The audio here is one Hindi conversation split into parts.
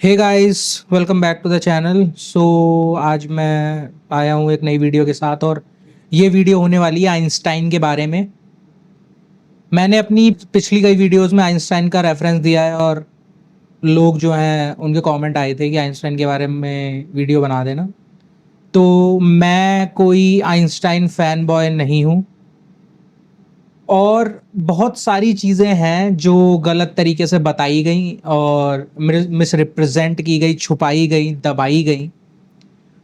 Hey guys, welcome back to the channel. आज मैं आया हूँ एक नई वीडियो के साथ और ये वीडियो होने वाली है आइंस्टाइन के बारे में। मैंने अपनी पिछली कई वीडियोस में आइंस्टाइन का रेफरेंस दिया है और लोग जो हैं उनके कमेंट आए थे कि आइंस्टाइन के बारे में वीडियो बना देना। तो मैं कोई आइंस्टाइन फैन बॉय नहीं हूँ और बहुत सारी चीज़ें हैं जो गलत तरीके से बताई गई और मिसरिप्रेजेंट की गई, छुपाई गई, दबाई गई।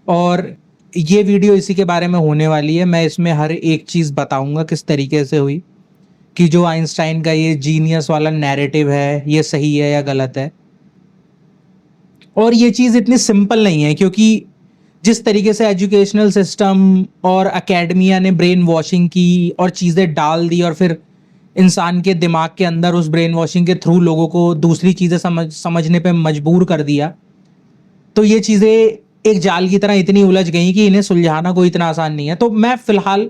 और ये वीडियो इसी के बारे में होने वाली है। मैं इसमें हर एक चीज़ बताऊंगा किस तरीके से हुई, कि जो आइंस्टाइन का ये जीनियस वाला नैरेटिव है ये सही है या गलत है। और ये चीज़ इतनी सिंपल नहीं है, क्योंकि जिस तरीके से एजुकेशनल सिस्टम और एकेडमिया ने ब्रेन वॉशिंग की और चीज़ें डाल दी और फिर इंसान के दिमाग के अंदर उस ब्रेन वॉशिंग के थ्रू लोगों को दूसरी चीज़ें समझने पे मजबूर कर दिया, तो ये चीज़ें एक जाल की तरह इतनी उलझ गई कि इन्हें सुलझाना कोई इतना आसान नहीं है। तो मैं फिलहाल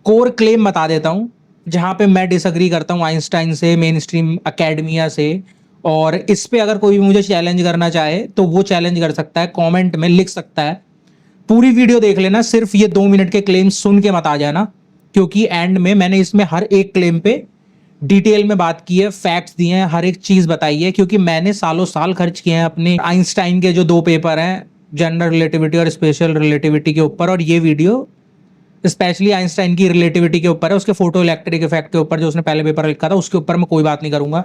कोर क्लेम बता देता हूँ जहाँ पे मैं डिसएग्री करता हूँ आइंस्टाइन से, मेन स्ट्रीम एकेडमिया से। और इस पे अगर कोई भी मुझे चैलेंज करना चाहे तो वो चैलेंज कर सकता है, कमेंट में लिख सकता है। पूरी वीडियो देख लेना, सिर्फ ये 2 मिनट के क्लेम सुन के मत आ जाना, क्योंकि एंड में मैंने इसमें हर एक क्लेम पे डिटेल में बात की है, फैक्ट्स दिए हैं, हर एक चीज बताई है। क्योंकि मैंने सालों साल खर्च किए हैं अपने आइंस्टाइन के जो 2 पेपर हैं, जनरल रिलेटिविटी और स्पेशल रिलेटिविटी के ऊपर। और ये वीडियो स्पेशली आइंस्टाइन की रिलेटिविटी के ऊपर है, उसके फोटो इलेक्ट्रिक इफेक्ट के ऊपर जो उसने पहले पेपर लिखा था उसके ऊपर मैं कोई बात नहीं करूंगा।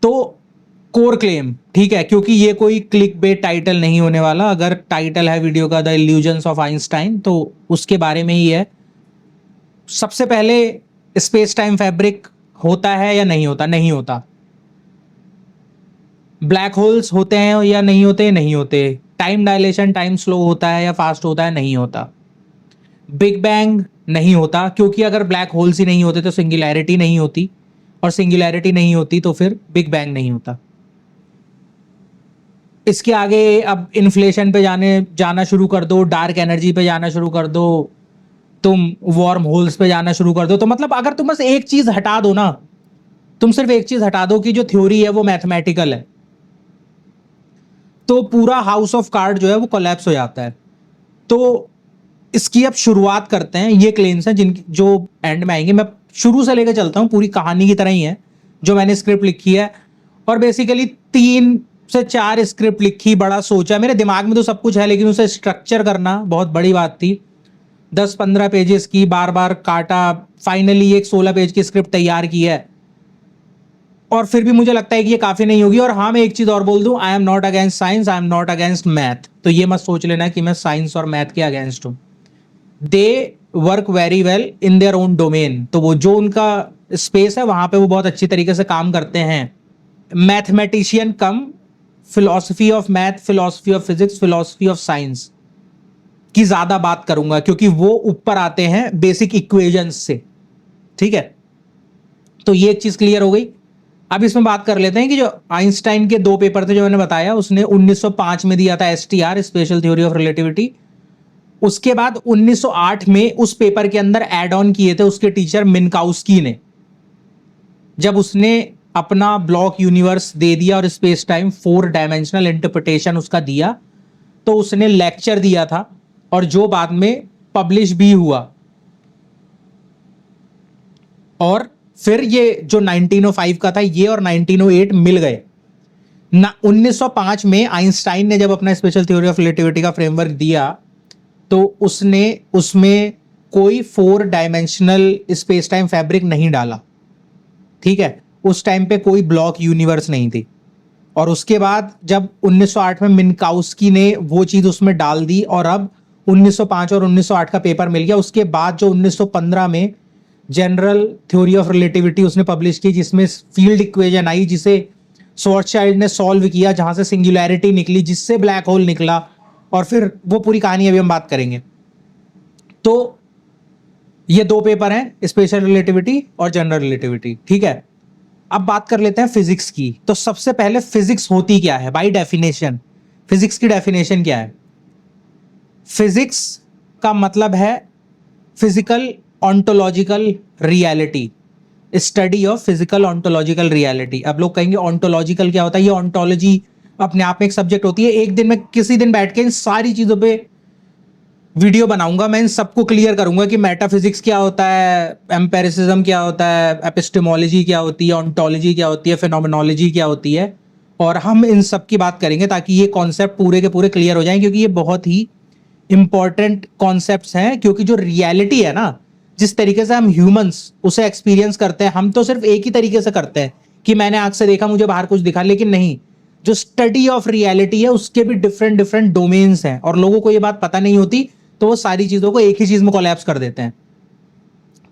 तो कोर क्लेम ठीक है, क्योंकि ये कोई क्लिक बेट टाइटल नहीं होने वाला। अगर टाइटल है वीडियो का द इल्यूजन्स ऑफ आइंस्टाइन, तो उसके बारे में ही है। सबसे पहले, स्पेस टाइम फैब्रिक होता है या नहीं होता? नहीं होता। ब्लैक होल्स होते हैं या नहीं होते? नहीं होते। टाइम डायलेशन, टाइम स्लो होता है या फास्ट होता है? नहीं होता। बिग बैंग नहीं होता, क्योंकि अगर ब्लैक होल्स ही नहीं होते तो सिंगुलैरिटी नहीं होती, और सिंगुलैरिटी नहीं होती तो फिर बिग बैंग नहीं होता। इसके आगे अब इन्फ्लेशन पे जाना शुरू कर दो, डार्क एनर्जी पे जाना शुरू कर दो, तुम वार्म होल्स पे जाना शुरू कर दो। तो मतलब अगर तुम बस एक चीज हटा दो ना, तुम सिर्फ एक चीज हटा दो कि जो थ्योरी है वो मैथमेटिकल है, तो पूरा हाउस ऑफ कार्ड जो है वो कोलैप्स हो जाता है। तो इसकी अब शुरुआत करते हैं। ये क्लेम्स हैं जिन जो एंड में आएंगे। मैं शुरू से लेकर चलता हूं, पूरी कहानी की तरह ही है जो मैंने स्क्रिप्ट लिखी है। और बेसिकली 3 से 4 स्क्रिप्ट लिखी, बड़ा सोचा। मेरे दिमाग में तो सब कुछ है, लेकिन उसे स्ट्रक्चर करना बहुत बड़ी बात थी। 10-15 पेजेस की, बार बार काटा, फाइनली एक 16 पेज की स्क्रिप्ट तैयार की है। और फिर भी मुझे लगता है कि ये काफी नहीं होगी। और हाँ, मैं एक चीज और बोल दूं, I am not against science, I am not against math. तो ये मत सोच लेना कि मैं साइंस और मैथ के अगेंस्ट हूं। They work very well in their own domain. तो वो जो उनका स्पेस है वहां पे वो बहुत अच्छी तरीके से काम करते हैं। Mathematician come philosophy of math, philosophy of physics, philosophy of science की ज्यादा बात करूंगा, क्योंकि वो ऊपर आते हैं बेसिक इक्वेशंस से। ठीक है, तो ये एक चीज क्लियर हो गई। अब इसमें बात कर लेते हैं कि जो आइंस्टाइन के 2 पेपर थे जो मैंने बताया, उसने 1905 में दिया था STR, special theory of relativity. उसके बाद 1908 में उस पेपर के अंदर एड ऑन किए थे उसके टीचर मिन्काउस्की ने, जब उसने अपना ब्लॉक यूनिवर्स दे दिया और स्पेस टाइम 4 डायमेंशनल इंटरप्रिटेशन उसका दिया। तो उसने लेक्चर दिया था और जो बाद में पब्लिश भी हुआ। और फिर ये जो 1905 का था ये और 1908 मिल गए ना। 1905 में आइंस्टाइन ने जब अपना स्पेशल थ्योरी ऑफ रिलेटिविटी का फ्रेमवर्क दिया, तो उसने उसमें कोई 4 डायमेंशनल स्पेस टाइम फैब्रिक नहीं डाला। ठीक है, उस टाइम पे कोई ब्लॉक यूनिवर्स नहीं थी। और उसके बाद जब 1908 में मिन्काउस्की ने वो चीज उसमें डाल दी, और अब 1905 और 1908 का पेपर मिल गया। उसके बाद जो 1915 में जनरल थ्योरी ऑफ रिलेटिविटी उसने पब्लिश की, जिसमें फील्ड इक्वेशन आई, जिसे शॉर्टचाइल्ड ने सॉल्व किया, जहां से सिंगुलैरिटी निकली, जिससे ब्लैक होल निकला, और फिर वो पूरी कहानी अभी हम बात करेंगे। तो ये 2 पेपर हैं, स्पेशल रिलेटिविटी और जनरल रिलेटिविटी। ठीक है, अब बात कर लेते हैं फिजिक्स की। तो सबसे पहले फिजिक्स होती क्या है बाय डेफिनेशन? फिजिक्स की डेफिनेशन क्या है? फिजिक्स का मतलब है physical ontological reality. Study of physical ontological reality. अब लोग कहेंगे ऑन्टोलॉजिकल क्या होता है? ये ऑन्टोलॉजी अपने आप में एक सब्जेक्ट होती है। एक दिन में किसी दिन बैठ के इन सारी चीजों पे वीडियो बनाऊंगा, मैं इन सबको क्लियर करूंगा कि मेटाफिजिक्स क्या होता है, एम्पेरिसिज्म क्या होता है, एपिस्टेमोलॉजी क्या होती है, ऑन्टोलॉजी क्या होती है, फिनोमेनोलॉजी क्या होती है, और हम इन सब की बात करेंगे ताकि ये कॉन्सेप्ट पूरे के पूरे क्लियर हो जाएं, क्योंकि ये बहुत ही इंपॉर्टेंट कॉन्सेप्ट्स हैं। क्योंकि जो रियलिटी है ना, जिस तरीके से हम ह्यूमंस उसे एक्सपीरियंस करते हैं, हम तो सिर्फ एक ही तरीके से करते हैं कि मैंने आंख से देखा, मुझे बाहर कुछ दिखा, लेकिन नहीं, जो स्टडी ऑफ रियलिटी है उसके भी डिफरेंट डिफरेंट डोमेन्स हैं, और लोगों को ये बात पता नहीं होती, तो वो सारी चीजों को एक ही चीज में कोलैप्स कर देते हैं।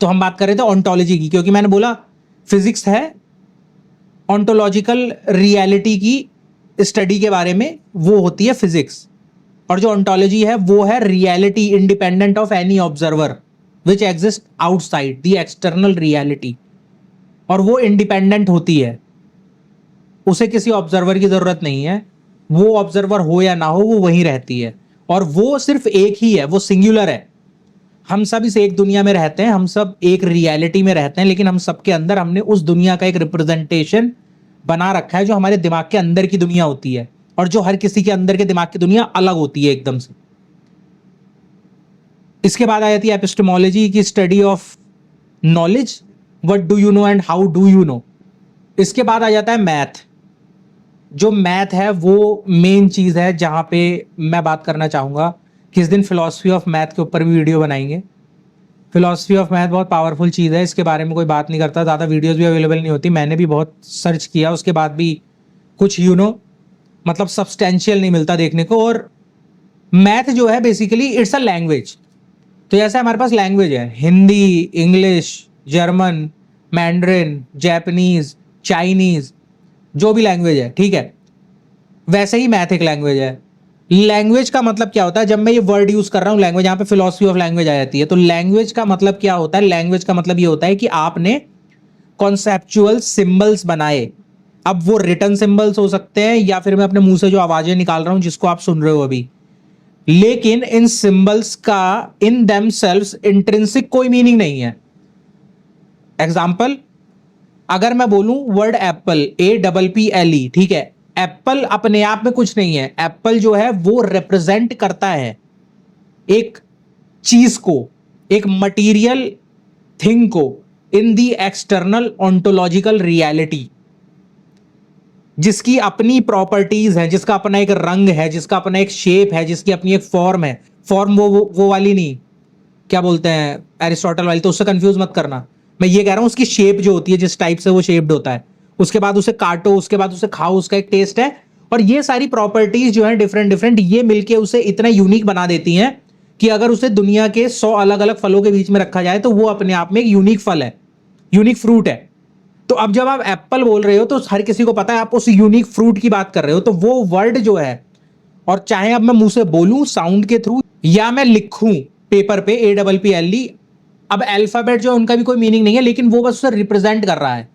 तो हम बात कर रहे थे ऑन्टोलॉजी की, क्योंकि मैंने बोला फिजिक्स है ऑन्टोलॉजिकल रियलिटी की स्टडी के बारे में, वो होती है फिजिक्स। और जो ऑन्टोलॉजी है वो है reality independent of any observer which exist outside the external reality, और वो इंडिपेंडेंट होती है, उसे किसी ऑब्जर्वर की जरूरत नहीं है, वो ऑब्जर्वर हो या ना हो वो वहीं रहती है, और वो सिर्फ एक ही है, वो सिंगुलर है। हम सब इस एक दुनिया में रहते हैं, हम सब एक रियलिटी में रहते हैं, लेकिन हम सबके अंदर हमने उस दुनिया का एक रिप्रेजेंटेशन बना रखा है जो हमारे दिमाग के अंदर की दुनिया होती है, और जो हर किसी के अंदर के दिमाग की दुनिया अलग होती है एकदम से। इसके बाद आ जाती है एपिस्टेमोलॉजी की study of knowledge, what do you know and how do you know. इसके बाद आ जाता है मैथ। जो मैथ है वो मेन चीज है जहां पे मैं बात करना चाहूंगा। किस दिन फिलॉसफी ऑफ मैथ के ऊपर भी वीडियो बनाएंगे। फिलॉसफी ऑफ मैथ बहुत पावरफुल चीज़ है, इसके बारे में कोई बात नहीं करता, ज़्यादा वीडियोस भी अवेलेबल नहीं होती, मैंने भी बहुत सर्च किया, उसके बाद भी कुछ मतलब सब्सटेंशियल नहीं मिलता देखने को। और मैथ जो है बेसिकली इट्स अ लैंग्वेज। तो जैसे हमारे पास लैंग्वेज है Hindi, English, German, mandarin, Japanese, Chinese, जो भी लैंग्वेज है, ठीक है, वैसे ही मैथ एक लैंग्वेज है। लैंग्वेज का मतलब क्या होता है? जब मैं ये वर्ड यूज कर रहा हूं लैंग्वेज, यहां पे फिलॉसफी ऑफ लैंग्वेज आ जाती है, तो लैंग्वेज का मतलब क्या होता है? लैंग्वेज का मतलब ये होता है कि आपने कॉन्सेप्चुअल सिंबल्स बनाए। अब वो रिटन सिंबल्स हो सकते हैं, या फिर मैं अपने मुंह से जो आवाजें निकाल रहा हूं जिसको आप सुन रहे हो अभी, लेकिन इन सिंबल्स का इन देमसेल्व्स इंट्रिंसिक कोई मीनिंग नहीं है। एग्जाम्पल, अगर मैं बोलूं वर्ड एप्पल, APPLE, ठीक है, एप्पल अपने आप में कुछ नहीं है, एप्पल जो है वो रिप्रेजेंट करता है एक चीज को, एक मटीरियल थिंग को, इन दी एक्सटर्नल ऑन्टोलॉजिकल रियलिटी, जिसकी अपनी प्रॉपर्टीज है, जिसका अपना एक रंग है, जिसका अपना एक शेप है, जिसकी अपनी एक फॉर्म है। फॉर्म वो वाली नहीं, क्या बोलते हैं, एरिस्टोटल वाली, तो उससे कंफ्यूज मत करना। मैं ये कह रहा हूं उसकी शेप जो होती है, जिस टाइप से वो शेप्ड होता है, उसके बाद उसे काटो, उसके बाद उसे खाओ, उसका एक टेस्ट है। और ये सारी प्रॉपर्टीज जो है डिफरेंट डिफरेंट, ये मिलके उसे इतना यूनिक बना देती हैं कि अगर उसे दुनिया के 100 अलग अलग फलों के बीच में रखा जाए तो वो अपने आप में एक यूनिक फल है, यूनिक फ्रूट है। तो अब जब आप एप्पल बोल रहे हो तो हर किसी को पता है आप उस यूनिक फ्रूट की बात कर रहे हो। तो वो वर्ड जो है, और चाहे अब मैं मुंह से बोलूं साउंड के थ्रू, या मैं लिखूं पेपर पे APPLE, अब अल्फाबेट जो है उनका भी कोई मीनिंग नहीं है, लेकिन वो बस उसे रिप्रेजेंट कर रहा है।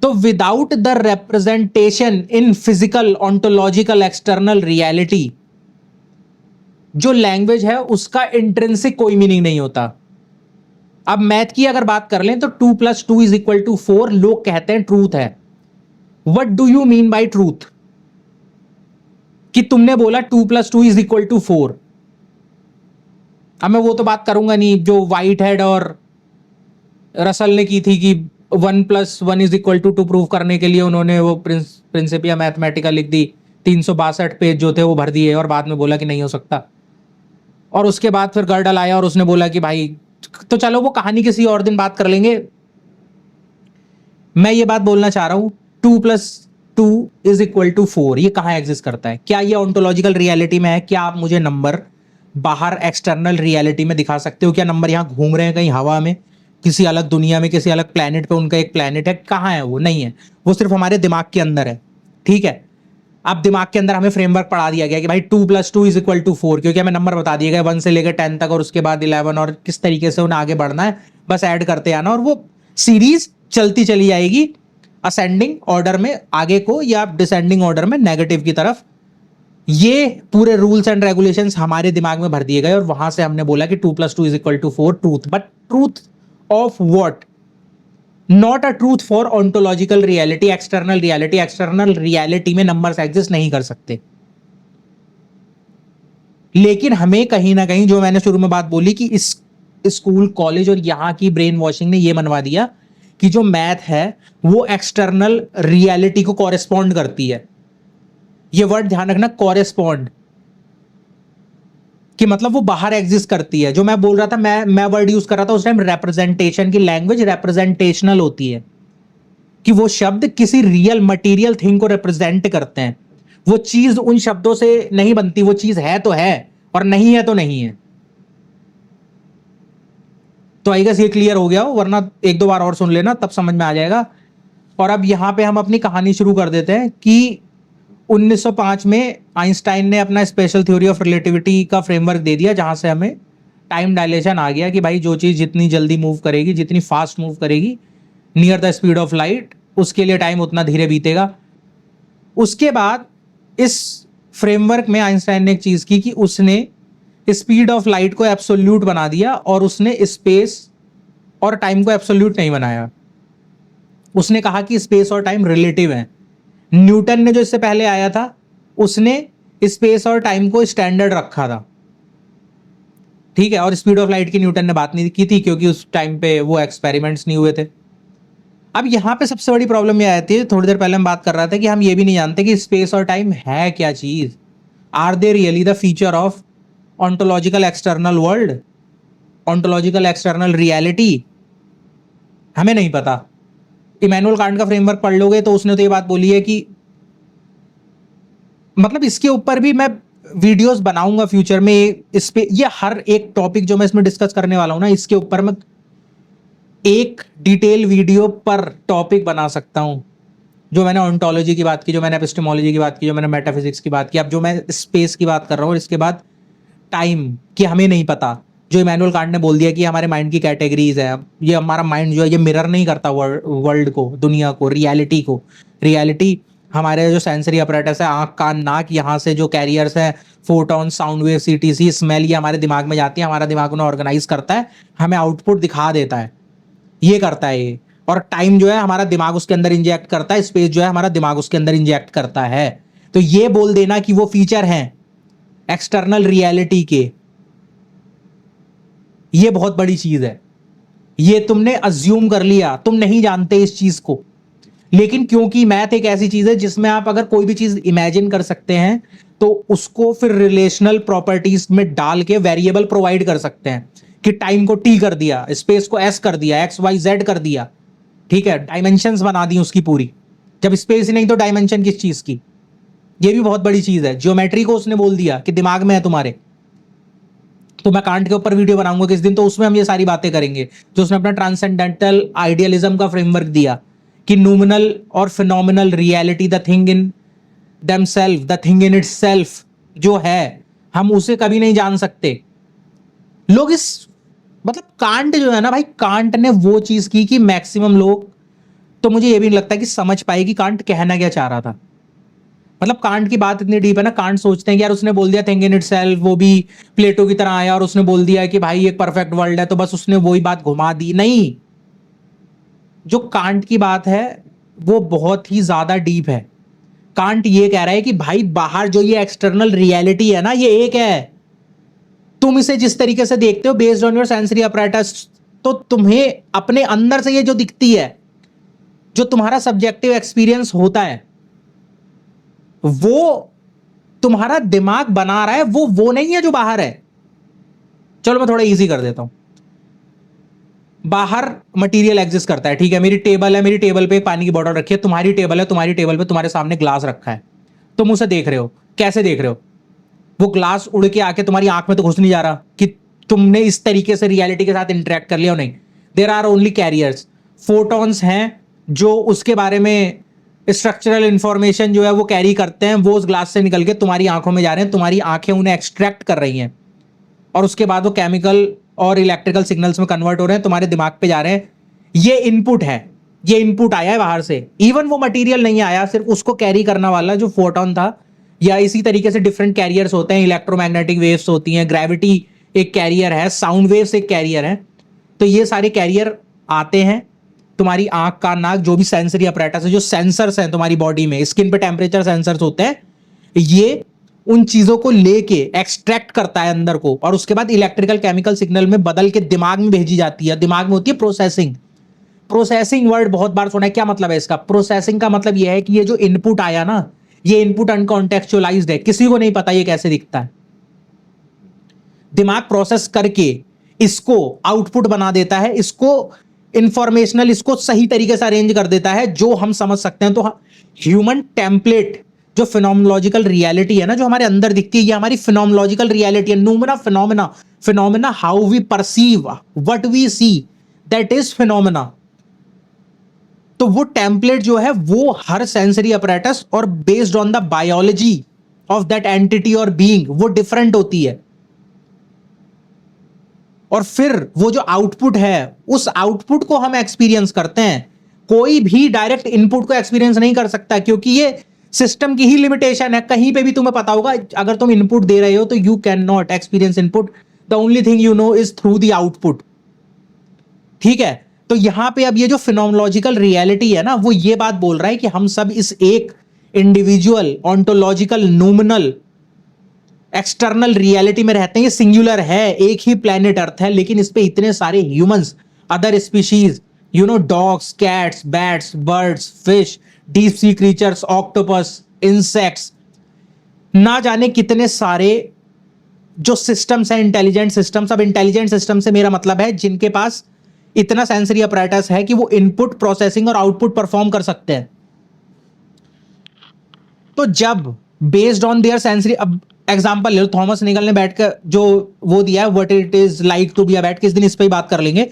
तो without the representation in physical ontological external reality, जो लैंग्वेज है उसका इंट्रिंसिक कोई मीनिंग नहीं होता। अब मैथ की अगर बात कर लें तो 2 + 2 = 4 लोग कहते हैं ट्रूथ है। What do you mean by truth? कि तुमने बोला 2 + 2 = 4। अब मैं वो तो बात करूंगा नहीं जो व्हाइट हेड और रसल ने की थी कि 1 + 1 = 2 प्रूव करने के लिए उन्होंने वो प्रिंसिपिया मैथमेटिका लिख दी, 362 पेज जो थे वो भर दिए, और बाद में बोला कि नहीं हो सकता। और उसके बाद फिर गर्डल आया और उसने बोला कि भाई, तो चलो वो कहानी किसी और दिन बात कर लेंगे। मैं ये बात बोलना चाह रहा हूं, 2 + 2 = 4 ये कहां एग्जिस्ट करता है? क्या ये ऑन्टोलॉजिकल रियलिटी में है? क्या आप मुझे नंबर बाहर एक्सटर्नल रियलिटी में दिखा सकते हो? क्या नंबर यहां घूम रहे हैं कहीं हवा में, किसी अलग दुनिया में, किसी अलग प्लेनेट पे उनका एक प्लेनेट है? कहां है वो? नहीं है, वो सिर्फ हमारे दिमाग के अंदर है, ठीक है। अब दिमाग के अंदर हमें फ्रेमवर्क पढ़ा दिया गया कि भाई 2 + 2 = 4, क्योंकि हमें नंबर बता दिए गए 1 से लेकर 10 तक, और उसके बाद 11, और किस तरीके से उन्हें आगे बढ़ना है, बस ऐड करते आना, और वो सीरीज चलती चली जाएगी असेंडिंग ऑर्डर में आगे को, या डिसेंडिंग ऑर्डर में नेगेटिव की तरफ। ये पूरे रूल्स एंड रेगुलेशंस हमारे दिमाग में भर दिए गए, और वहां से हमने बोला कि 2 + 2 = 4 truth. But truth of what? Not a truth for ontological reality, external reality. External reality में नंबर्स एग्जिस्ट नहीं कर सकते। लेकिन हमें कहीं ना कहीं, जो मैंने शुरू में बात बोली कि इस स्कूल कॉलेज और यहां की ब्रेन वॉशिंग ने यह मनवा दिया कि जो मैथ है वो एक्सटर्नल रियलिटी को कॉरेस्पॉन्ड करती है। ये वर्ड ध्यान रखना, कॉरेस्पॉन्ड, कि मतलब वो बाहर एग्जिस्ट करती है। जो मैं बोल रहा था, मैं वर्ड यूज कर रहा था उस टाइम रिप्रेजेंटेशन की। लैंग्वेज रिप्रेजेंटेशनल होती है कि वो शब्द किसी रियल मटेरियल थिंग को रिप्रेजेंट करते हैं। वो चीज उन शब्दों से नहीं बनती, वो चीज है तो है और नहीं है तो नहीं है। तो आई गेस ये क्लियर हो गया हो, वरना एक दो बार और सुन लेना तब समझ में आ जाएगा। और अब यहां पे हम अपनी कहानी शुरू कर देते हैं कि 1905 में आइंस्टाइन ने अपना स्पेशल थ्योरी ऑफ रिलेटिविटी का फ्रेमवर्क दे दिया, जहां से हमें टाइम डायलेशन आ गया कि भाई जो चीज जितनी जल्दी मूव करेगी, जितनी फास्ट मूव करेगी near the speed of light, उसके लिए टाइम उतना धीरे बीतेगा। उसके बाद इस फ्रेमवर्क में आइंस्टाइन ने एक चीज की कि उसने स्पीड ऑफ लाइट को एब्सोल्यूट बना दिया और उसने स्पेस और टाइम को एब्सोल्यूट नहीं बनाया। उसने कहा कि स्पेस और टाइम रिलेटिव है। न्यूटन ने, जो इससे पहले आया था, उसने स्पेस और टाइम को स्टैंडर्ड रखा था, ठीक है। और स्पीड ऑफ लाइट की न्यूटन ने बात नहीं की थी क्योंकि उस टाइम पे वो एक्सपेरिमेंट्स नहीं हुए थे। अब यहां पे सबसे बड़ी प्रॉब्लम ये आती है, थोड़ी देर पहले हम बात कर रहा था कि हम ये भी नहीं जानते कि स्पेस और टाइम है क्या चीज। Are they really the feature of ontological external world, ontological external reality? हमें नहीं पता। इमैनुअल कांट का फ्रेमवर्क पढ़ लोगे तो उसने तो ये बात बोली है कि, मतलब इसके ऊपर भी मैं वीडियोस बनाऊंगा फ्यूचर में। इस पे ये हर एक टॉपिक जो मैं इसमें डिस्कस करने वाला हूं ना, इसके ऊपर मैं एक डिटेल वीडियो पर टॉपिक बना सकता हूं। जो मैंने ऑन्टोलॉजी की बात की, जो मैंने एपिस्टेमोलॉजी की बात की, जो मैंने मेटाफिजिक्स की बात की, अब जो मैं स्पेस की बात कर रहा हूं, और इसके बाद टाइम की हमें नहीं पता। जो इमैनुअल कांट ने बोल दिया कि हमारे माइंड की कैटेगरीज है। ये हमारा माइंड जो है ये मिरर नहीं करता वर्ल्ड को, दुनिया को, रियलिटी को। रियलिटी हमारे जो सेंसरी अपरेटस है, आंख कान नाक, यहाँ से जो कैरियर्स है, photon, sound wave, CTC, smell, ये हमारे दिमाग में जाती है। हमारा दिमाग उन्हें ऑर्गेनाइज करता है, हमें आउटपुट दिखा देता है, ये करता है ये। और टाइम जो है हमारा दिमाग उसके अंदर इंजेक्ट करता है, स्पेस जो है हमारा दिमाग उसके अंदर इंजेक्ट करता है। तो ये बोल देना कि वो फीचर हैं एक्सटर्नल रियलिटी के, ये बहुत बड़ी चीज है। ये तुमने अज्यूम कर लिया, तुम नहीं जानते इस चीज को। लेकिन क्योंकि मैथ एक ऐसी चीज है जिसमें आप अगर कोई भी चीज इमेजिन कर सकते हैं तो उसको फिर रिलेशनल प्रॉपर्टीज में डाल के वेरिएबल प्रोवाइड कर सकते हैं कि टाइम को टी कर दिया, स्पेस को एस कर दिया, एक्स वाई जेड कर दिया, ठीक है, डायमेंशंस बना दी उसकी पूरी। जब स्पेस ही नहीं तो डायमेंशन किस चीज की? ये भी बहुत बड़ी चीज है। ज्योमेट्री को उसने बोल दिया कि दिमाग में है तुम्हारे। तो मैं कांट के ऊपर वीडियो बनाऊंगा किस दिन, तो उसमें हम ये सारी बातें करेंगे। जो उसने अपना ट्रांसेंडेंटल आइडियलिज्म का फ्रेमवर्क दिया कि नूमिनल और phenomenal reality, the thing in themselves, the thing in itself जो है, हम उसे कभी नहीं जान सकते। लोग इस, मतलब कांट जो है ना भाई, कांट ने वो चीज की कि मैक्सिमम लोग, तो मुझे ये भी नहीं लगता कि समझ पाए कि कांट कहना क्या चाह रहा था। मतलब कांट की बात इतनी डीप है ना, कांट सोचते हैं कि यार उसने बोल दिया थिंग इन इटसेल्फ, वो भी प्लेटो की तरह आया और उसने बोल दिया कि भाई एक परफेक्ट वर्ल्ड है, तो बस उसने वही बात घुमा दी। नहीं, जो कांट की बात है वो बहुत ही ज्यादा डीप है। कांट ये कह रहा है कि भाई बाहर जो ये एक्सटर्नल रियलिटी है ना, ये एक है। तुम इसे जिस तरीके से देखते हो based on your sensory apparatus, तो तुम्हें अपने अंदर से ये जो दिखती है, जो तुम्हारा सब्जेक्टिव एक्सपीरियंस होता है, वो तुम्हारा दिमाग बना रहा है, वो नहीं है जो बाहर है। चलो मैं थोड़ा इजी कर देता हूं। बाहर मटेरियल एग्जिस्ट करता है, ठीक है, मेरी टेबल है, मेरी टेबल पे एक पानी की बोतल रखी है, तुम्हारी टेबल है, तुम्हारी टेबल पे तुम्हारे सामने ग्लास रखा है, तुम उसे देख रहे हो। कैसे देख रहे हो? वो ग्लास उड़ के आके तुम्हारी आंख में तो घुस नहीं जा रहा कि तुमने इस तरीके से रियलिटी के साथ इंटरेक्ट कर लिया, नहीं। There are only carriers, photons हैं जो उसके बारे में स्ट्रक्चरल इंफॉर्मेशन जो है वो कैरी करते हैं, वो उस ग्लास से निकल के तुम्हारी आंखों में जा रहे हैं, तुम्हारी आंखें उन्हें एक्सट्रैक्ट कर रही हैं, और उसके बाद वो केमिकल और इलेक्ट्रिकल सिग्नल्स में कन्वर्ट हो रहे हैं, तुम्हारे दिमाग पे जा रहे हैं। ये इनपुट है, ये इनपुट आया है बाहर से। इवन वो मटेरियल नहीं आया, सिर्फ उसको कैरी करने वाला जो फोटोन था, या इसी तरीके से डिफरेंट कैरियर्स होते हैं, इलेक्ट्रोमैग्नेटिक वेव्स होती हैं, ग्रेविटी एक कैरियर है, साउंड वेव्स एक कैरियर है। तो ये सारे कैरियर आते हैं, तुम्हारी आंख, कान, नाक, जो भी सेंसरी अपरेटस है, जो सेंसर्स हैं तुम्हारी बॉडी में, स्किन पे टेम्परेचर सेंसर्स होते हैं, ये उन चीजों को लेके एक्सट्रैक्ट करता है अंदर को, और उसके बाद इलेक्ट्रिकल केमिकल सिग्नल में बदल के दिमाग में भेजी जाती है। दिमाग में होती है प्रोसेसिंग। प्रोसेसिंग वर्ड बहुत बार सुना है, क्या मतलब है इसका? प्रोसेसिंग का मतलब यह है कि ये जो इनपुट आया ना, ये इनपुट अनकॉन्टेक्चुअलाइज्ड है, किसी को नहीं पता ये कैसे दिखता है। दिमाग प्रोसेस करके इसको आउटपुट बना देता है, इसको इंफॉर्मेशनल, इसको सही तरीके से अरेंज कर देता है जो हम समझ सकते हैं। तो ह्यूमन टेम्पलेट, जो फिनोमिनोलॉजिकल रियलिटी है ना, जो हमारे अंदर दिखती है, ये हमारी फिनोमिनोलॉजिकल रियलिटी है। Noumena, phenomena, phenomena, how we perceive what we see, that is phenomena. तो वो टेम्पलेट जो है वो हर सेंसरी अपरेटस और based on the biology of that entity और बीइंग वो डिफरेंट होती है। और फिर वो जो आउटपुट है, उस आउटपुट को हम एक्सपीरियंस करते हैं। कोई भी डायरेक्ट इनपुट को एक्सपीरियंस नहीं कर सकता, क्योंकि ये सिस्टम की ही लिमिटेशन है। कहीं पे भी तुम्हें पता होगा, अगर तुम इनपुट दे रहे हो तो you can not experience input, the only thing you know is through the output. ठीक है, तो यहां पे अब ये जो फिनोमिनोलॉजिकल रियलिटी है ना, वो ये बात बोल रहा है कि हम सब इस एक इंडिविजुअल ऑन्टोलॉजिकल नूमिनल एक्सटर्नल रियलिटी में रहते हैं। ये सिंगुलर है, एक ही प्लेनेट अर्थ है, लेकिन इस पे इतने सारे humans, other species, you know, dogs, cats, bats, birds, fish, deep sea creatures, octopus, insects, ना जाने कितने सारे जो सिस्टम्स हैं, इंटेलिजेंट सिस्टम्स। अब इंटेलिजेंट सिस्टम से मेरा मतलब है जिनके पास इतना सेंसरी अपरेटस है कि वो इनपुट, प्रोसेसिंग और आउटपुट परफॉर्म कर सकते हैं। तो जब बेस्ड ऑन देयर सेंसरी, अब एग्जांपल ले लो, थॉमस निगल ने बैठकर जो वो दिया है, what it is like to be a bat, किस दिन इस पे ही बात कर लेंगे।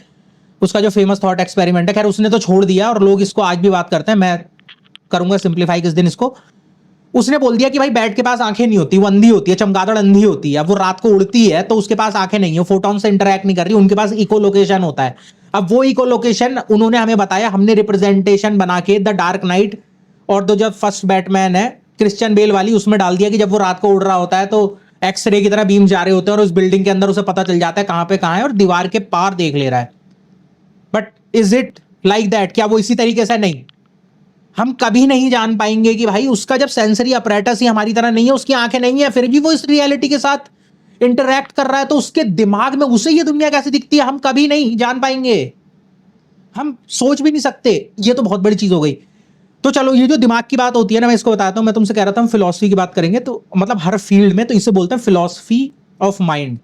उसका जो फेमस थॉट एक्सपेरिमेंट है, खैर उसने तो छोड़ दिया और लोग इसको आज भी बात करते हैं, मैं करूंगा सिंप्लीफाई किस दिन इसको। उसने बोल दिया कि भाई बैट के पास आंखें नहीं होती, वो अंधी होती है, चमगादड़ अंधी होती है। अब वो रात को उड़ती है तो उसके पास आंखें नहीं है, फोटोन से इंटरैक्ट नहीं कर रही, उनके पास इको लोकेशन होता है। अब वो इको लोकेशन उन्होंने हमें बताया, हमने रिप्रेजेंटेशन बना के द डार्क नाइट और जो जब फर्स्ट बैटमैन है क्रिश्चियन बेल वाली, उसमें डाल दिया कि जब वो रात को उड़ रहा होता है तो एक्सरे की तरह बीम जा रहे होते हैं और उस बिल्डिंग के अंदर उसे पता चल जाता है कहां पे कहां है, और दीवार के पार देख ले रहा है। But is it like that? क्या वो इसी तरीके से? नहीं। हम कभी नहीं जान पाएंगे कि भाई उसका जब सेंसरी अपरेटस ही हमारी तरह नहीं है, उसकी आंखें नहीं है, फिर भी वो इस रियलिटी के साथ इंटरैक्ट कर रहा है, तो उसके दिमाग में उसे ये दुनिया कैसे दिखती है, हम कभी नहीं जान पाएंगे। हम सोच भी नहीं सकते। ये तो बहुत बड़ी चीज हो गई। तो चलो, ये जो दिमाग की बात होती है ना, मैं इसको बताता हूं। मैं तुमसे कह रहा था हम फिलॉसफी की बात करेंगे, तो मतलब हर फील्ड में तो इसे बोलते हैं फिलॉसफी ऑफ माइंड।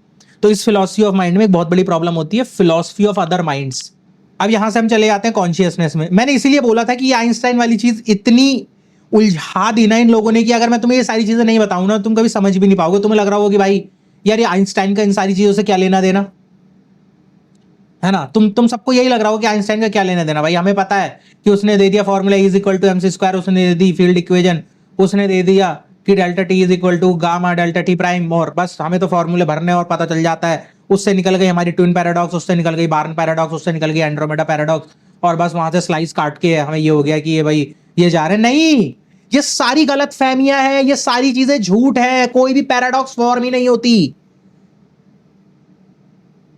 तो इस फिलॉसफी ऑफ माइंड में एक बहुत बड़ी प्रॉब्लम होती है, फिलॉसफी ऑफ अदर माइंड्स। अब यहां से हम चले जाते हैं कॉन्शियसनेस में। मैंने इसीलिए बोला था कि ये आइंस्टाइन वाली चीज इतनी उलझा दी ना इन लोगों ने कि अगर मैं तुम्हें ये सारी चीजें नहीं बताऊं ना, तुम कभी समझ भी नहीं पाओगे। तुम्हें लग रहा होगा कि भाई यार ये आइंस्टाइन का इन सारी चीजों से क्या लेना देना है ना। तुम सबको यही लग रहा होगा कि आइंस्टाइन का क्या लेना देना। भाई हमें पता है कि उसने दे दिया formula is equal to MC square, उसने दे दी फील्ड इक्वेशन, उसने दे दिया कि delta T is equal to gamma delta T prime, और बस हमें तो फॉर्मूले भरने और पता चल जाता है। उससे निकल गई हमारी ट्विन पैराडॉक्स, उससे निकल गई बार्न पैराडॉक्स, उससे निकल गई एंड्रोमेडा पैराडॉक्स, और बस वहां से स्लाइस काट के हमें ये हो गया कि ये भाई ये जा रहे। नहीं, ये सारी गलत फहमियां हैं, ये सारी चीजें झूठ है। कोई भी पैराडॉक्स फॉर्म ही नहीं होती।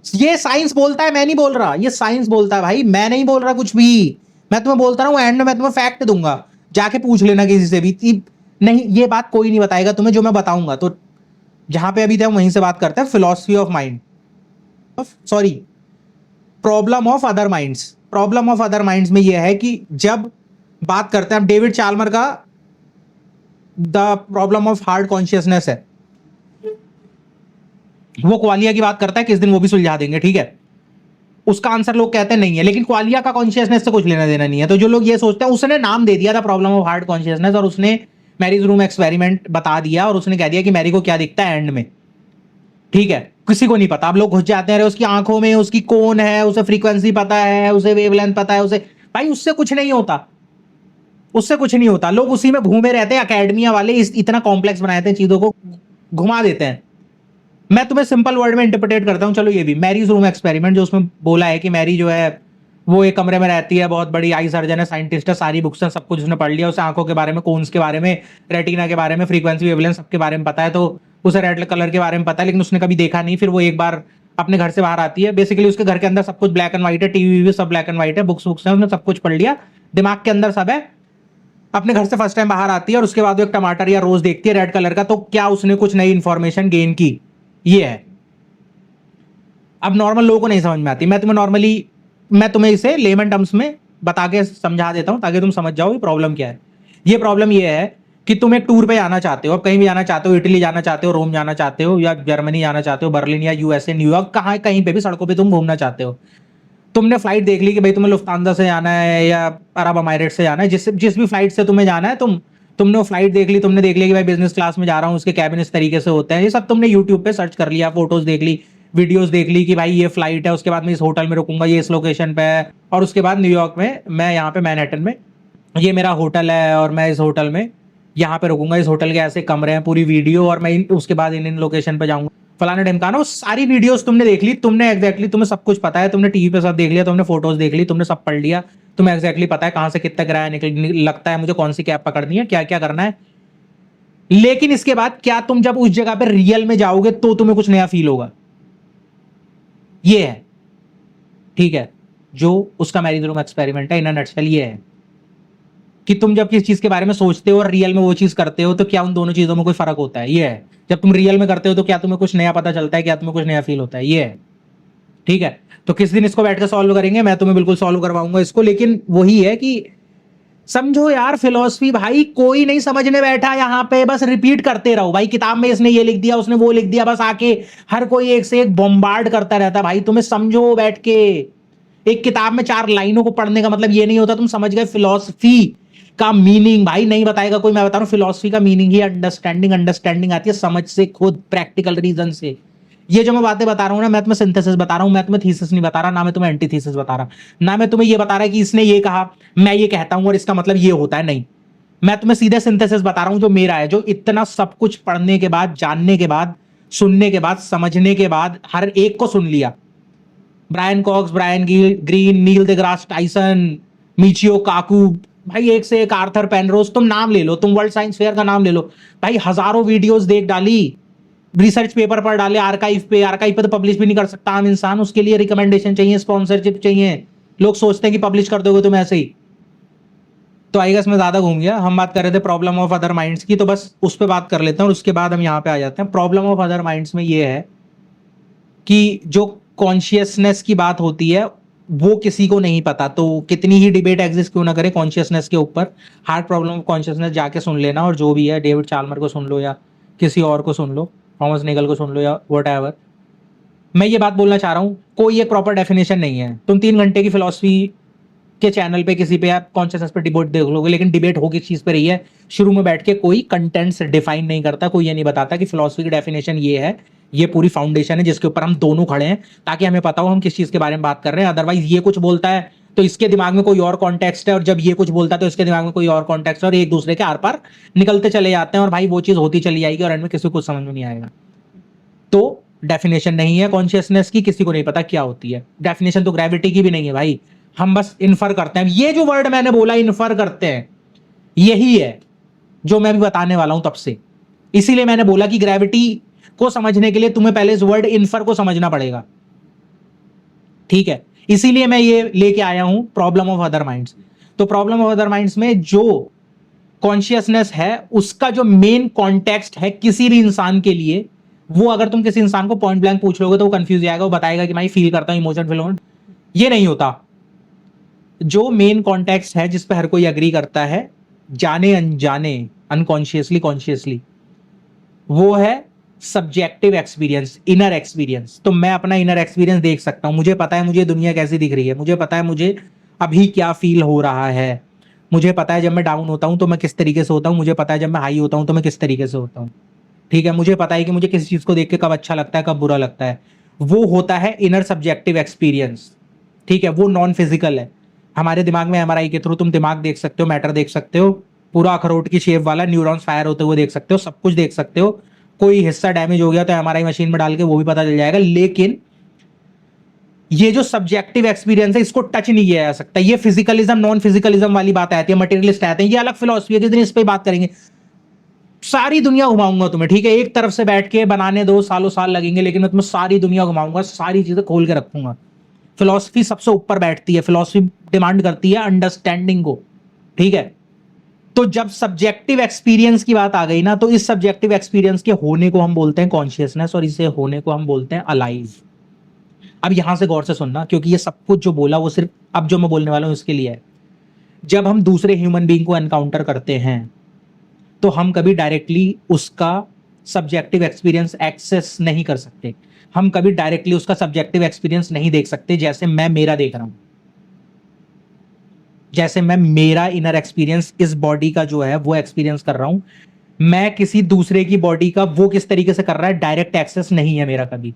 ये साइंस बोलता है, मैं नहीं बोल रहा। ये साइंस बोलता है भाई, मैं नहीं बोल रहा कुछ भी। मैं तुम्हें बोलता रहा हूं, एंड में मैं तुम्हें फैक्ट दूंगा, जाके पूछ लेना किसी से भी। नहीं, ये बात कोई नहीं बताएगा तुम्हें जो मैं बताऊंगा। तो जहां पे अभी थे वहीं से बात करते हैं, philosophy of mind, sorry, problem of other minds. Problem of other minds में यह है कि जब बात करते हैं, डेविड चाल्मर का the problem of hard consciousness है, वो क्वालिया की बात करता है, किस दिन वो भी सुलझा देंगे, ठीक है। उसका आंसर लोग कहते हैं नहीं है, लेकिन क्वालिया का कॉन्शियसनेस से कुछ लेना देना नहीं है। तो जो लोग ये सोचते हैं, उसने नाम दे दिया था प्रॉब्लम ऑफ हार्ड कॉन्शियसनेस, और उसने मैरीज रूम एक्सपेरिमेंट बता दिया, और उसने कह दिया कि मैरी को क्या दिखता है एंड में, ठीक है। किसी को नहीं पता। अब लोग घुस जाते हैं, उसकी आंखों में उसकी कौन है, उसे फ्रीक्वेंसी पता है, उसे वेवलेंथ पता है, उसे, भाई उससे कुछ नहीं होता, उससे कुछ नहीं होता। लोग उसी में घूमे रहते हैं। अकेडमिया वाले इतना कॉम्प्लेक्स बनाते हैं, चीजों को घुमा देते हैं। मैं तुम्हें सिंपल वर्ड में इंटरप्रेट करता हूं। चलो, ये भी मैरीज रूम एक्सपेरिमेंट, जो उसमें बोला है कि मैरी जो है वो एक कमरे में रहती है, बहुत बड़ी आई सर्जन है, साइंटिस्ट है, सारी बुक्स हैं, सब कुछ उसने पढ़ लिया, उसे आंखों के बारे में, कोन्स के बारे में, रेटिना के बारे में, फ्रीक्वेंसी वेवलेंथ सबके बारे में पता है, तो उसे रेड कलर के बारे में पता है, लेकिन उसने कभी देखा नहीं। फिर वो एक बार अपने घर से बाहर आती है, बेसिकली उसके घर के अंदर सब कुछ ब्लैक एंड व्हाइट है, टीवी वीवी सब ब्लैक एंड व्हाइट है, बुक्स बुक्स है, उसने सब कुछ पढ़ लिया, दिमाग के अंदर सब है, अपने घर से फर्स्ट टाइम बाहर आती है और उसके बाद वो एक टमाटर या रोज देखती है रेड कलर का, तो क्या उसने कुछ नई इंफॉर्मेशन गेन की? ये है। अब नॉर्मल लोगों को नहीं समझ में आती, मैं तुम्हें इसे लेमन टर्म्स में बता के समझा देता हूं ताकि तुम समझ जाओ ये प्रॉब्लम क्या है। ये प्रॉब्लम ये है कि तुम एक टूर पे जाना चाहते हो, अब कहीं भी जाना चाहते हो, इटली जाना चाहते हो, रोम जाना चाहते हो, या जर्मनी जाना चाहते हो, बर्लिन या यूएसए, न्यूयॉर्क, कहाँ कहीं पे भी सड़कों पे तुम घूमना चाहते हो। तुमने फ्लाइट देख ली कि भाई तुम्हें लुफ्तांसा से जाना है या अरब अमाइरेट से जाना है, जिस भी फ्लाइट से तुम्हें जाना है, तुमने वो फ्लाइट देख ली, तुमने देख लिया कि भाई बिजनेस क्लास में जा रहा हूँ, उसके कैबिन इस तरीके से होते हैं, ये सब तुमने यूट्यूब पे सर्च कर लिया, फोटोज देख ली, वीडियोस देख ली कि भाई ये फ्लाइट है, उसके बाद मैं इस होटल में रुकूंगा, ये इस लोकेशन पे है, और उसके बाद न्यूयॉर्क में मैं यहाँ पे मैनहट्टन में ये मेरा होटल है और मैं इस होटल में यहाँ पे रुकूंगा, इस होटल के ऐसे कमरे हैं, पूरी वीडियो, और मैं उसके बाद इन लोकेशन पे जाऊंगा, फलाना ढिमकाना, वो सारी वीडियोस तुमने देख ली, तुमने एग्जैक्टली तुम्हें सब कुछ पता है, तुमने टीवी पे सब देख लिया, तुमने फोटोज देख ली, तुमने सब पढ़ लिया, तुम्हें एग्जैक्टली पता है कहां से कितना किराया लगता है, मुझे कौन सी कैब पकड़नी है, क्या क्या करना है। लेकिन इसके बाद क्या तुम जब उस जगह पे रियल में जाओगे तो तुम्हें कुछ नया फील होगा? ये है, ठीक है, जो उसका मैरिज रूम एक्सपेरिमेंट है इन अ नटशेल, ये है कि तुम जब किसी चीज के बारे में सोचते हो और रियल में वो चीज करते हो तो क्या उन दोनों चीजों में कोई फर्क होता है? ये है, जब तुम रियल में करते हो तो क्या तुम्हें कुछ नया पता चलता है, क्या तुम्हें कुछ नया फील होता है? ये है, ठीक है। तो किस दिन इसको बैठ कर सॉल्व करेंगे, मैं तुम्हें बिल्कुल सॉल्व करवाऊंगा इसको, लेकिन वही है कि समझो यार, फिलॉसफी भाई कोई नहीं समझने बैठा यहाँ पे, बस रिपीट करते रहो भाई, किताब में इसने ये लिख दिया, उसने वो लिख दिया, बस आके हर कोई एक से एक बॉम्बार्ड करता रहता है भाई, तुम्हें समझो बैठ के। एक किताब में 4 लाइनों को पढ़ने का मतलब ये नहीं होता तुम समझ गए फिलॉसफी का मीनिंग, भाई नहीं बताएगा कोई, मैं बता रहा हूँ फिलॉसफी का मीनिंग ही अंडरस्टैंडिंग आती है समझ से, खुद प्रैक्टिकल रीजन से। ये जो मैं बातें बता रहा हूँ ना, मैं तुम्हें सिंथेसिस बता रहा हूँ, मैं तुम्हें थीसिस नहीं बता रहा, ना मैं तुम्हें एंटीथीसिस बता रहा, ना मैं तुम्हें ये बता रहा कि इसने ये कहा मैं ये कहता हूं और इसका मतलब ये होता है, नहीं, मैं तुम्हें सीधे सिंथेसिस बता रहा हूं जो मेरा है, जो इतना सब कुछ पढ़ने के बाद, जानने के बाद, सुनने के बाद, समझने के बाद, हर एक को सुन लिया, ब्रायन कॉक्स, ब्रायन ग्रीन, नील देग्रास टाइसन, मिचियो काकू, भाई एक से एक, आर्थर पेनरोज, तुम नाम ले लो, तुम वर्ल्ड साइंस फेयर का नाम ले लो भाई, हजारों वीडियोस देख डाली, रिसर्च पेपर पढ़ डाले, आर्काइव पे तो पब्लिश भी नहीं कर सकता आम इंसान, उसके लिए रिकमेंडेशन चाहिए, स्पॉन्सरशिप चाहिए, लोग सोचते हैं कि पब्लिश कर दोगे तुम ऐसे ही। तो आई गेस मैं ज्यादा घूम गया, हम बात कर रहे थे प्रॉब्लम ऑफ अदर माइंड्स की, तो बस उस पर बात कर लेते हैं और उसके बाद हम यहाँ पे आ जाते हैं। प्रॉब्लम ऑफ अदर माइंड्स में ये है कि जो कॉन्शियसनेस की बात होती है वो किसी को नहीं पता, तो कितनी ही डिबेट एग्जिस्ट क्यों ना करे कॉन्शियसनेस के ऊपर, हार्ड प्रॉब्लम ऑफ कॉन्शियसनेस जाके सुन लेना, और जो भी है डेविड चाल्मर को सुन लो या किसी और को सुन लो, थॉमस नेगल को सुन लो या व्हाटएवर। मैं ये बात बोलना चाह रहा हूँ, कोई एक प्रॉपर डेफिनेशन नहीं है, तुम 3 घंटे की फिलॉसफी के चैनल पे किसी पे आप कॉन्शियसनेस पे डिबेट देख लोगे, लेकिन डिबेट हो किस चीज पे रही है, शुरू में बैठ के कोई कंटेंट्स डिफाइन नहीं करता, कोई ये नहीं बताता कि फिलॉसफी की डेफिनेशन ये है, ये पूरी फाउंडेशन है जिसके ऊपर हम दोनों खड़े हैं, ताकि हमें पता हो हम किस चीज के बारे में बात कर रहे हैं। अदरवाइज ये कुछ बोलता है तो इसके दिमाग में कोई और कॉन्टेक्स्ट है, और जब ये कुछ बोलता है तो इसके दिमाग में कोई और कॉन्टेक्स्ट है, और एक दूसरे के आर पार निकलते चले जाते हैं, और भाई वो चीज होती चली जाएगी और एंड में किसी को कुछ समझ में नहीं आएगा। तो डेफिनेशन नहीं है कॉन्शियसनेस की, किसी को नहीं पता क्या होती है, डेफिनेशन तो ग्रेविटी की भी नहीं है भाई, हम बस इन्फर करते हैं, ये जो वर्ड मैंने बोला इन्फर करते हैं, यही है जो मैं भी बताने वाला हूं तब से। इसीलिए मैंने बोला कि ग्रेविटी को समझने के लिए तुम्हें पहले इस वर्ड इन्फर को समझना पड़ेगा, ठीक है, इसीलिए मैं ये लेके आया हूं प्रॉब्लम ऑफ अदर माइंड्स। तो प्रॉब्लम ऑफ अदर माइंड्स में जो कॉन्शियसनेस है उसका जो मेन कॉन्टेक्स्ट है किसी भी इंसान के लिए, वो अगर तुम किसी इंसान को पॉइंट ब्लैंक पूछ लोगे तो वो कंफ्यूज जाएगा, वो बताएगा कि मैं फील करता हूं इमोशन फील, ये नहीं होता। जो मेन कॉन्टेक्स्ट है जिस पे हर कोई अग्री करता है, जाने अनजाने, अनकॉन्शियसली कॉन्शियसली, वो है सब्जेक्टिव एक्सपीरियंस, इनर एक्सपीरियंस। तो मैं अपना इनर एक्सपीरियंस देख सकता हूं, मुझे पता है मुझे दुनिया कैसी दिख रही है, मुझे पता है मुझे अभी क्या फील हो रहा है, मुझे पता है जब मैं डाउन होता हूं तो मैं किस तरीके से होता हूं, मुझे पता है जब मैं हाई होता हूं तो मैं किस तरीके से होता हूं, ठीक है, मुझे पता है कि मुझे किसी चीज को देख के कब अच्छा लगता है कब बुरा लगता है, वो होता है इनर सब्जेक्टिव एक्सपीरियंस, ठीक है, वो नॉन फिजिकल है। हमारे दिमाग में एमआरआई के थ्रू तुम दिमाग देख सकते हो, मैटर देख सकते हो, पूरा अखरोट की शेप वाला, न्यूरॉन्स फायर होते हुए देख सकते हो, सब कुछ देख सकते हो, कोई हिस्सा डैमेज हो गया तो एमआरआई मशीन में डाल के वो भी पता चल जाएगा, लेकिन ये जो सब्जेक्टिव एक्सपीरियंस है इसको टच नहीं किया जा सकता। ये फिजिकलिज्म नॉन फिजिकलिज्म वाली बात आती है, मटेरियलिस्ट आते हैं, ये अलग फिलॉसफी है, किस दिन इस पे बात करेंगे। सारी दुनिया घुमाऊंगा तुम्हें, ठीक है, एक तरफ से बैठ के बनाने दो, सालों साल लगेंगे, लेकिन मैं तुम्हें सारी दुनिया घुमाऊंगा, सारी चीजें खोल के रखूंगा। फिलॉसफी सबसे ऊपर बैठती है, फिलॉसफी डिमांड करती है अंडरस्टैंडिंग को, ठीक है। तो जब सब्जेक्टिव एक्सपीरियंस की बात आ गई ना, तो इस सब्जेक्टिव एक्सपीरियंस के होने को हम बोलते हैं कॉन्शियसनेस, और इसे होने को हम बोलते हैं अलाइव। अब यहां से गौर से सुनना, क्योंकि ये सब कुछ जो बोला वो सिर्फ अब जो मैं बोलने वाला हूं इसके लिए है। जब हम दूसरे ह्यूमन बीइंग को एनकाउंटर करते हैं, तो हम कभी डायरेक्टली उसका सब्जेक्टिव एक्सपीरियंस एक्सेस नहीं कर सकते, हम कभी डायरेक्टली उसका सब्जेक्टिव एक्सपीरियंस नहीं देख सकते। जैसे मैं मेरा देख रहा हूं, जैसे मैं मेरा इनर एक्सपीरियंस इस बॉडी का जो है वो एक्सपीरियंस कर रहा हूं, मैं किसी दूसरे की बॉडी का वो किस तरीके से कर रहा है, डायरेक्ट एक्सेस नहीं है मेरा कभी।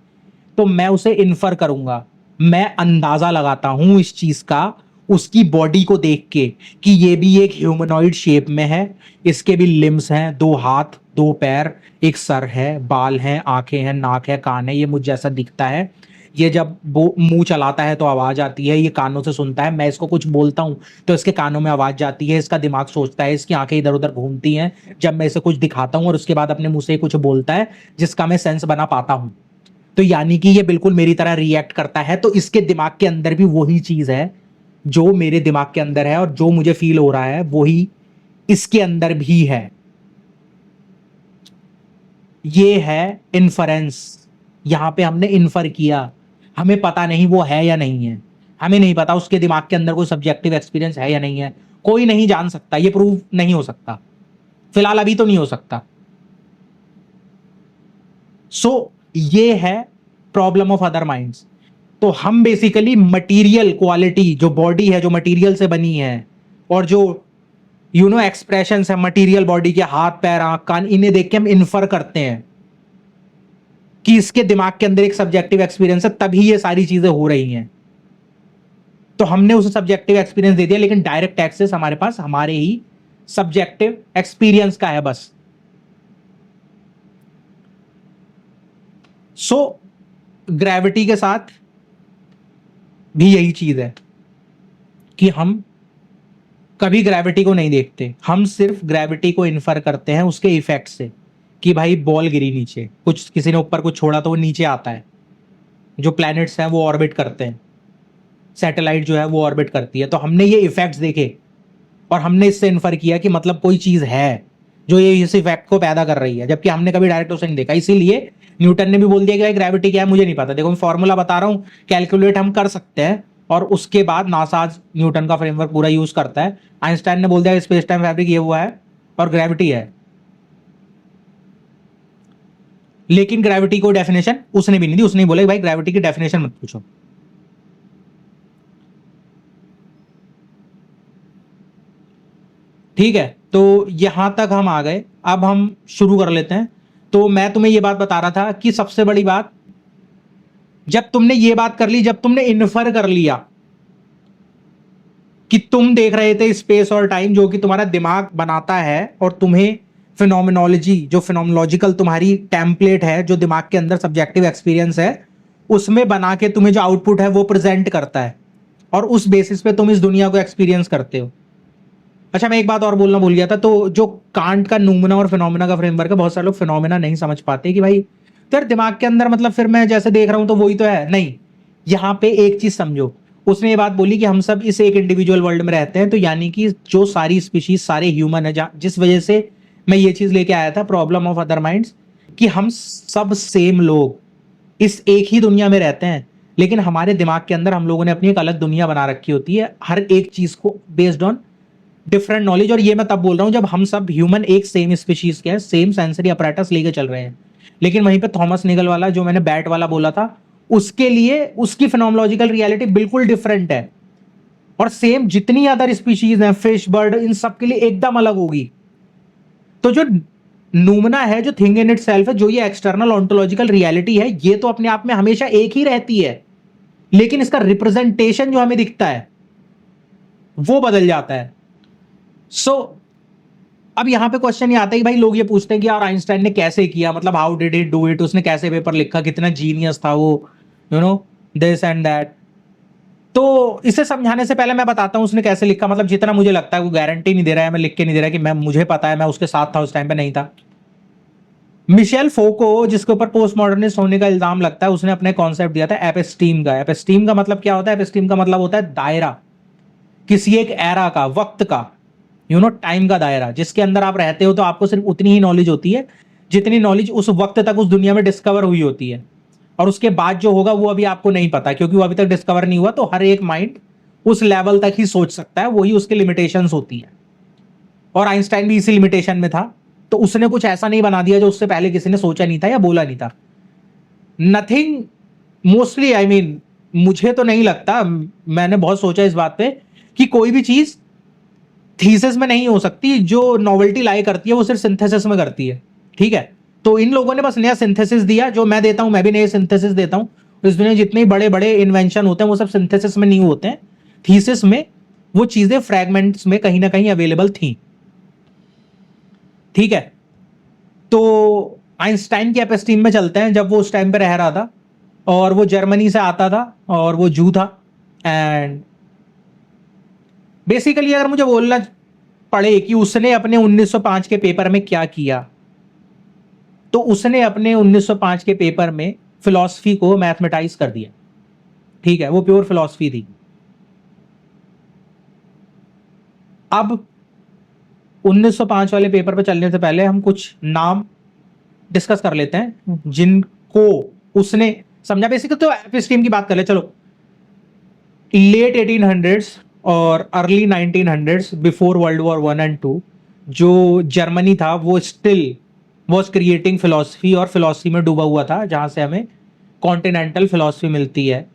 तो मैं उसे इन्फर करूंगा, मैं अंदाजा लगाता हूं इस चीज का उसकी बॉडी को देख के कि ये भी एक ह्यूमनॉइड शेप में है, इसके भी लिम्स हैं, 2 हाथ 2 पैर, एक सर है, बाल हैं, आंखें हैं, नाक है, कान है, ये मुझ जैसा दिखता है, ये जब वो मुंह चलाता है तो आवाज आती है, ये कानों से सुनता है, मैं इसको कुछ बोलता हूं तो इसके कानों में आवाज जाती है, इसका दिमाग सोचता है, इसकी आंखें इधर उधर घूमती हैं जब मैं इसे कुछ दिखाता हूं, और उसके बाद अपने मुंह से कुछ बोलता है जिसका मैं सेंस बना पाता हूं। तो यानी कि ये बिल्कुल मेरी तरह रिएक्ट करता है। तो इसके दिमाग के अंदर भी वही चीज है जो मेरे दिमाग के अंदर है, और जो मुझे फील हो रहा है वही इसके अंदर भी है। ये है इन्फरेंस। यहां पे हमने इन्फर किया, हमें पता नहीं वो है या नहीं है, हमें नहीं पता उसके दिमाग के अंदर कोई सब्जेक्टिव एक्सपीरियंस है या नहीं है, कोई नहीं जान सकता, ये प्रूव नहीं हो सकता, फिलहाल अभी तो नहीं हो सकता। सो ये है प्रॉब्लम ऑफ अदर माइंड्स। तो हम बेसिकली मटेरियल क्वालिटी, जो बॉडी है जो मटेरियल से बनी है, और जो एक्सप्रेशंस है मटेरियल बॉडी के, हाथ पैर आंख कान, इन्हें देख के हम इन्फर करते हैं कि इसके दिमाग के अंदर एक सब्जेक्टिव एक्सपीरियंस है, तभी ये सारी चीजें हो रही हैं। तो हमने उसे सब्जेक्टिव एक्सपीरियंस दे दिया, लेकिन डायरेक्ट एक्सेस हमारे पास हमारे ही सब्जेक्टिव एक्सपीरियंस का है बस। सो ग्रेविटी के साथ भी यही चीज है कि हम कभी ग्रेविटी को नहीं देखते, हम सिर्फ ग्रेविटी को इन्फर करते हैं उसके इफेक्ट से, कि भाई बॉल गिरी नीचे, कुछ किसी ने ऊपर कुछ छोड़ा तो वो नीचे आता है, जो प्लैनेट्स हैं वो ऑर्बिट करते हैं, सैटेलाइट जो है वो ऑर्बिट करती है। तो हमने ये इफेक्ट्स देखे और हमने इससे इन्फर किया कि मतलब कोई चीज है जो ये इस इफेक्ट को पैदा कर रही है, जबकि हमने कभी डायरेक्ट उसे नहीं देखा। इसीलिए न्यूटन ने भी बोल दिया कि भाई ग्रेविटी क्या है मुझे नहीं पता, देखो मैं फॉर्मूला बता रहा हूं, कैलकुलेट हम कर सकते हैं, और उसके बाद नासा आज न्यूटन का फ्रेमवर्क पूरा यूज करता है। आइंस्टाइन ने बोल दिया स्पेस टाइम फैब्रिक ये हुआ है और ग्रेविटी है, लेकिन ग्रेविटी को डेफिनेशन उसने भी नहीं दी, उसने बोला भाई ग्रेविटी की डेफिनेशन मत पूछो। ठीक है, तो यहां तक हम आ गए, अब हम शुरू कर लेते हैं। तो मैं तुम्हें यह बात बता रहा था कि सबसे बड़ी बात, जब तुमने ये बात कर ली, जब तुमने इन्फर कर लिया कि तुम देख रहे थे स्पेस और टाइम जो कि तुम्हारा दिमाग बनाता है, और तुम्हें फिनोमिनोलॉजी, जो फिनोमिनोलॉजिकल तुम्हारी टेम्पलेट है, जो दिमाग के अंदर सब्जेक्टिव एक्सपीरियंस है, उसमें बना के तुम्हें जो आउटपुट है वो प्रेजेंट करता है, और उस बेसिस पे तुम इस दुनिया को एक्सपीरियंस करते हो। अच्छा, मैं एक बात और बोलना भूल गया था, तो जो कांट का नूमेना और फिनोमेना का फ्रेमवर्क है, बहुत सारे लोग फिनोमेना नहीं समझ पाते कि भाई तो यार दिमाग के अंदर मतलब फिर मैं जैसे देख रहा हूं तो वही तो है, नहीं। यहां पे एक चीज समझो, उसने ये बात बोली कि हम सब इस एक इंडिविजुअल वर्ल्ड में रहते हैं, तो यानी कि जो सारी स्पीशीज, सारे ह्यूमन है, जिस वजह से मैं ये चीज लेके आया था प्रॉब्लम ऑफ अदर माइंड्स, कि हम सब सेम लोग इस एक ही दुनिया में रहते हैं, लेकिन हमारे दिमाग के अंदर हम लोगों ने अपनी एक अलग दुनिया बना रखी होती है, हर एक चीज को बेस्ड ऑन डिफरेंट नॉलेज। और ये मैं तब बोल रहा हूं जब हम सब ह्यूमन एक सेम स्पीशीज के हैं, सेम सेंसरी अपैरेटस लेके चल रहे हैं। लेकिन वहीं पे थॉमस निगल वाला, जो मैंने बैट वाला बोला था, उसके लिए उसकी फिनोमिनोलॉजिकल रियलिटी बिल्कुल डिफरेंट है, और सेम जितनी अदर स्पीशीज हैं, फिश बर्ड, इन सब के लिए एकदम अलग होगी। तो जो नूमना है, जो थिंग इन इट सेल्फ है, जो ये एक्सटर्नल ऑन्टोलॉजिकल रियलिटी है, ये तो अपने आप में हमेशा एक ही रहती है, लेकिन इसका रिप्रेजेंटेशन जो हमें दिखता है वो बदल जाता है। सो अब यहां पे क्वेश्चन ये आता है कि भाई लोग ये पूछते हैं कि यार आइंस्टाइन ने कैसे किया, मतलब how did he do it, उसने कैसे पेपर लिखा, कितना जीनियस था वो, दिस एंड दैट। तो इसे समझाने से पहले मैं बताता हूं उसने कैसे लिखा, मतलब जितना मुझे लगता है, वो गारंटी नहीं दे रहा है, मैं लिख के नहीं दे रहा है कि मैं, मुझे पता है, मैं उसके साथ था उस टाइम पे, नहीं था, मिशेल फोको, जिसके ऊपर पोस्ट मॉडर्निस्ट होने का इल्जाम लगता है, उसने अपने कॉन्सेप्ट दिया था एपिस्टीम का। एपिस्टीम का मतलब क्या होता है? एपिस्टीम का मतलब होता है दायरा, किसी एक एरा का, वक्त का, टाइम का दायरा, जिसके अंदर आप रहते हो तो आपको सिर्फ उतनी ही नॉलेज होती है जितनी नॉलेज उस वक्त तक उस दुनिया में डिस्कवर हुई होती है, और उसके बाद जो होगा वो अभी आपको नहीं पता, क्योंकि वो अभी तक डिस्कवर नहीं हुआ। तो हर एक माइंड उस लेवल तक ही सोच सकता है, वही उसकी लिमिटेशंस होती है। और आइंस्टाइन भी इसी लिमिटेशन में था, तो उसने कुछ ऐसा नहीं बना दिया जो उससे पहले किसी ने सोचा नहीं था या बोला नहीं था। नथिंग, मोस्टली आई मीन, मुझे तो नहीं लगता, मैंने बहुत सोचा इस बात पे, कि कोई भी चीज थीसिस में नहीं हो सकती। जो नॉवेल्टी लाई करती है वो सिर्फ सिंथेसिस में करती है, ठीक है। तो इन लोगों ने बस नया सिंथेसिस दिया, जो मैं देता हूं, मैं भी नए सिंथेसिस देता हूं। इस दुनिया में जितने बड़े बड़े इन्वेंशन होते हैं वो सब सिंथेसिस में नहीं होते हैं, थीसिस में वो चीजें फ्रैगमेंट्स में कहीं ना कहीं अवेलेबल थी, ठीक है। तो आइंस्टाइन की एपिस्टीम में चलते हैं। जब वो उस टाइम पे रह रहा था और वो जर्मनी से आता था और वो जू था, एंड बेसिकली अगर मुझे बोलना पड़े कि उसने अपने 1905 के पेपर में क्या किया, तो उसने अपने 1905 के पेपर में फिलॉसफी को मैथमेटाइज कर दिया, ठीक है। वो प्योर फिलॉसफी थी। अब 1905 वाले पेपर पे चलने से पहले हम कुछ नाम डिस्कस कर लेते हैं जिनको उसने समझा। बेसिकली तो एपिस्टीम की बात कर ले, चलो। लेट 1800s और early 1900s, before world war 1 and 2, जो जर्मनी था वो स्टिल वॉज क्रिएटिंग फिलॉसफी, और फिलॉसफी में डूबा हुआ था, जहां से हमें कॉन्टिनेंटल फिलॉसफी मिलती है,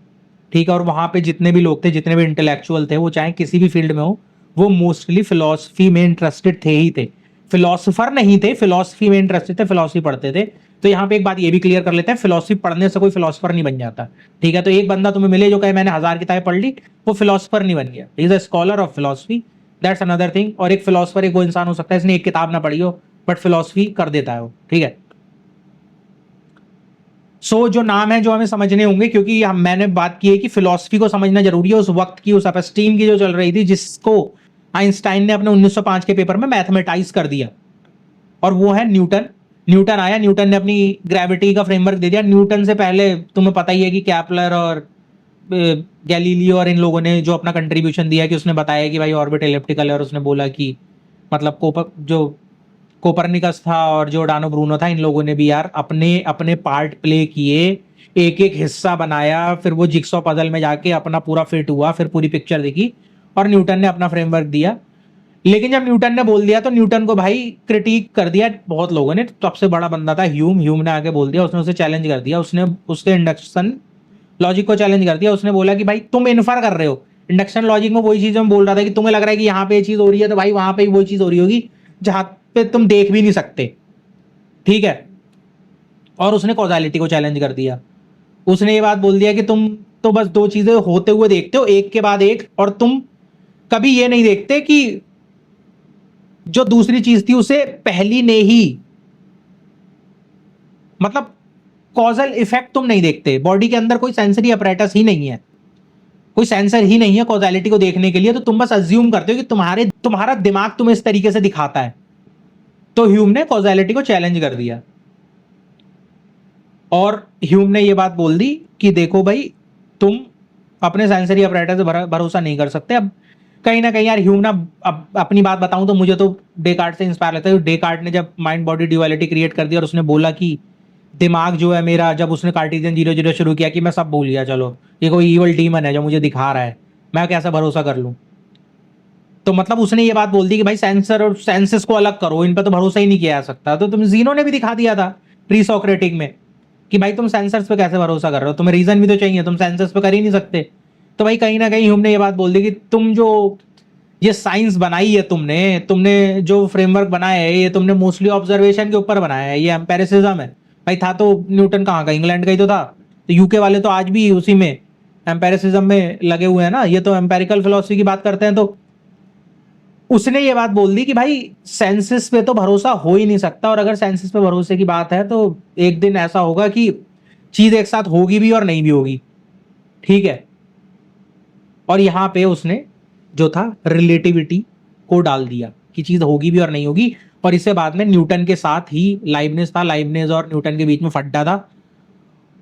ठीक है। और वहां पे जितने भी लोग थे, जितने भी इंटेलेक्चुअल थे, वो चाहे किसी भी फील्ड में हो, वो मोस्टली फिलॉसफी में इंटरेस्टेड थे ही थे। फिलॉसफर नहीं थे, फिलॉसफी में इंटरेस्टेड थे, फिलॉसफी पढ़ते थे। तो यहाँ पे एक बात ये भी क्लियर कर लेते हैं, फिलॉसफी पढ़ने से कोई फिलॉसफर नहीं बन जाता, ठीक है। तो एक बंदा तुम्हें मिले जो कहे मैंने 1000 किताबें पढ़ ली, वो फिलॉसफर नहीं बन गया, is a scholar of philosophy, that's another thing. और एक फिलॉसफर एक वो इंसान हो सकता है इसने एक किताब ना पढ़ी हो बट फिलॉसफी कर देता है वो, ठीक है। जो नाम है जो हमें समझने होंगे, क्योंकि मैंने बात की है कि फिलॉसफी को समझना जरूरी है उस वक्त की, उस एपिस्टीम की जो चल रही थी, जिसको आइंस्टाइन ने अपने 1905 के पेपर में मैथमेटाइज कर दिया, और वो है न्यूटन। न्यूटन आया, न्यूटन ने अपनी ग्रेविटी का फ्रेमवर्क दे दिया। न्यूटन से पहले तुम्हें पता ही है कि कैपलर और गैलीलियो और इन लोगों ने जो अपना कंट्रीब्यूशन दिया, कि उसने बताया कि भाई ऑर्बिट एलिप्टिकल है, और उसने बोला कि मतलब जो कोपरनिकस था और जो डानो ब्रूनो था, इन लोगों ने भी यार अपने अपने पार्ट प्ले किए, एक एक हिस्सा बनाया, फिर वो जिक्सॉ पजल में जाके अपना पूरा फिट हुआ, फिर पूरी पिक्चर दिखी, और न्यूटन ने अपना फ्रेमवर्क दिया। लेकिन जब न्यूटन ने बोल दिया तो न्यूटन को भाई क्रिटिक कर दिया बहुत लोगों ने। सबसे बड़ा बंदा था ह्यूम। ह्यूम ने आके बोल दिया, उसने उसे चैलेंज कर दिया, उसने उसके इंडक्शन लॉजिक को चैलेंज कर दिया। उसने बोला कि भाई तुम इन्फर कर रहे हो, इंडक्शन लॉजिक में वही चीज मैं बोल रहा था कि तुम्हें लग रहा है कि यहाँ पे ये चीज हो रही है, तो भाई वहां पे वही चीज हो रही होगी जहां पे तुम देख भी नहीं सकते, ठीक है। और उसने कॉजालिटी को चैलेंज कर दिया। उसने ये बात बोल दिया कि तुम तो बस दो चीजें होते हुए देखते हो एक के बाद एक, और तुम कभी ये नहीं देखते कि जो दूसरी चीज थी उसे पहली ने ही, मतलब कॉजल इफेक्ट तुम नहीं देखते। बॉडी के अंदर कोई सेंसरी अपरेटस ही नहीं है, कोई सेंसर ही नहीं है कॉजैलिटी को देखने के लिए, तो तुम बस अज्यूम करते हो कि तुम्हारा दिमाग तुम्हें इस तरीके से दिखाता है। तो ह्यूम ने कॉजैलिटी को चैलेंज कर दिया, और ह्यूम ने यह बात बोल दी कि देखो भाई, तुम अपने सेंसरी अपरेटस से भरोसा नहीं कर सकते। अब कहीं ना कहीं यार ह्यूम ना, अब अपनी बात बताऊं तो मुझे तो डेकार्ट से इंस्पायर लगता है। डेकार्ट ने जब माइंड बॉडी ड्यूअलिटी क्रिएट कर दिया और उसने बोला कि दिमाग जो है मेरा, जब उसने कार्टेशियन 0 0 शुरू किया कि मैं सब भूल गया, चलो ये कोई इवल डीमन है जो मुझे दिखा रहा है, मैं कैसा भरोसा कर लूं। तो मतलब उसने ये बात बोल दी कि भाई सेंसर और सेंसेस को अलग करो, इन पर तो भरोसा ही नहीं किया जा सकता। तो तुम जीनो ने भी दिखा दिया था प्री सोक्रेटिक में कि भाई तुम सेंसर्स पे कैसे भरोसा कर रहे हो, तुम्हें रीजन भी तो चाहिए, तुम सेंसर्स पे कर ही नहीं सकते। तो भाई कहीं ना कहीं हमने ये बात बोल दी कि तुम जो ये साइंस बनाई है, तुमने तुमने जो फ्रेमवर्क बनाया है, ये तुमने मोस्टली ऑब्जर्वेशन के ऊपर बनाया है, ये एम्पेरिसिज्म है। भाई था तो न्यूटन कहाँ का, इंग्लैंड का ही तो था। तो यूके वाले तो आज भी उसी में एम्पेरिसिज्म में लगे हुए हैं ना, ये तो एम्पेरिकल फिलोसफी की बात करते हैं। तो उसने ये बात बोल दी कि भाई सेंसस पे तो भरोसा हो ही नहीं सकता, और अगर सेंसस पे भरोसे की बात है तो एक दिन ऐसा होगा कि चीज एक साथ होगी भी और नहीं भी होगी, ठीक है। और यहां पे उसने जो था रिलेटिविटी को डाल दिया कि चीज होगी भी और नहीं होगी, और इससे बाद में न्यूटन के साथ ही लाइबनिज था, लाइबनिज और न्यूटन के बीच में फड्डा था,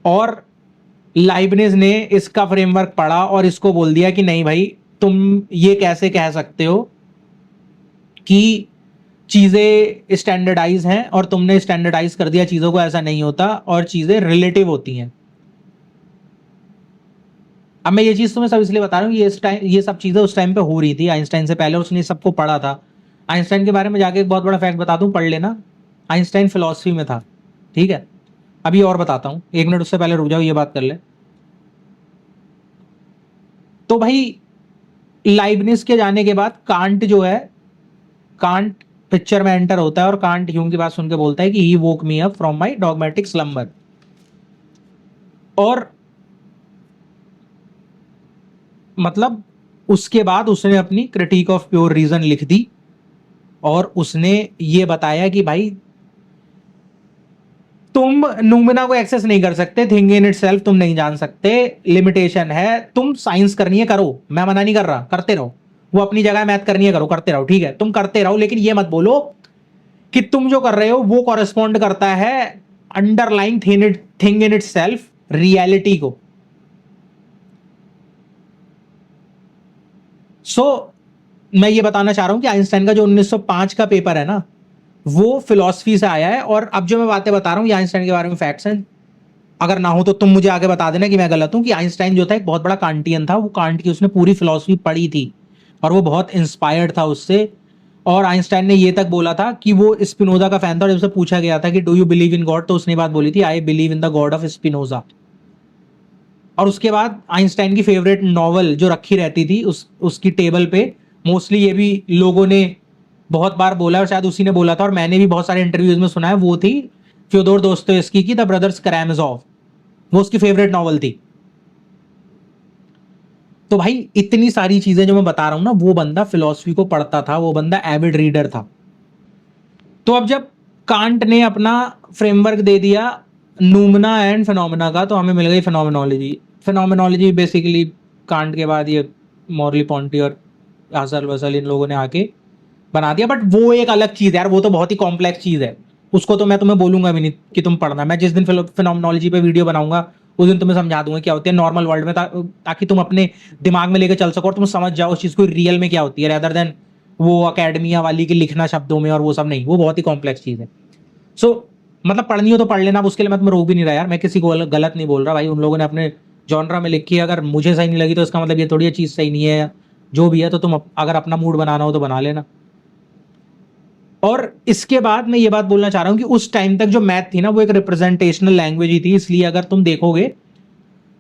और लाइबनिज ने इसका फ्रेमवर्क पढ़ा और इसको बोल दिया कि नहीं भाई, तुम ये कैसे कह सकते हो कि चीजें स्टैंडर्डाइज हैं, और तुमने स्टैंडर्डाइज कर दिया चीजों को, ऐसा नहीं होता, और चीजें रिलेटिव होती हैं। अब मैं ये चीज तुम्हें सब इसलिए बता रहा हूँ, ये सब चीजें उस टाइम पे हो रही थी आइंस्टाइन से पहले, उसने सबको पढ़ा था। आइंस्टाइन के बारे में जाके एक बहुत बड़ा फैक्ट बता दूं, पढ़ लेना। आइंस्टाइन फिलॉसफी में था, ठीक है। अभी और बताता हूँ, 1 मिनट उससे पहले रुक जाओ, ये बात कर ले। तो भाई लाइबनिज के जाने के बाद कांट जो है, कांट पिक्चर में एंटर होता है, और कांट ह्यूम की बात सुन के बोलता है कि he woke me up from my dogmatic slumber. और मतलब उसके बाद उसने अपनी क्रिटिक ऑफ प्योर रीजन लिख दी, और उसने ये बताया कि भाई तुम नूमेना को एक्सेस नहीं कर सकते, थिंग इन इटसेल्फ तुम नहीं जान सकते, लिमिटेशन है। तुम साइंस करनी है करो, मैं मना नहीं कर रहा, करते रहो, वो अपनी जगह मैथ करनी है करो, करते रहो, ठीक है, तुम करते रहो, लेकिन ये मत बोलो कि तुम जो कर रहे हो वो कॉरेस्पॉन्ड करता है underlying thing in itself, reality को। मैं ये बताना चाह रहा हूं कि आइंस्टाइन का जो 1905 का पेपर है ना, वो फिलॉसफी से आया है। और अब जो मैं बातें बता रहा हूं ये आइंस्टाइन के बारे में फैक्ट्स हैं, अगर ना हो तो तुम मुझे आगे बता देना कि मैं गलत हूं। कि आइंस्टाइन जो था एक बहुत बड़ा कांटियन था, वो कांट की उसने पूरी फिलॉसफी पढ़ी थी, और वो बहुत इंस्पायर्ड था उससे। और आइंस्टाइन ने ये तक बोला था कि वो स्पिनोजा का फैन था, और जब उसे पूछा गया था कि do you believe in God, तो उसने बात बोली थी, I believe in the God of Spinoza. और उसके बाद आइंस्टाइन की फेवरेट नॉवल जो रखी रहती थी उसकी टेबल पे, मोस्टली ये भी लोगों ने बहुत बार बोला, और शायद उसी ने बोला था, और मैंने भी बहुत सारे इंटरव्यूज में सुना है, वो थी फ्योदोर दोस्तोयेव्स्की की द ब्रदर्स करामाजोव। वो उसकी फेवरेट नॉवल थी। तो भाई इतनी सारी चीजें जो मैं बता रहा हूं ना, वो बंदा फिलॉसफी को पढ़ता था, वो बंदा एविड रीडर था। तो अब जब कांट ने अपना फ्रेमवर्क दे दिया नूमना एंड फिनोमेना का, तो हमें मिल गई फिनोमेनोलॉजी। फिनोमेनोलॉजी बेसिकली कांट के बाद ये मॉरली पॉन्टी और हसल वसल इन लोगों ने आके बना दिया। बट वो एक अलग चीज है यार, वो तो बहुत ही कॉम्प्लेक्स चीज है, उसको तो मैं तुम्हें बोलूंगा भी नहीं कि तुम पढ़ना। मैं जिस दिन फिनोमेनोलॉजी पे वीडियो बनाऊंगा उस दिन तुम्हें समझा दूंगा क्या होती है नॉर्मल वर्ल्ड में, ताकि तुम अपने दिमाग में लेके चल सको और तुम समझ जाओ उस चीज को रियल में क्या होती है, रेदर देन वो अकेडमिया वाली की लिखना शब्दों में और वो सब नहीं। वो बहुत ही कॉम्प्लेक्स चीज है। मतलब पढ़नी हो तो पढ़ लेना, उसके लिए मैं तुम्हें रोक भी नहीं रहा यार, मैं किसी को गलत नहीं बोल रहा भाई। उन लोगों ने अपने जॉनरा में लिखी है, अगर मुझे सही नहीं लगी तो इसका मतलब ये थोड़ी चीज सही नहीं है, जो भी है। तो तुम अगर अपना मूड बनाना हो तो बना लेना। और इसके बाद मैं ये बात बोलना चाह रहा हूं कि उस टाइम तक जो मैथ थी ना, वो एक रिप्रेजेंटेशनल लैंग्वेज ही थी। इसलिए अगर तुम देखोगे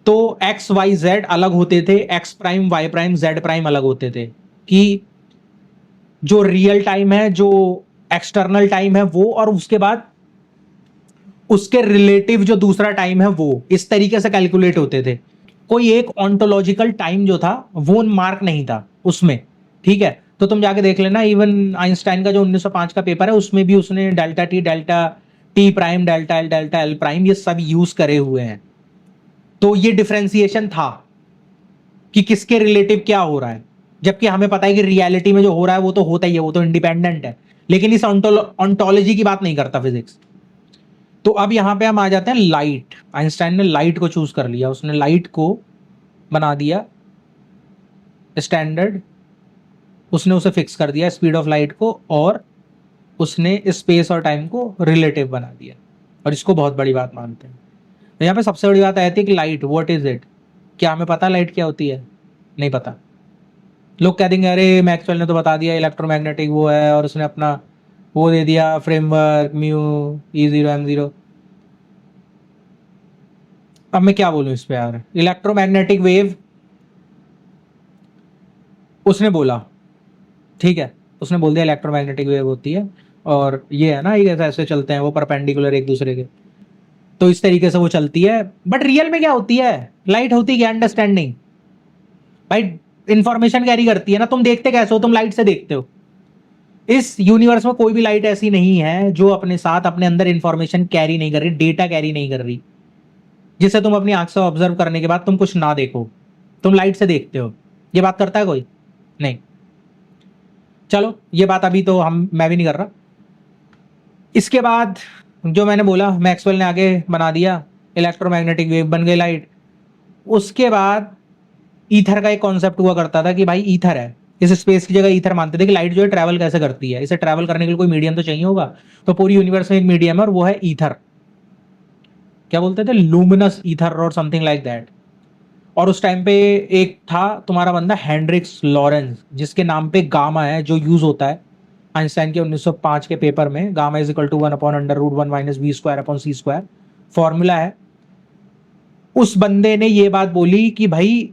तो एक्स वाई जेड अलग होते थे, X prime Y prime Z prime अलग होते थे। कि जो रियल टाइम है, जो एक्सटर्नल टाइम है वो, और उसके बाद उसके रिलेटिव जो दूसरा टाइम है वो, इस तरीके से कैलकुलेट होते थे। कोई एक ऑन्टोलॉजिकल टाइम जो था वो मार्क नहीं था उसमें, ठीक है। तो तुम जाके देख लेना, इवन आइंस्टाइन का जो 1905 का पेपर है उसमें भी उसने delta T prime, delta L prime, ये सब यूज करे हुए हैं। तो ये डिफरेंशिएशन था कि किसके रिलेटिव क्या हो रहा है, जबकि हमें पता है कि रियलिटी में जो हो रहा है वो तो होता ही है, वो तो इंडिपेंडेंट है। लेकिन इस ऑन्टोलॉजी की बात नहीं करता फिजिक्स। तो अब यहां पे हम आ जाते हैं लाइट। आइंस्टाइन ने लाइट को चूज कर लिया, उसने लाइट को बना दिया स्टैंडर्ड, उसने उसे फिक्स कर दिया स्पीड ऑफ लाइट को, और उसने स्पेस और टाइम को रिलेटिव बना दिया, और इसको बहुत बड़ी बात मानते हैं। तो यहाँ पे सबसे बड़ी बात आती है कि लाइट व्हाट इज इट, क्या हमें पता लाइट क्या होती है? नहीं पता। लोग कह देंगे अरे मैक्सवेल ने तो बता दिया इलेक्ट्रोमैग्नेटिक वो है, और उसने अपना वो दे दिया फ्रेमवर्क म्यू E0 M0। अब मैं क्या बोलूं इस पे यार, इलेक्ट्रोमैग्नेटिक वेव उसने बोला, ठीक है, उसने बोल दिया इलेक्ट्रोमैग्नेटिक वेव होती है, और ये है ना, ये ऐसे चलते हैं वो परपेंडिकुलर एक दूसरे के, तो इस तरीके से वो चलती है। बट रियल में क्या होती है? लाइट होती है अंडरस्टैंडिंग भाई, इंफॉर्मेशन कैरी करती है ना। तुम देखते कैसे हो? तुम लाइट से देखते हो। इस यूनिवर्स में कोई भी लाइट ऐसी नहीं है जो अपने साथ अपने अंदर इंफॉर्मेशन कैरी नहीं कर रही, डेटा कैरी नहीं कर रही, जिसे तुम अपनी आंख से ऑब्जर्व करने के बाद तुम कुछ ना देखो। तुम लाइट से देखते हो, ये बात करता है कोई? नहीं। चलो ये बात अभी तो मैं भी नहीं कर रहा। इसके बाद जो मैंने बोला, मैक्सवेल ने आगे बना दिया, इलेक्ट्रोमैग्नेटिक वेव बन गई लाइट। उसके बाद ईथर का एक कॉन्सेप्ट हुआ करता था कि भाई ईथर है, इस स्पेस की जगह ईथर मानते थे कि लाइट जो है ट्रैवल कैसे करती है, इसे ट्रैवल करने के लिए कोई मीडियम तो चाहिए होगा, तो पूरी यूनिवर्स में एक मीडियम है और वो है ईथर। क्या बोलते थे, लूमिनस ईथर और समथिंग लाइक दैट। और उस टाइम पे एक था तुम्हारा बंदा हेनरिक्स लॉरेंस, जिसके नाम पे गामा है, जो यूज होता है आइंस्टाइन के 1905 के पेपर में। Gamma is equal to 1/√1 minus V square upon C square formula है। उस बंदे ने ये बात बोली कि भाई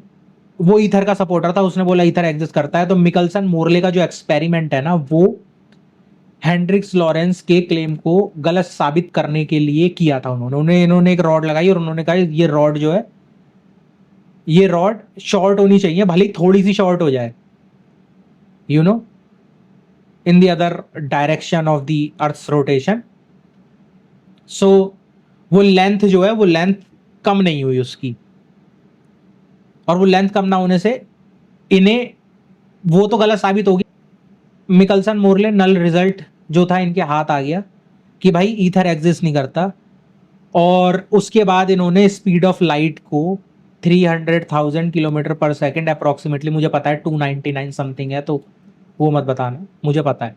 वो ईथर का सपोर्टर था, उसने बोला ईथर एग्जिस्ट करता है। तो मिकलसन मोरले का जो एक्सपेरिमेंट है ना, वो हेनरिक्स लॉरेंस के क्लेम को गलत साबित करने के लिए किया था इन्होंने एक रॉड लगाई और उन्होंने कहा ये रॉड जो है, ये रॉड शॉर्ट होनी चाहिए, भले ही थोड़ी सी शॉर्ट हो जाए, you know, in the other direction of the earth's rotation. So वो लेंथ जो है, वो लेंथ कम नहीं हुई उसकी, और वो लेंथ कम ना होने से इन्हें वो तो गलत साबित हो गया। मिकलसन मोरले नल रिजल्ट जो था इनके हाथ आ गया कि भाई ईथर एग्जिस्ट नहीं करता। और उसके बाद इन्होंने स्पीड ऑफ लाइट को 300,000 किलोमीटर पर सेकेंड अप्रोक्सीमेटली, मुझे पता है 299 समथिंग है, तो वो मत बताना, मुझे पता है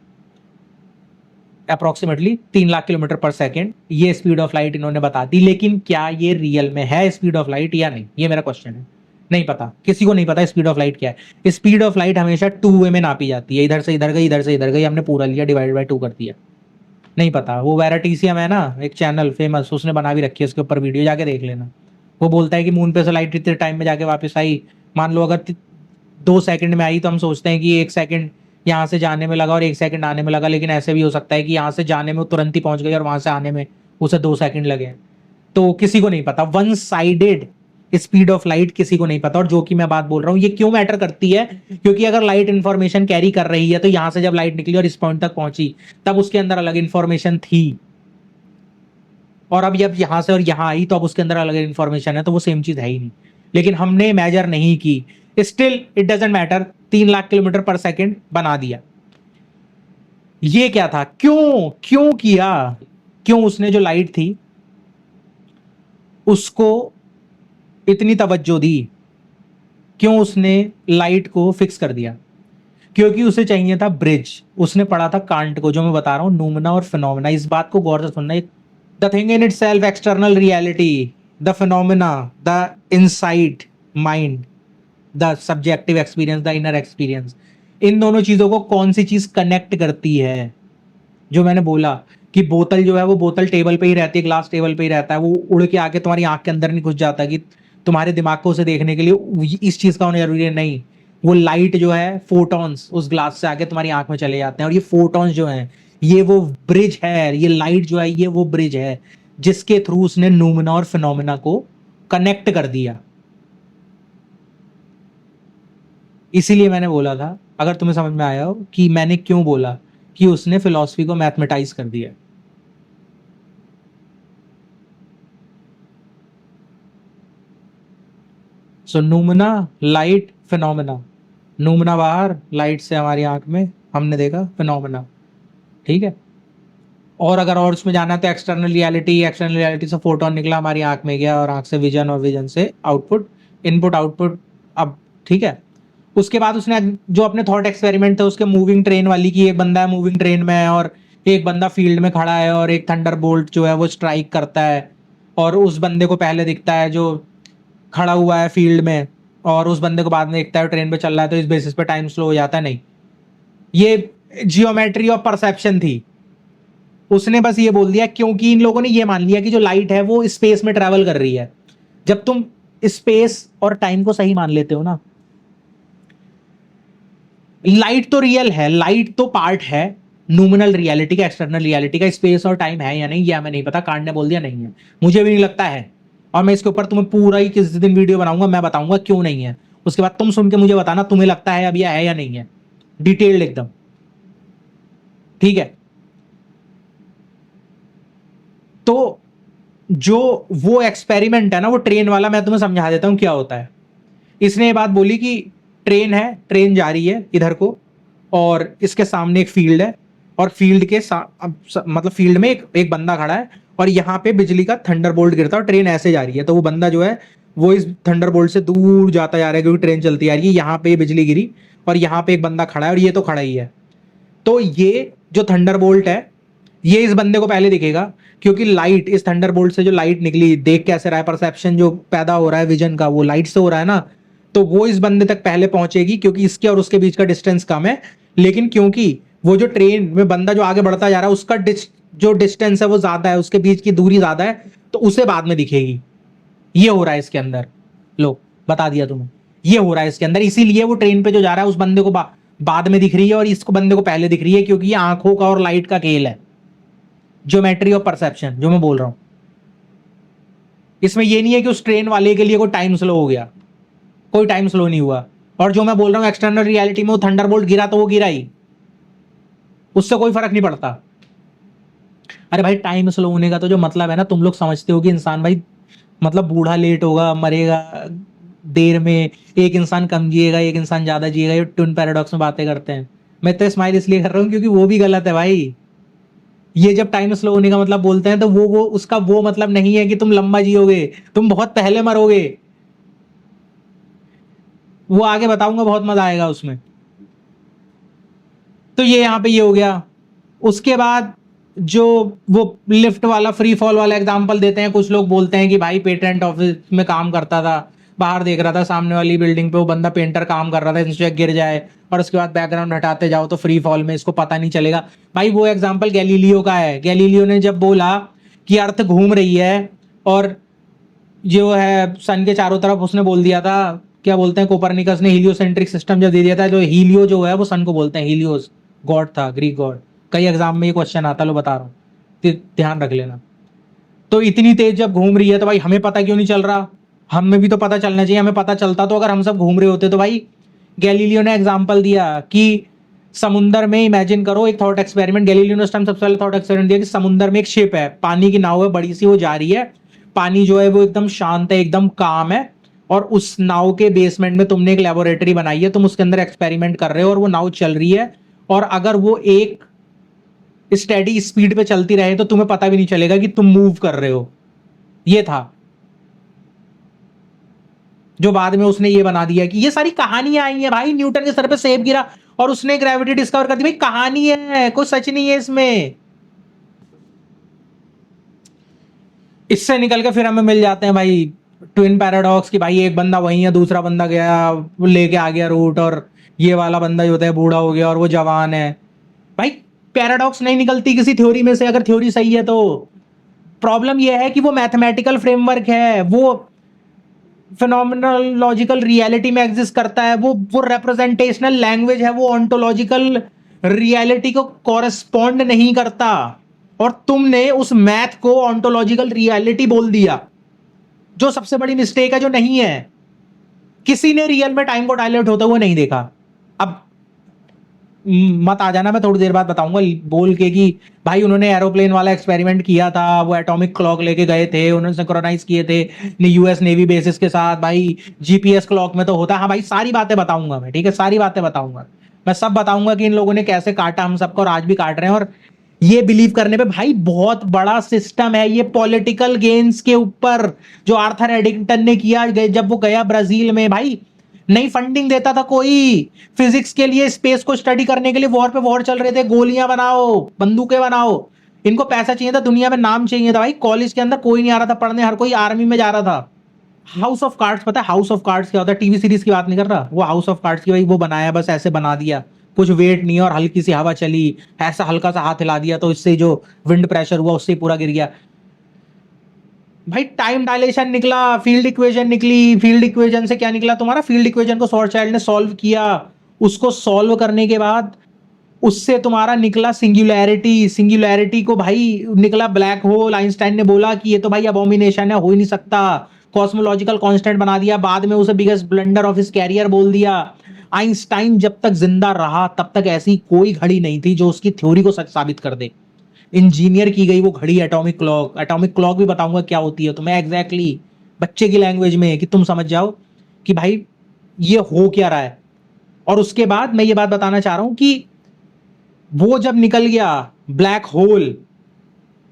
अप्रोक्सीमेटली 3 लाख किलोमीटर पर सेकेंड ये स्पीड ऑफ लाइट इन्होंने बता दी। लेकिन क्या ये रियल में है स्पीड ऑफ लाइट या नहीं, ये मेरा क्वेश्चन है। नहीं पता, किसी को नहीं पता स्पीड ऑफ लाइट क्या है। स्पीड ऑफ लाइट हमेशा 2 वे में नापी जाती है, इधर से इधर गई, इधर से इधर गई, हमने पूरा लिया, डिवाइड बाय 2 कर दिया। नहीं पता, वो वेराटीसियम है ना, एक चैनल फेमस, उसने बना भी रखी है उसके ऊपर वीडियो, जाके देख लेना। वो बोलता है कि मून पे से लाइट इतने टाइम में जाके वापस आई, मान लो अगर 2 सेकंड में आई, तो हम सोचते हैं कि 1 सेकंड यहाँ से जाने में लगा और 1 सेकंड आने में लगा, लेकिन ऐसे भी हो सकता है कि यहाँ से जाने में वो तुरंत ही पहुंच गई और वहां से आने में उसे 2 सेकंड लगे। तो किसी को नहीं पता, one sided speed of light किसी को नहीं पता। और जो कि मैं बात बोल रहा हूँ ये क्यों मैटर करती है, क्योंकि अगर लाइट इंफॉर्मेशन कैरी कर रही है, तो यहां से जब लाइट निकली और इस पॉइंट तक पहुंची, तब उसके अंदर अलग इंफॉर्मेशन थी, और अब जब यहां से और यहां आई तो अब उसके अंदर अलग इंफॉर्मेशन है, तो वो सेम चीज है ही नहीं। लेकिन हमने मेजर नहीं की, still it doesn't matter, 3 lakh kilometre पर सेकेंड बना दिया। ये क्या था, क्यों क्यों किया, क्यों उसने जो लाइट थी उसको इतनी तवज्जो दी, क्यों उसने लाइट को फिक्स कर दिया? क्योंकि उसे चाहिए था ब्रिज। उसने पढ़ा था कांट को, जो मैं बता रहा हूं, नूमना और फिनोमेना। इस बात को गौर से सुनना, the thing in itself, external reality, the phenomena, the inside mind, the subjective experience, the inner experience, इन दोनों चीजों को कौन सी चीज कनेक्ट करती है? जो मैंने बोला कि बोतल जो है, वो बोतल टेबल पे ही रहती है, ग्लास टेबल पे ही रहता है, वो उड़ के आके तुम्हारी आंख के अंदर नहीं घुस जाता कि तुम्हारे दिमाग को उसे देखने के लिए इस चीज का होना जरूरी है, नहीं। वो लाइट जो है, फोटॉन्स उस ग्लास से आके तुम्हारी आंख में चले जाते हैं, और ये फोटॉन्स जो है, ये वो ब्रिज है, ये लाइट जो है, ये वो ब्रिज है जिसके थ्रू उसने नूमना और फिनोमेना को कनेक्ट कर दिया। इसीलिए मैंने बोला था, अगर तुम्हें समझ में आया हो कि मैंने क्यों बोला कि उसने फिलॉसफी को मैथमेटाइज कर दिया। सो नूमना, लाइट, फिनोमेना। नूमना बाहर, लाइट से हमारी आंख में, हमने देखा फिनोमेना, ठीक है। और अगर और उसमें जाना है तो एक्सटर्नल रियलिटी, एक्सटर्नल रियलिटी से फोटोन निकला, हमारी आंख में गया, और आंख से विजन, और विजन से आउटपुट, इनपुट आउटपुट। अब ठीक है, उसके बाद उसने जो अपने थॉट एक्सपेरिमेंट थे उसके, मूविंग ट्रेन वाली की, एक बंदा है मूविंग ट्रेन में है और एक बंदा फील्ड में खड़ा है, और एक थंडरबोल्ट जो है वो स्ट्राइक करता है, और उस बंदे को पहले दिखता है जो खड़ा हुआ है फील्ड में, और उस बंदे को बाद में दिखता है ट्रेन पे चल रहा है, तो इस बेसिस पे टाइम स्लो हो जाता है। नहीं, ये जियोमेट्री ऑफ परसेप्शन थी। उसने बस ये बोल दिया क्योंकि इन लोगों ने ये मान लिया कि जो लाइट है वो स्पेस में ट्रेवल कर रही है। जब तुम स्पेस और टाइम को सही मान लेते हो ना, लाइट तो रियल है, लाइट तो पार्ट है नूमिनल रियलिटी का, एक्सटर्नल रियलिटी का। स्पेस और टाइम है या नहीं, या हमें नहीं पता, कांट ने बोल दिया नहीं है, मुझे भी नहीं लगता है। और मैं इसके ऊपर तुम्हें पूरा ही किस दिन वीडियो बनाऊंगा, मैं बताऊंगा क्यों नहीं है। उसके बाद तुम सुन के मुझे बताना तुम्हें लगता है अब यह है या नहीं है, डिटेल्ड एकदम, ठीक है। तो जो वो एक्सपेरिमेंट है ना, वो ट्रेन वाला, मैं तुम्हें समझा देता हूं क्या होता है। इसने ये बात बोली कि ट्रेन है, ट्रेन जा रही है इधर को, और इसके सामने एक फील्ड है, और फील्ड के मतलब फील्ड में एक बंदा खड़ा है और यहाँ पे बिजली का थंडरबोल्ट गिरता है और ट्रेन ऐसे जा रही है, तो वो बंदा जो है वो इस थंडरबोल्ट से दूर जाता जा रहा है क्योंकि ट्रेन चलती आ रही है, यहाँ पे बिजली गिरी और यहाँ पे एक बंदा खड़ा है और ये तो खड़ा ही है। तो ये जो थंडरबोल्ट है ये इस बंदे को पहले दिखेगा क्योंकि लाइट, इस थंडरबोल्ट से जो लाइट निकली, देख कैसे रहा है, परसेप्शन जो पैदा हो रहा है विजन का वो लाइट से हो रहा है ना, तो वो इस बंदे तक पहले पहुंचेगी क्योंकि इसके और उसके बीच का डिस्टेंस कम है। लेकिन क्योंकि वो जो ट्रेन में बंदा जो आगे बढ़ता जा रहा है उसका जो डिस्टेंस है वो ज्यादा है, उसके बीच की दूरी ज्यादा है, तो उसे बाद में दिखेगी। ये हो रहा है इसके अंदर, लो बता दिया तुम्हें, ये हो रहा है इसके अंदर। इसीलिए वो ट्रेन पे जो जा रहा है उस बंदे को बाद में दिख रही है और इसको बंदे को पहले दिख रही है, क्योंकि ये आंखों का और लाइट का खेल है, ज्योमेट्री ऑफ परसेप्शन जो मैं बोल रहा हूं। इसमें ये नहीं है कि उस ट्रेन वाले के लिए कोई टाइम स्लो हो गया, कोई टाइम स्लो नहीं हुआ। और जो मैं बोल रहा हूं एक्सटर्नल रियलिटी में वो थंडरबोल्ट गिरा तो वो गिरा ही, उससे कोई फर्क नहीं पड़ता। अरे भाई टाइम स्लो होने का तो जो मतलब है ना, तुम लोग समझते हो कि इंसान भाई मतलब बूढ़ा लेट होगा, मरेगा देर में, एक इंसान कम जिएगा एक इंसान ज्यादा जिएगा, ये ट्विन पैराडॉक्स में बातें करते हैं। मैं तो स्माइल इसलिए कर रहा हूं क्योंकि वो भी गलत है भाई। ये जब टाइम स्लो होने का मतलब बोलते हैं तो वो उसका वो मतलब नहीं है कि तुम लंबा जियोगे, तुम बहुत पहले मरोगे। वो आगे बताऊंगा, बहुत मजा आएगा उसमें। तो ये यहां पे ये हो गया। उसके बाद जो वो लिफ्ट वाला फ्री फॉल वाला एग्जांपल देते हैं, कुछ लोग बोलते हैं कि भाई पेटेंट ऑफिस में काम करता था, बाहर देख रहा था सामने वाली बिल्डिंग पे वो बंदा पेंटर काम कर रहा था, इंस्टेंट गिर जाए और उसके बाद बैकग्राउंड हटाते जाओ तो फ्री फॉल में इसको पता नहीं चलेगा। भाई वो एग्जांपल गैलीलियो का है। गैलीलियो ने जब बोला कि अर्थ घूम रही है और जो है सन के चारों तरफ, उसने बोल दिया था, क्या बोलते हैं, कोपरनिकस ने हीलियोसेंट्रिक सिस्टम जब दे दिया था, जो हीलियो जो है वो सन को बोलते हैं, हीलियोस गॉड था, ग्रीक गॉड। कई एग्जाम में ये क्वेश्चन आता, लो बता रहा हूँ, ध्यान रख लेना। तो इतनी तेज जब घूम रही है तो भाई हमें पता क्यों नहीं चल रहा, हमें भी तो पता चलना चाहिए, हमें पता चलता तो अगर हम सब घूम रहे होते। तो भाई गैलीलियो ने एग्जांपल दिया कि समुंदर में, इमेजिन करो एक थॉट एक्सपेरिमेंट, गैलीलियो ने उस टाइम सबसे पहले थॉट एक्सपेरिमेंट दिया कि समुंदर में एक शिप है, पानी की नाव है बड़ी सी, वो जा रही है, पानी जो है वो एकदम शांत है, एकदम काम है, और उस नाव के बेसमेंट में तुमने एक लेबोरेटरी बनाई है, तुम उसके अंदर एक्सपेरिमेंट कर रहे हो और वो नाव चल रही है, और अगर वो एक स्टेडी स्पीड पे चलती रहे तो तुम्हें पता भी नहीं चलेगा कि तुम मूव कर रहे हो। ये था जो बाद में उसने ये बना दिया कि ये सारी कहानियां आई हैं भाई, न्यूटन के सर पे सेब गिरा और उसने ग्रेविटी डिस्कवर कर दी, भाई कहानी है, कोई सच नहीं है इसमें। इससे निकल के फिर हमें मिल जाते हैं भाई ट्विन पैराडॉक्स की, भाई एक बंदा वही है, दूसरा बंदा गया वो लेके आ गया रूट, और ये वाला बंदा जो होता है बूढ़ा हो गया और वो जवान है। भाई पैराडॉक्स नहीं निकलती किसी थ्योरी में से, अगर थ्योरी सही है तो। प्रॉब्लम यह है कि वो मैथमेटिकल फ्रेमवर्क है, वो फिनोमिनोलॉजिकल रियलिटी में एग्जिस्ट करता है, वो रिप्रेजेंटेशनल लैंग्वेज है, वो ऑन्टोलॉजिकल रियलिटी को कॉरेस्पॉन्ड नहीं करता, और तुमने उस मैथ को ऑन्टोलॉजिकल रियलिटी बोल दिया, जो सबसे बड़ी मिस्टेक है, जो नहीं है। किसी ने रियल में टाइम को डायलेट होता हुआ नहीं देखा। अब मत आ जाना, मैं थोड़ी देर बाद बताऊंगा बोल के कि भाई उन्होंने एरोप्लेन वाला एक्सपेरिमेंट किया था, वो एटॉमिक क्लॉक लेके गए थे, उन्होंने सिंक्रोनाइज किए थे यूएस नेवी बेसिस के साथ, भाई जीपीएस क्लॉक में तो होता। हाँ भाई सारी बातें बताऊंगा मैं, ठीक है, सारी बातें बताऊंगा मैं, सब बताऊंगा कि इन लोगों ने कैसे काटा हम सबको और आज भी काट रहे हैं। और ये बिलीव करने पे भाई बहुत बड़ा सिस्टम है ये पॉलिटिकल गेन्स के ऊपर, जो आर्थर एडिंगटन ने किया जब वो गया ब्राजील में। भाई नहीं फंडिंग देता था कोई फिजिक्स के लिए, स्पेस को स्टडी करने के लिए वॉर पे वॉर चल रहे थे, गोलियां बनाओ, बंदूकें बनाओ, इनको पैसा चाहिए था, दुनिया में नाम चाहिए था। भाई कॉलेज के अंदर कोई नहीं आ रहा था पढ़ने, हर कोई आर्मी में जा रहा था। हाउस ऑफ कार्ड्स, पता है हाउस ऑफ कार्ड्स क्या होता है? टीवी सीरीज की बात नहीं कर रहा, वो हाउस ऑफ कार्ड्स की, भाई वो बनाया, बस ऐसे बना दिया, कुछ वेट नहीं है, और हल्की सी हवा चली, ऐसा हल्का सा हाथ हिला दिया तो इससे जो विंड प्रेशर हुआ उससे पूरा गिर गया। भाई टाइम डायलेशन निकला, फील्ड इक्वेशन निकली, फील्ड इक्वेशन से क्या निकला तुम्हारा, फील्ड इक्वेशन को शॉर्टचाइल्ड ने सॉल्व किया, उसको सॉल्व करने के बाद उससे तुम्हारा निकला सिंगुलैरिटी, सिंगुलैरिटी को भाई निकला ब्लैक होल। आइंस्टाइन ने बोला कि ये तो भाई अबोमिनेशन है, हो ही नहीं सकता, कॉस्मोलॉजिकल कांस्टेंट बना दिया, बाद में उसे biggest blunder of his career बोल दिया। आइंस्टाइन जब तक जिंदा रहा तब तक ऐसी कोई घड़ी नहीं थी जो उसकी थ्योरी को सच साबित कर दे। इंजीनियर की गई वो घड़ी एटॉमिक क्लॉक, एटॉमिक क्लॉक भी बताऊंगा क्या होती है तुम्हें एग्जैक्टली बच्चे की लैंग्वेज में, कि तुम समझ जाओ कि भाई ये हो क्या रहा है। और उसके बाद मैं ये बात बताना चाह रहा हूं कि वो जब निकल गया ब्लैक होल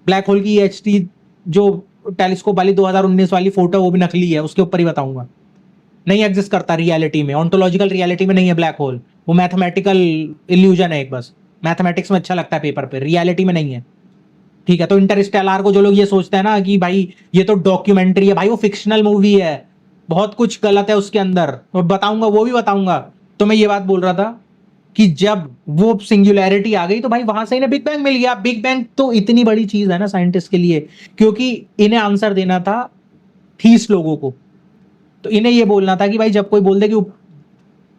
की EHT जो टेलीस्कोप वाली 2019 वाली फोटो, वो भी नकली है, उसके ऊपर ही बताऊंगा। नहीं एग्जिस्ट करता रियलिटी में, ऑन्टोलॉजिकल रियलिटी में नहीं है ब्लैक होल, वो मैथमेटिकल इल्यूजन है एक, बस मैथमेटिक्स में अच्छा लगता है पेपर पे, रियलिटी में नहीं है। ठीक है, तो इंटरस्टेलर को जो लोग ये सोचते हैं ना कि भाई ये तो डॉक्यूमेंट्री है, भाई वो फिक्शनल मूवी है, बहुत कुछ गलत है उसके अंदर, तो बताऊंगा, वो भी बताऊंगा। तो मैं ये बात बोल रहा था कि जब वो सिंगुलैरिटी आ गई तो भाई वहां से इन्हें बिग बैंग मिल गया। बिग बैंग तो इतनी बड़ी चीज है ना साइंटिस्ट के लिए, क्योंकि इन्हें आंसर देना था 30 लोगों को। तो इन्हें ये बोलना था कि भाई जब कोई बोल दे कि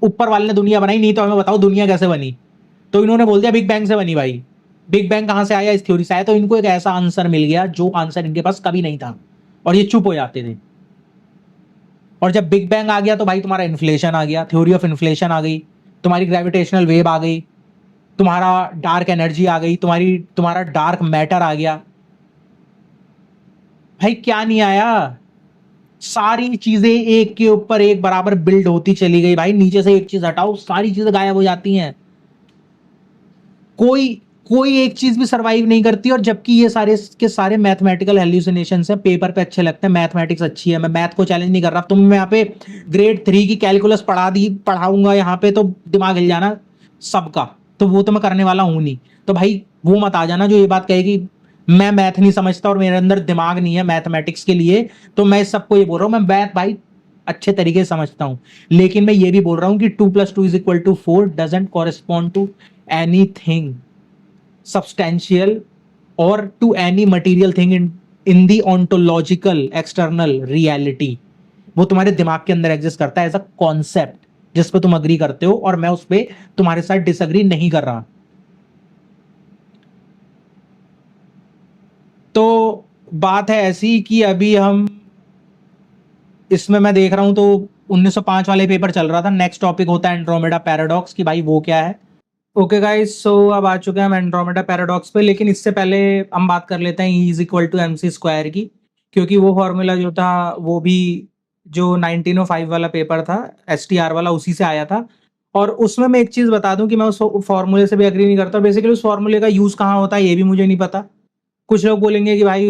ऊपर वाले ने दुनिया बनाई, नहीं तो हमें बताओ दुनिया कैसे बनी, तो इन्होंने बोल दिया बिग बैंग से बनी। भाई बिग बैंग कहां से आया, इस थ्योरी से आया। तो इनको एक ऐसा आंसर मिल गया जो आंसर इनके पास कभी नहीं था, और ये चुप हो जाते थे। और जब बिग बैंग आ गया तो भाई तुम्हारा इन्फ्लेशन आ गया, थ्योरी ऑफ इन्फ्लेशन आ गई, तुम्हारी ग्रेविटेशनल वेव आ गई, तुम्हारा डार्क एनर्जी आ गई, तुम्हारा डार्क मैटर आ गया। भाई क्या नहीं आया, सारी चीजें एक के ऊपर एक बराबर बिल्ड होती चली गई। भाई नीचे से एक चीज हटाओ, सारी चीजें गायब हो जाती हैं, कोई कोई एक चीज भी सरवाइव नहीं करती। और जबकि ये सारे के सारे मैथमेटिकल हेल्यूसिनेशंस हैं, पेपर पे अच्छे लगते हैं, मैथमेटिक्स अच्छी है, मैं मैथ को चैलेंज नहीं कर रहा। तुम मैं यहाँ पे ग्रेड 3 की कैलकुलस पढ़ाऊंगा यहाँ पे तो दिमाग हिल जाना सबका, तो वो तो मैं करने वाला हूं नहीं। तो भाई वो मत आ जाना जो ये बात कहे कि मैं मैथ नहीं समझता और मेरे अंदर दिमाग नहीं है मैथमेटिक्स के लिए। तो मैं सबको ये बोल रहा हूँ, मैं मैथ भाई अच्छे तरीके से समझता हूं, लेकिन मैं ये भी बोल रहा हूं कि 2+2=4 doesn't correspond to anything substantial or to any material thing in the ontological external reality। वो तुम्हारे दिमाग के अंदर एग्जिस्ट करता है एज अ कॉन्सेप्ट, जिस पे तुम अग्री करते हो, और मैं उस पे तुम्हारे साथ डिसअग्री नहीं कर रहा। तो बात है ऐसी कि अभी हम इसमें मैं देख रहा हूं तो 1905 वाले पेपर चल रहा था। नेक्स्ट टॉपिक होता है एंड्रोमेडा पैराडॉक्स की, भाई वो क्या है। ओके गाइस, सो अब आ चुके हैं हम एंड्रोमेडा पैराडॉक्स पे, लेकिन इससे पहले हम बात कर लेते हैं E=mc² की, क्योंकि वो फॉर्मूला जो था वो भी जो 1905 वाला पेपर था STR वाला, उसी से आया था। और उसमें मैं एक चीज़ बता दूं कि मैं उस फॉर्मूले से भी एग्री नहीं करता। बेसिकली उस फॉर्मूले का यूज़ कहाँ होता है ये भी मुझे नहीं पता। कुछ लोग बोलेंगे कि भाई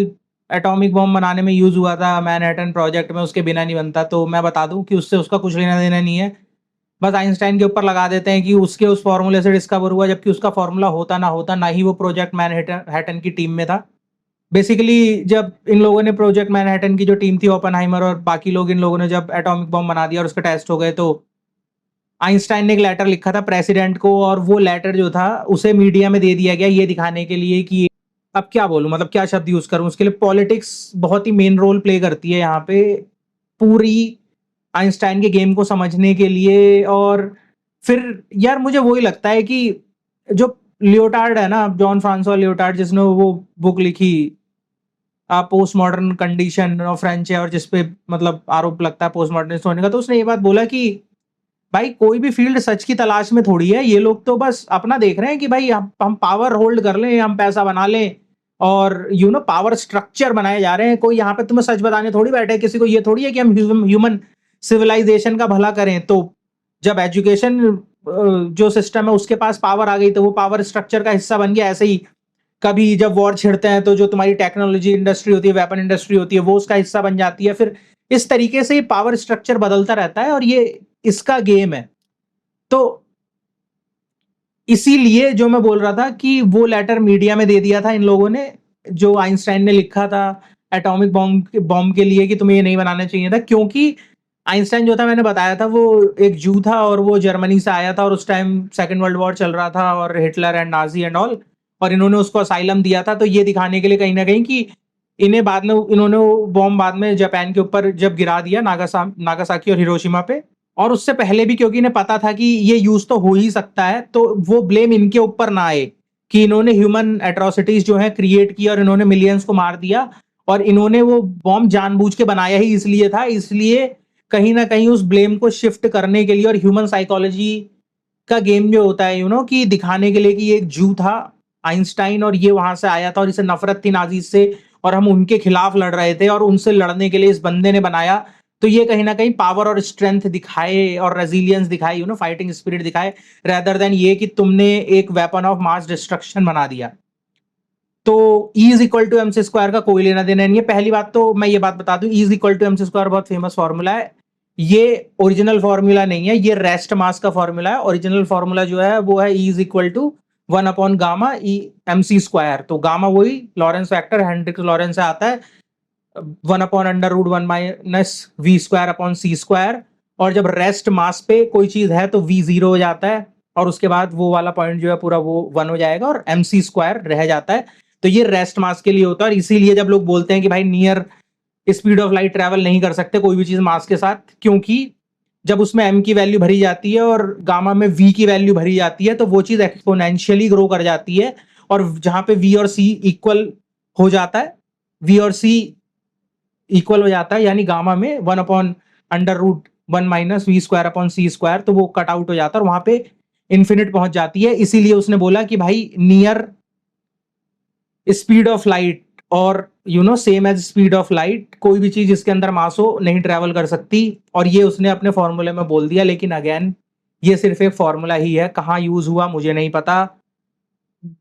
एटॉमिक बॉम्ब बनाने में यूज़ हुआ था, मैनहट्टन प्रोजेक्ट में, उसके बिना नहीं बनता। तो मैं बता दूं कि उससे उसका कुछ लेना देना नहीं है। बस आइंस्टाइन के ऊपर लगा देते हैं कि उसके उस फॉर्मूले से डिस्कवर हुआ, जबकि उसका फॉर्मूला होता ना ही वो प्रोजेक्ट मैनहट्टन की टीम में था। बेसिकली जब इन लोगों ने प्रोजेक्ट मैनहट्टन की जो टीम थी, ओपनहाइमर और बाकी लोग, इन लोगों ने जब एटॉमिक बॉम्ब बना दिया और उसके टेस्ट हो गए, तो आइंस्टाइन ने एक लेटर लिखा था प्रेसिडेंट को, और वो लेटर जो था उसे मीडिया में दे दिया गया ये दिखाने के लिए कि, अब क्या बोलूं, मतलब क्या शब्द यूज करूं उसके लिए, पॉलिटिक्स बहुत ही मेन रोल प्ले करती है यहाँ पे पूरी आइंस्टाइन के गेम को समझने के लिए। और फिर यार मुझे वही लगता है कि जो लियोटार्ड है ना, जॉन फ्रांसवा लियोटार्ड, जिसने वो बुक लिखी post modern condition of French है, और जिसपे मतलब आरोप लगता है पोस्ट मॉडर्निस्ट होने का, तो उसने ये बात बोला कि भाई कोई भी फील्ड सच की तलाश में थोड़ी है, ये लोग तो बस अपना देख रहे हैं कि भाई हम पावर होल्ड कर लें, हम पैसा बना लें, और पावर स्ट्रक्चर बनाए जा रहे हैं। कोई यहाँ पे तुम्हें सच बताने थोड़ी बैठे है, किसी को ये थोड़ी है कि हम ह्यूमन सिविलाइजेशन का भला करें। तो जब एजुकेशन जो सिस्टम है उसके पास पावर आ गई, तो वो पावर स्ट्रक्चर का हिस्सा बन गया। ऐसे ही कभी जब वॉर छिड़ते हैं तो जो तुम्हारी टेक्नोलॉजी इंडस्ट्री होती है, वेपन इंडस्ट्री होती है, वो उसका हिस्सा बन जाती है। फिर इस तरीके से पावर स्ट्रक्चर बदलता रहता है, और ये इसका गेम है। तो इसीलिए जो मैं बोल रहा था कि वो लेटर मीडिया में दे दिया था इन लोगों ने, जो आइंस्टाइन ने लिखा था एटॉमिक बॉम्ब के लिए कि तुम्हें ये नहीं बनाना चाहिए था, क्योंकि आइंस्टाइन जो था, मैंने बताया था, वो एक जू था और वो जर्मनी से आया था, और उस टाइम सेकेंड वर्ल्ड वॉर चल रहा था और Hitler and Nazi and all, और इन्होंने उसको असाइलम दिया था। तो ये दिखाने के लिए कहीं ना कहीं कि इन्हें बाद में इन्होंने वो बॉम्ब बाद में जापान के ऊपर जब गिरा दिया, नागासाकी और हिरोशिमा पे, और उससे पहले भी क्योंकि इन्हें पता था कि ये यूज तो हो ही सकता है, तो वो ब्लेम इनके ऊपर ना आए कि इन्होंने ह्यूमन एट्रोसिटीज जो है क्रिएट किया और इन्होंने मिलियंस को मार दिया, और इन्होंने वो बॉम्ब जानबूझ के बनाया ही इसलिए था। इसलिए कहीं ना कहीं उस ब्लेम को शिफ्ट करने के लिए, और ह्यूमन साइकोलॉजी का गेम जो होता है कि दिखाने के लिए कि ये एक जू था आइंस्टाइन, और ये वहां से आया था और इसे नफरत थी नाजीज से, और हम उनके खिलाफ लड़ रहे थे, और उनसे लड़ने के लिए इस बंदे ने बनाया तो ये कहीं ना कहीं पावर और स्ट्रेंथ दिखाए और रेजिलियंस दिखाए, फाइटिंग स्पिरिट दिखाए, रेदर देन ये कि तुमने एक वेपन ऑफ मास डिस्ट्रक्शन बना दिया। तो E is equal to MC square का कोई लेना देना नहीं है। पहली बात तो मैं ये बात बता दूं, E is equal to MC square बहुत फेमस फॉर्मूला है, ये ओरिजिनल फॉर्मूला नहीं है, ये रेस्ट मास का फॉर्मूला है। ओरिजिनल फॉर्मूला जो है वो है E is equal to 1 upon gamma E MC square. तो गामा वही लॉरेंस फैक्टर हेनरिक लॉरेंस से आता है, 1/√1 - V² अपॉन C स्क्वायर। और जब रेस्ट मास पे कोई चीज है तो V 0 हो जाता है, और उसके बाद वो वाला पॉइंट जो है पूरा वो 1 हो जाएगा और MC स्क्वायर रह जाता है। तो ये रेस्ट मास के लिए होता है, और इसीलिए जब लोग बोलते हैं कि भाई near speed of light travel नहीं कर सकते कोई भी चीज मास के साथ, क्योंकि जब उसमें m की वैल्यू भरी जाती है और गामा में v की वैल्यू भरी जाती है तो वो चीज एक्सपोनेंशियली ग्रो कर जाती है। और जहां पे v और c इक्वल हो जाता है, v और c इक्वल हो जाता है, यानी गामा में 1/√1 - V² अपॉन C स्क्वायर, तो वो कट आउट हो जाता है और वहां पे इन्फिनिट पहुंच जाती है। इसीलिए उसने बोला कि भाई नियर स्पीड ऑफ लाइट और same as speed of light कोई भी चीज इसके अंदर मास हो नहीं ट्रेवल कर सकती। और ये उसने अपने फॉर्मूले में बोल दिया, लेकिन अगेन ये सिर्फ एक फॉर्मूला ही है, कहाँ यूज हुआ मुझे नहीं पता।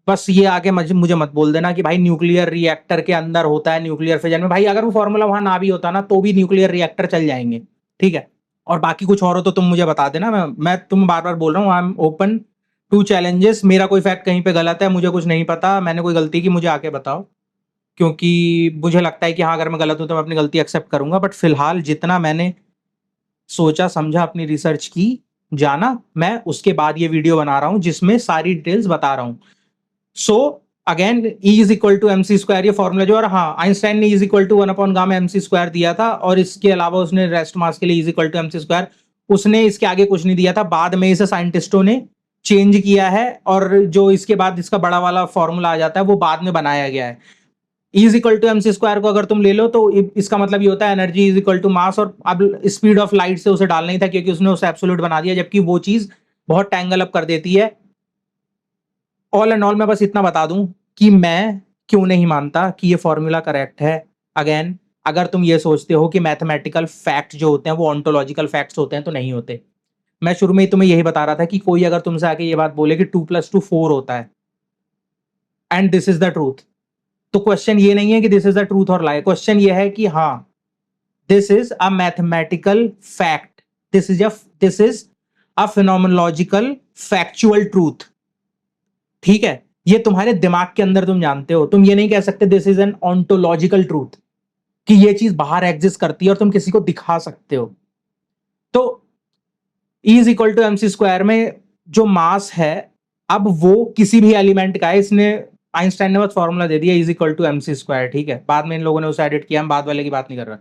बस ये आगे मुझे मत बोल देना कि भाई न्यूक्लियर रिएक्टर के अंदर होता है न्यूक्लियर फिजन में। भाई अगर वो फॉर्मूला वहां ना भी होता ना तो भी न्यूक्लियर रिएक्टर चल जाएंगे, ठीक है। और बाकी कुछ और हो तो तुम मुझे बता देना, मैं तुम बार बार बोल रहा हूँ, I am open to challenges. मेरा कोई फैक्ट कहीं पे गलत है, मुझे कुछ नहीं पता, मैंने कोई गलती की मुझे आके बताओ, क्योंकि मुझे लगता है कि हाँ अगर मैं गलत हूं तो मैं अपनी गलती एक्सेप्ट करूंगा। बट फिलहाल जितना मैंने सोचा समझा, अपनी रिसर्च की, जाना, मैं उसके बाद ये वीडियो बना रहा हूं जिसमें सारी डिटेल्स बता रहा हूं। So again E is equal to MC square ये फॉर्मूला जो, और हाँ आइंस्टाइन ने E इज इक्वल टू 1/गामा MC स्क्वायर दिया था, और इसके अलावा उसने रेस्ट मास के लिए E is equal to MC square, उसने इसके आगे कुछ नहीं दिया था। बाद में इसे साइंटिस्टों ने चेंज किया है, और जो इसके बाद इसका बड़ा वाला फॉर्मूला आ जाता है वो बाद में बनाया गया है। E is equal to MC square को अगर तुम ले लो तो इसका मतलब ये होता है energy is equal to mass, और अब स्पीड ऑफ लाइट से उसे डालना ही था क्योंकि उसने उसे एब्सोल्यूट बना दिया, जबकि वो चीज बहुत टैंगल अप कर देती है। ऑल एंड ऑल मैं बस इतना बता दूं कि मैं क्यों नहीं मानता कि ये फॉर्मूला करेक्ट है। अगेन अगर तुम ये सोचते हो कि मैथमेटिकल फैक्ट जो होते हैं वो ऑन्टोलॉजिकल फैक्ट्स होते हैं तो नहीं होते। मैं शुरू में ही तुम्हें यही बता रहा था कि कोई अगर तुमसे आके ये बात बोले कि 2 + 2 4 होता है and this is the truth, तो क्वेश्चन ये नहीं है कि दिस इज द ट्रूथ और लाई, क्वेश्चन ये है कि हाँ this is a mathematical fact, this is a phenomenological factual truth, ठीक है। ये तुम्हारे दिमाग के अंदर तुम जानते हो, तुम ये नहीं कह सकते this is an ontological truth कि ये चीज बाहर एग्जिस्ट करती है और तुम किसी को दिखा सकते हो। तो E is equal to MC square में जो मास है अब वो किसी भी एलिमेंट का है, इसने आइंस्टाइन ने बस फॉर्मूला दे दिया E is equal to MC square, ठीक है। बाद में इन लोगों ने उसे एडिट किया, हम बाद वाले की बात नहीं कर रहे।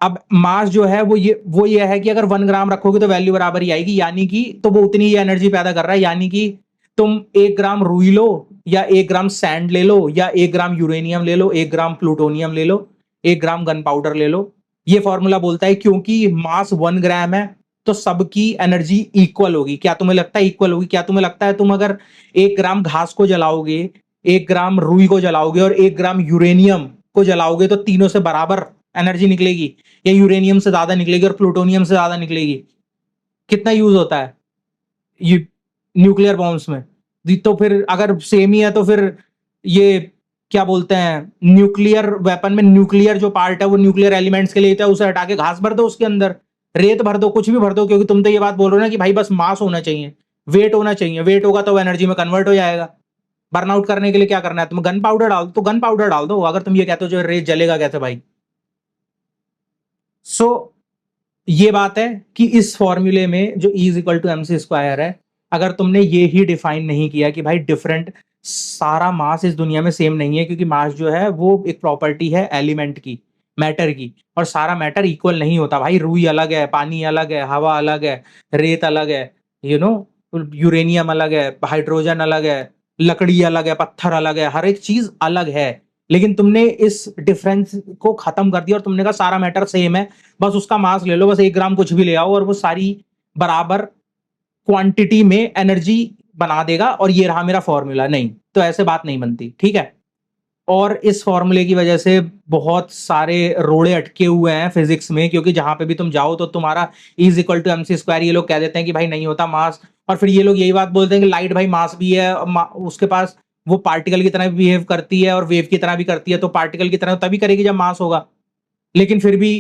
अब मास जो है वो ये है कि अगर 1 ग्राम रखोगे तो वैल्यू बराबर ही आएगी, यानी कि तो वो उतनी ही एनर्जी पैदा कर रहा है, यानी कि तुम 1 ग्राम रुई लो या 1 ग्राम सैंड ले लो या 1 ग्राम यूरेनियम ले लो, 1 ग्राम प्लूटोनियम ले लो, 1 ग्राम गन पाउडर ले लो, ये फॉर्मूला बोलता है क्योंकि मास 1 ग्राम है तो सबकी एनर्जी इक्वल होगी। क्या तुम्हें लगता है इक्वल होगी? क्या तुम्हें लगता है तुम अगर 1 ग्राम घास को जलाओगे, 1 ग्राम रुई को जलाओगे और 1 ग्राम यूरेनियम को जलाओगे तो तीनों से बराबर एनर्जी निकलेगी या यूरेनियम से ज्यादा निकलेगी और प्लूटोनियम से ज्यादा निकलेगी? कितना यूज होता है ये न्यूक्लियर बॉम्ब्स में? तो फिर अगर सेम ही है तो फिर ये क्या बोलते हैं, न्यूक्लियर वेपन में न्यूक्लियर जो पार्ट है वो न्यूक्लियर एलिमेंट्स के लिए होता है, उसे हटा के घास भर दो, उसके अंदर रेत भर दो, कुछ भी भर दो, क्योंकि तुम तो ये बात बोल रहे हो ना कि भाई बस मास होना चाहिए, वेट होना चाहिए, वेट होगा तो एनर्जी में कन्वर्ट हो जाएगा। बर्नआउट करने के लिए क्या करना है, तुम गन पाउडर डाल दो तो गन पाउडर डाल दो, अगर तुम ये कहते हो जो रेत जलेगा कैसे भाई। सो ये बात है कि इस फॉर्मूले में जो E is equal to MC square है, अगर तुमने ये ही डिफाइन नहीं किया कि भाई डिफरेंट, सारा मास इस दुनिया में सेम नहीं है, क्योंकि मास जो है वो एक प्रॉपर्टी है एलिमेंट की, मैटर की, और सारा मैटर इक्वल नहीं होता भाई। रुई अलग है, पानी अलग है, हवा अलग है, रेत अलग है, यूरेनियम अलग है, हाइड्रोजन अलग है, लकड़ी अलग है, पत्थर अलग है, हर एक चीज अलग है। लेकिन तुमने इस डिफरेंस को खत्म कर दिया और तुमने कहा सारा मैटर सेम है, बस उसका मास ले लो, बस 1 ग्राम कुछ भी ले आओ और वो सारी बराबर क्वांटिटी में एनर्जी बना देगा, और ये रहा मेरा फॉर्मूला। नहीं, तो ऐसे बात नहीं बनती, ठीक है। और इस फॉर्मूले की वजह से बहुत सारे रोड़े अटके हुए हैं फिजिक्स में, क्योंकि जहां पे भी तुम जाओ तो तुम्हारा E=mc², ये लोग कह देते हैं कि भाई नहीं होता मास, और फिर ये लोग यही बात बोलते हैं कि लाइट भाई मास भी है, उसके पास वो पार्टिकल की तरह भी बिहेव करती है और वेव की तरह भी करती है, तो पार्टिकल की तरह तभी करेगी जब मास होगा। लेकिन फिर भी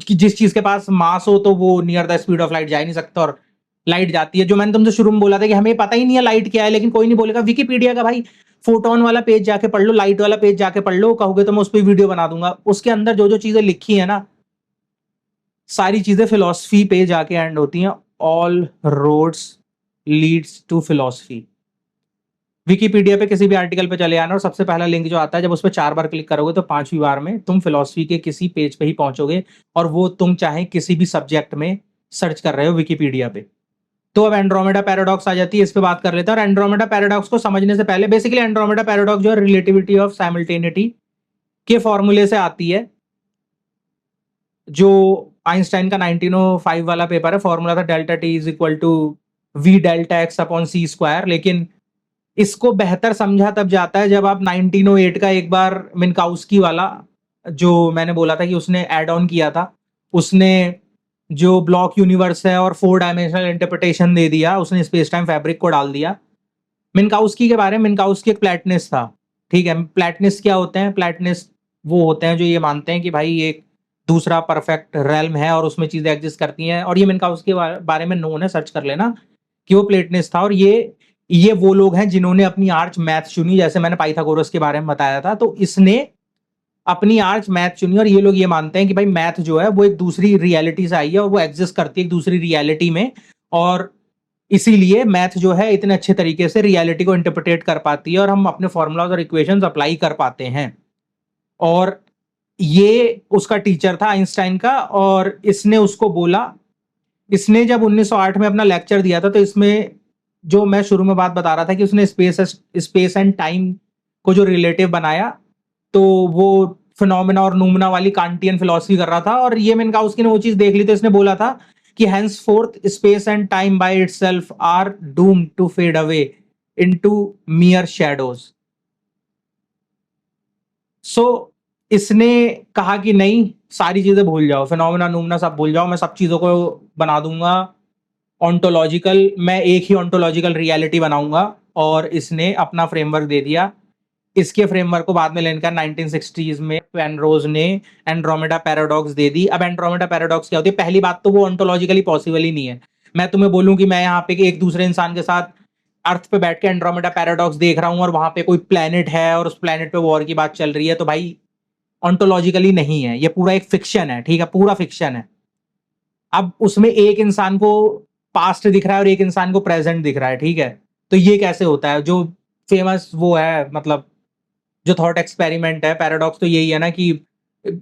जिस चीज के पास मास हो तो वो near the speed of light जा ही नहीं सकता, और लाइट जाती है। जो मैंने तुमसे शुरू में बोला था कि हमें पता ही नहीं है लाइट क्या है, लेकिन कोई नहीं बोलेगा विकिपीडिया का भाई फोटोन वाला पेज जाके पढ़ लो, लाइट वाला पेज जाके पढ़ लो, कहोगे तो मैं उस पर वीडियो बना दूंगा। उसके अंदर जो जो चीजें लिखी है ना, सारी चीजें फिलोसफी पे जाके एंड होती हैं। All roads leads to philosophy. Wikipedia पे किसी भी आर्टिकल पे चले आना और सबसे पहला लिंक जो आता है, जब उस पर 4 बार क्लिक करोगे तो 5वीं बार में तुम फिलोसफी के किसी पेज पे ही पहुंचोगे, और वो तुम चाहे किसी भी सब्जेक्ट में सर्च कर रहे हो विकिपीडिया पे। तो अब एंड्रोमेडा पैराडॉक्स आ जाती है, इस पे बात कर लेते हैं। और एंड्रोमेडा पैराडॉक्स को समझने से पहले, बेसिकली एंड्रोमेडा पैराडॉक्स जो है रिलेटिविटी ऑफ साइमल्टेनिटी के फॉर्मूले से आती है, जो आइंस्टाइन का 1905 वाला पेपर है। फॉर्मूला था delta T is equal to V delta X upon C square. लेकिन इसको बेहतर समझा तब जाता है जब आप 1908 का एक बार मिन्काउस्की वाला, जो मैंने बोला था कि उसने ऐड ऑन किया था, उसने जो ब्लॉक यूनिवर्स है और 4 डायमेंशनल इंटरप्रिटेशन दे दिया, उसने स्पेस टाइम फैब्रिक को डाल दिया। मिन्काउस्की के बारे में, मिन्काउस्की एक प्लेटनिस्ट था, ठीक है। प्लेटनिस्ट क्या होते हैं? प्लेटनिस्ट वो होते हैं जो ये मानते हैं कि भाई एक दूसरा परफेक्ट रेल्म है और उसमें चीजें एग्जिस्ट करती हैं, और ये मिन्काउस्की के बारे में नोन है, सर्च कर लेना कि वो प्लेटनिस्ट था। और ये वो लोग हैं जिन्होंने अपनी आर्च मैथ चुनी, जैसे मैंने पाइथागोरस के बारे में बताया था, तो इसने अपनी आर्च मैथ चुनी। और ये लोग ये मानते हैं कि भाई मैथ जो है वो एक दूसरी रियलिटी से आई है और वो एग्जिस्ट करती है एक दूसरी रियलिटी में, और इसीलिए मैथ जो है इतने अच्छे तरीके से रियलिटी को इंटरप्रिटेट कर पाती है और हम अपने फॉर्मूलाज और इक्वेशंस अप्लाई कर पाते हैं। और ये उसका टीचर था आइंस्टाइन का, और इसने उसको बोला, इसने जब 1908 में अपना लेक्चर दिया था, तो इसमें जो मैं शुरू में बात बता रहा था कि उसने स्पेस एंड टाइम को जो रिलेटिव बनाया, तो वो फिनोमेना और नूमना वाली कांटियन फिलॉसफी कर रहा था। और ये मिन्काउस्की ने वो चीज देख ली, तो इसने बोला था कि henceforth space and time by itself are doomed to fade away into mere shadows। सो इसने कहा कि नहीं, सारी चीजें भूल जाओ, फिनोमेना नूमना सब भूल जाओ, मैं सब चीजों को बना दूंगा ऑन्टोलॉजिकल, मैं एक ही ऑन्टोलॉजिकल रियलिटी बनाऊंगा। और इसने अपना फ्रेमवर्क दे दिया। इसके फ्रेमवर्क को बाद में लेकर 1960s में पेनरोज ने एंड्रोमेडा पैराडॉक्स दे दी। अब एंड्रोमेडा पैराडॉक्स क्या होती है? पहली बात तो वो ऑन्टोलॉजिकली पॉसिबल ही नहीं है। मैं तुम्हें बोलूं कि मैं यहाँ पे एक दूसरे इंसान के साथ अर्थ पे बैठ के एंड्रोमेडा पैराडॉक्स देख रहा हूँ और वहां पे कोई प्लेनेट है और उस प्लेनेट पे वॉर की बात चल रही है, तो भाई ऑन्टोलॉजिकली नहीं है, ये पूरा एक फिक्शन है, ठीक है, पूरा फिक्शन है। अब उसमें एक इंसान को पास्ट दिख रहा है और एक इंसान को प्रेजेंट दिख रहा है, ठीक है। तो ये कैसे होता है? जो फेमस वो है, मतलब जो थॉट एक्सपेरिमेंट है, पैराडॉक्स तो यही है ना कि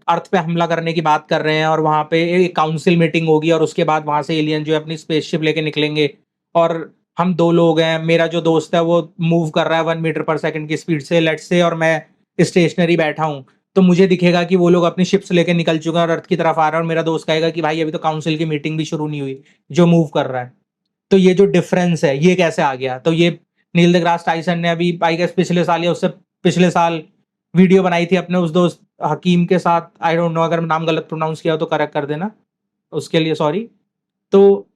अर्थ पे हमला करने की बात कर रहे हैं और वहां पे एक काउंसिल मीटिंग होगी और उसके बाद वहां से एलियन जो है अपनी स्पेसशिप लेके निकलेंगे, और हम 2 लोग हैं, मेरा जो दोस्त है वो मूव कर रहा है 1 मीटर पर सेकंड की स्पीड से, लेट्स से, और मैं स्टेशनरी बैठा हूँ, तो मुझे दिखेगा कि वो लोग अपनी शिप्स लेके निकल चुके हैं और अर्थ की तरफ आ रहा है, और मेरा दोस्त कहेगा कि भाई अभी तो काउंसिल की मीटिंग भी शुरू नहीं हुई, जो मूव कर रहा है। तो ये जो डिफरेंस है ये कैसे आ गया? तो ये नील deGrasse टाइसन ने अभी आई गेस पिछले साल या उससे पिछले साल वीडियो बनाई थी अपने उस दोस्त हकीम के साथ। आई डोंट नो, अगर नाम गलत प्रोनाउंस किया हो तो करेक्ट कर देना, उसके लिए सॉरी। तो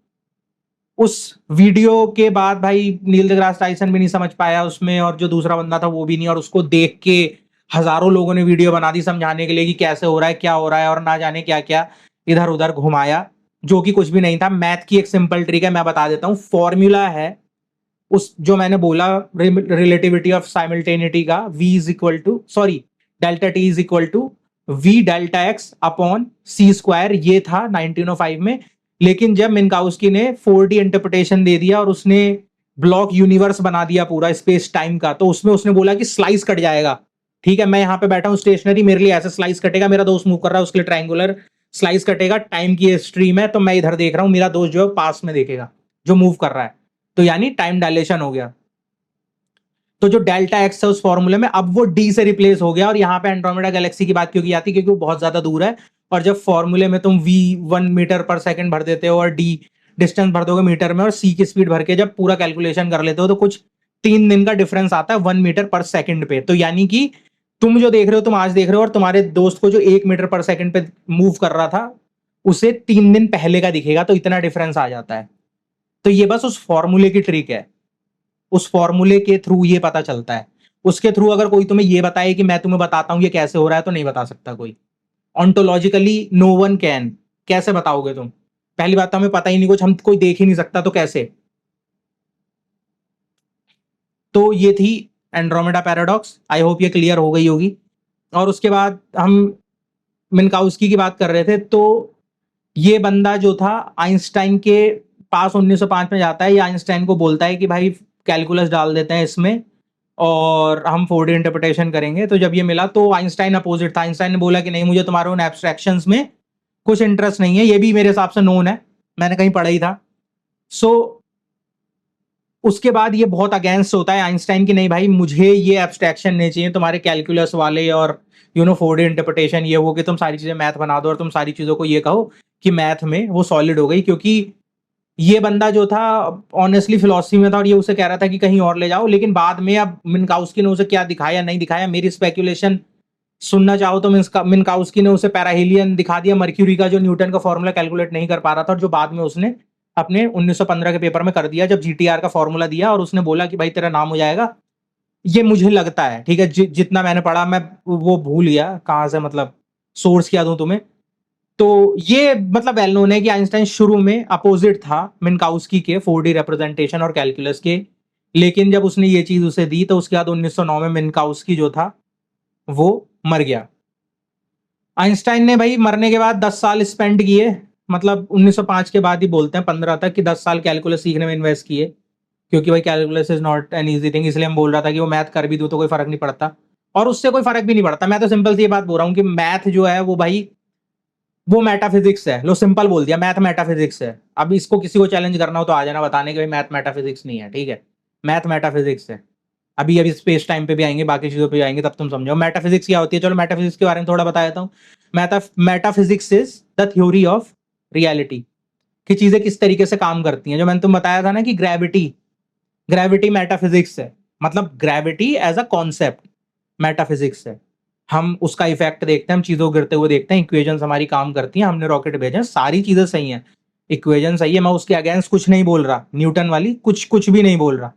उस वीडियो के बाद भाई नील deGrasse टाइसन भी नहीं समझ पाया उसमें, और जो दूसरा बंदा था वो भी नहीं, और उसको देख के हजारों लोगों ने वीडियो बना दी समझाने के लिए कि कैसे हो रहा है, क्या हो रहा है, और ना जाने क्या क्या इधर उधर घुमाया, जो कि कुछ भी नहीं था। मैथ की एक सिंपल ट्रिक है, मैं बता देता हूँ। फॉर्मूला है उस जो मैंने बोला रिलेटिविटी ऑफ साइमल्टेनिटी का, v is equal to, sorry, delta T is equal to v delta X upon C square, ये था 1905 में। लेकिन जब मिन्काउस्की ने 4D इंटरप्रिटेशन दे दिया और उसने ब्लॉक यूनिवर्स बना दिया पूरा स्पेस टाइम का, तो उसमें उसने बोला कि स्लाइस कट जाएगा, ठीक है। मैं यहाँ पे बैठा हूँ स्टेशनरी, मेरे लिए ऐसे स्लाइस कटेगा, मेरा दोस्त मूव कर रहा है उसके लिए ट्रायंगुलर स्लाइस कटेगा, टाइम की स्ट्रीम है, तो मैं इधर देख रहा हूँ, मेरा दोस्त जो है पास में देखेगा जो मूव कर रहा है, तो यानी टाइम डायलेशन हो गया। तो जो डेल्टा एक्स है उस फॉर्मूले में अब वो डी से रिप्लेस हो गया, और यहाँ पे एंड्रोमेडा गैलेक्सी की बात क्योंकि आती है क्योंकि वो बहुत ज्यादा दूर है, और जब फॉर्मूले में तुम v 1 मीटर पर सेकंड भर देते हो और d डिस्टेंस भर दोगे मीटर में और c की स्पीड भर के जब पूरा कैलकुलेशन कर लेते हो, तो कुछ 3 दिन का डिफरेंस आता है 1 मीटर पर सेकंड पे। तो यानी कि तुम जो देख रहे हो, तुम आज देख रहे हो, और तुम्हारे दोस्त को जो 1 मीटर पर सेकंड पे मूव कर रहा था, उसे 3 दिन पहले का दिखेगा, तो इतना डिफरेंस आ जाता है। तो ये बस उस फॉर्मूले की ट्रिक है, उस फॉर्मूले के थ्रू ये पता चलता है। उसके थ्रू अगर कोई तुम्हें ये बताए कि मैं तुम्हें बताता हूं ये कैसे हो रहा है, तो नहीं बता सकता कोई। ऑन्टोलॉजिकली नो वन कैन। कैसे बताओगे तुम? पहली बात तो हमें पता ही नहीं कुछ, हम कोई देख ही नहीं सकता, तो कैसे? तो ये थी एंड्रोमेडा पैराडॉक्स। आई होप ये क्लियर हो गई होगी। और उसके बाद हम मिन्काउस्की की बात कर रहे थे, तो ये बंदा जो था आइंस्टाइन के पास 1905 में जाता है। ये आइंस्टाइन को बोलता है कि भाई कैलकुलस डाल देते हैं इसमें और हम 4D इंटरप्रिटेशन करेंगे। तो जब ये मिला तो आइंस्टाइन अपोजिट था। आइंस्टाइन ने बोला कि नहीं, मुझे तुम्हारे उन एब्स्ट्रैक्शंस में कुछ इंटरेस्ट नहीं है। ये भी मेरे हिसाब से नोन है, मैंने कहीं पढ़ा ही था। सो उसके बाद ये बहुत अगेंस्ट होता है आइंस्टाइन की, नहीं भाई मुझे ये एब्स्ट्रैक्शन नहीं चाहिए तुम्हारे कैलकुलस वाले और 4D इंटरप्रिटेशन ये वो, कि तुम सारी चीजें मैथ बना दो और तुम सारी चीजों को ये कहो कि मैथ में वो सॉलिड हो गई। क्योंकि ये बंदा जो था ऑनेस्टली फिलोसफी में था और ये उसे कह रहा था कि कहीं और ले जाओ। लेकिन बाद में अब मिन्काउस्की ने उसे क्या दिखाया नहीं दिखाया, मेरी स्पेक्यूलेशन सुनना चाहो तो मिन्काउस्की ने उसे पैराहीलियन दिखा दिया, मर्क्यूरी का जो न्यूटन का फॉर्मूला कैलकुलेट नहीं कर पा रहा था, और जो बाद में उसने अपने 1915 के पेपर में कर दिया, जब जीटीआर का फॉर्मूला दिया और उसने बोला कि भाई तेरा नाम हो जाएगा। ये मुझे लगता है, ठीक है, जितना मैंने पढ़ा, मैं वो भूल गया कहाँ से, मतलब सोर्स क्या दूं तुम्हें। तो ये मतलब वेल नोन है कि आइंस्टाइन शुरू में अपोजिट था मिन्काउस्की के 4D रिप्रेजेंटेशन और कैलकुलस के। लेकिन जब उसने ये चीज उसे दी, तो उसके बाद 1909 में मिन्काउस्की जो था वो मर गया। आइंस्टाइन ने भाई मरने के बाद 10 साल स्पेंड किए, मतलब 1905 के बाद ही बोलते हैं 15 तक, कि 10 साल कैलकुलस सीखने में इन्वेस्ट किए। क्योंकि भाई calculus is not an easy thing, इसलिए हम बोल रहा था कि वो मैथ कर भी दूं तो कोई फर्क नहीं पड़ता, और उससे कोई फर्क भी नहीं पड़ता। मैं तो सिंपल सी ये बात बोल रहा हूँ कि मैथ जो है वो भाई वो मेटाफिजिक्स है। लो सिंपल बोल दिया, मैथ मेटाफिजिक्स है। अब इसको किसी को चैलेंज करना हो तो आ जाना बताने के भाई मैथ मेटाफिजिक्स नहीं है, ठीक है, मैथ मेटाफिजिक्स है। अभी अभी स्पेस टाइम पे भी आएंगे, बाकी चीजों पे भी आएंगे, तब तुम समझो मेटाफिजिक्स क्या होती है। चलो मेटाफिजिक्स के बारे में थोड़ा बता देता हूँ। Metaphysics is the theory of reality, कि चीजें किस तरीके से काम करती हैं। जो मैंने तुम बताया था ना कि ग्रेविटी, ग्रेविटी मेटाफिजिक्स है, मतलब gravity as a concept metaphysics है। हम उसका इफेक्ट देखते हैं, हम चीजों को गिरते हुए देखते हैं, इक्वेशंस हमारी काम करती हैं, हमने रॉकेट भेजे हैं, सारी चीजें सही हैं, इक्वेशन सही है। मैं उसके अगेंस्ट कुछ नहीं बोल रहा, न्यूटन वाली कुछ कुछ भी नहीं बोल रहा।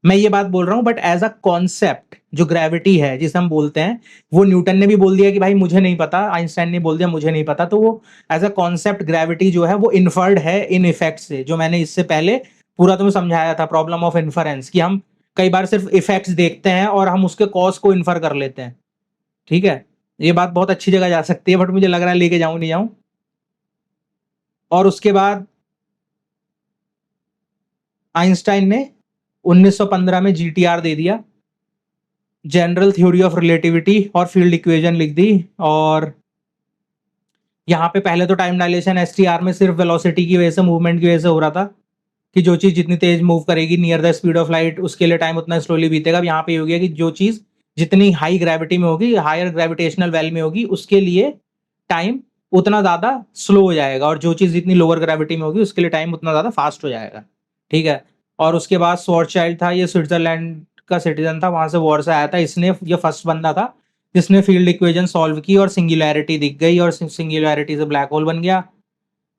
मैं ये बात बोल रहा हूं, बट एज अ कॉन्सेप्ट जो ग्रेविटी है जिसे हम बोलते हैं, वो न्यूटन ने भी बोल दिया कि भाई मुझे नहीं पता, आइंस्टाइन ने बोल दिया मुझे नहीं पता। तो वो एज अ कॉन्सेप्ट ग्रेविटी जो है वो इन्फर्ड है इन इफेक्ट से, जो मैंने इससे पहले पूरा तुम्हें समझाया था, प्रॉब्लम ऑफ इन्फरेंस, कि हम कई बार सिर्फ इफेक्ट्स देखते हैं और हम उसके कॉज को इन्फर कर लेते हैं। ठीक है, ये बात बहुत अच्छी जगह जा सकती है, बट मुझे लग रहा है लेके जाऊं नहीं जाऊं। और उसके बाद आइंस्टाइन ने 1915 में जीटीआर दे दिया, जनरल थ्योरी ऑफ रिलेटिविटी, और फील्ड इक्वेशन लिख दी। और यहाँ पे पहले तो टाइम डायलेशन एसटीआर में सिर्फ वेलोसिटी की वजह से, मूवमेंट की वजह से हो रहा था, कि जो चीज जितनी तेज मूव करेगी near the speed of light, उसके लिए टाइम उतना स्लोली बीतेगा। अब यहाँ पे हो गया कि जो चीज जितनी हाई ग्रेविटी में होगी, हायर ग्रेविटेशनल वेल में होगी, उसके लिए टाइम उतना ज्यादा स्लो हो जाएगा, और जो चीज जितनी लोअर ग्रेविटी में होगी उसके लिए टाइम उतना ज्यादा फास्ट हो जाएगा। ठीक है। और उसके बाद स्वॉर्चचाइल्ड था, ये स्विट्जरलैंड का सिटीजन था, वहां से वॉर से आया था। इसने, ये फर्स्ट बंदा था जिसने फील्ड इक्वेशन सॉल्व की और सिंगुलैरिटी दिख गई, और सिंगुलैरिटी से ब्लैक होल बन गया।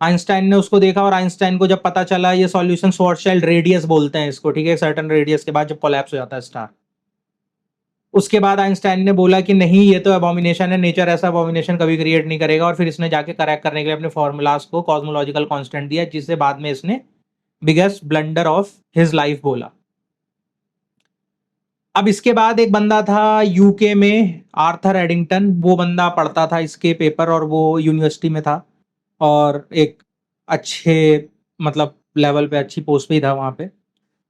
आइंस्टाइन ने उसको देखा, और आइंस्टाइन को जब पता चला ये सॉल्यूशन, स्वॉर्चचाइल्ड रेडियस बोलते हैं इसको, ठीक है, सर्टेन रेडियस के बाद जब कोलैप्स हो जाता है स्टार, उसके बाद आइंस्टाइन ने बोला कि नहीं ये तो अबोमिनेशन है, नेचर ऐसा अबोमिनेशन कभी क्रिएट नहीं करेगा। और फिर इसने जाके करेक्ट करने के लिए अपने फॉर्मूलाज को कॉस्मोलॉजिकल कांस्टेंट दिया, जिससे बाद में इसने biggest blunder of his life बोला। अब इसके बाद एक बंदा था यूके में, आर्थर एडिंगटन, वो बंदा पढ़ता था इसके पेपर, और वो यूनिवर्सिटी में था, और एक अच्छे मतलब लेवल पे, अच्छी पोस्ट पे ही था वहां पे।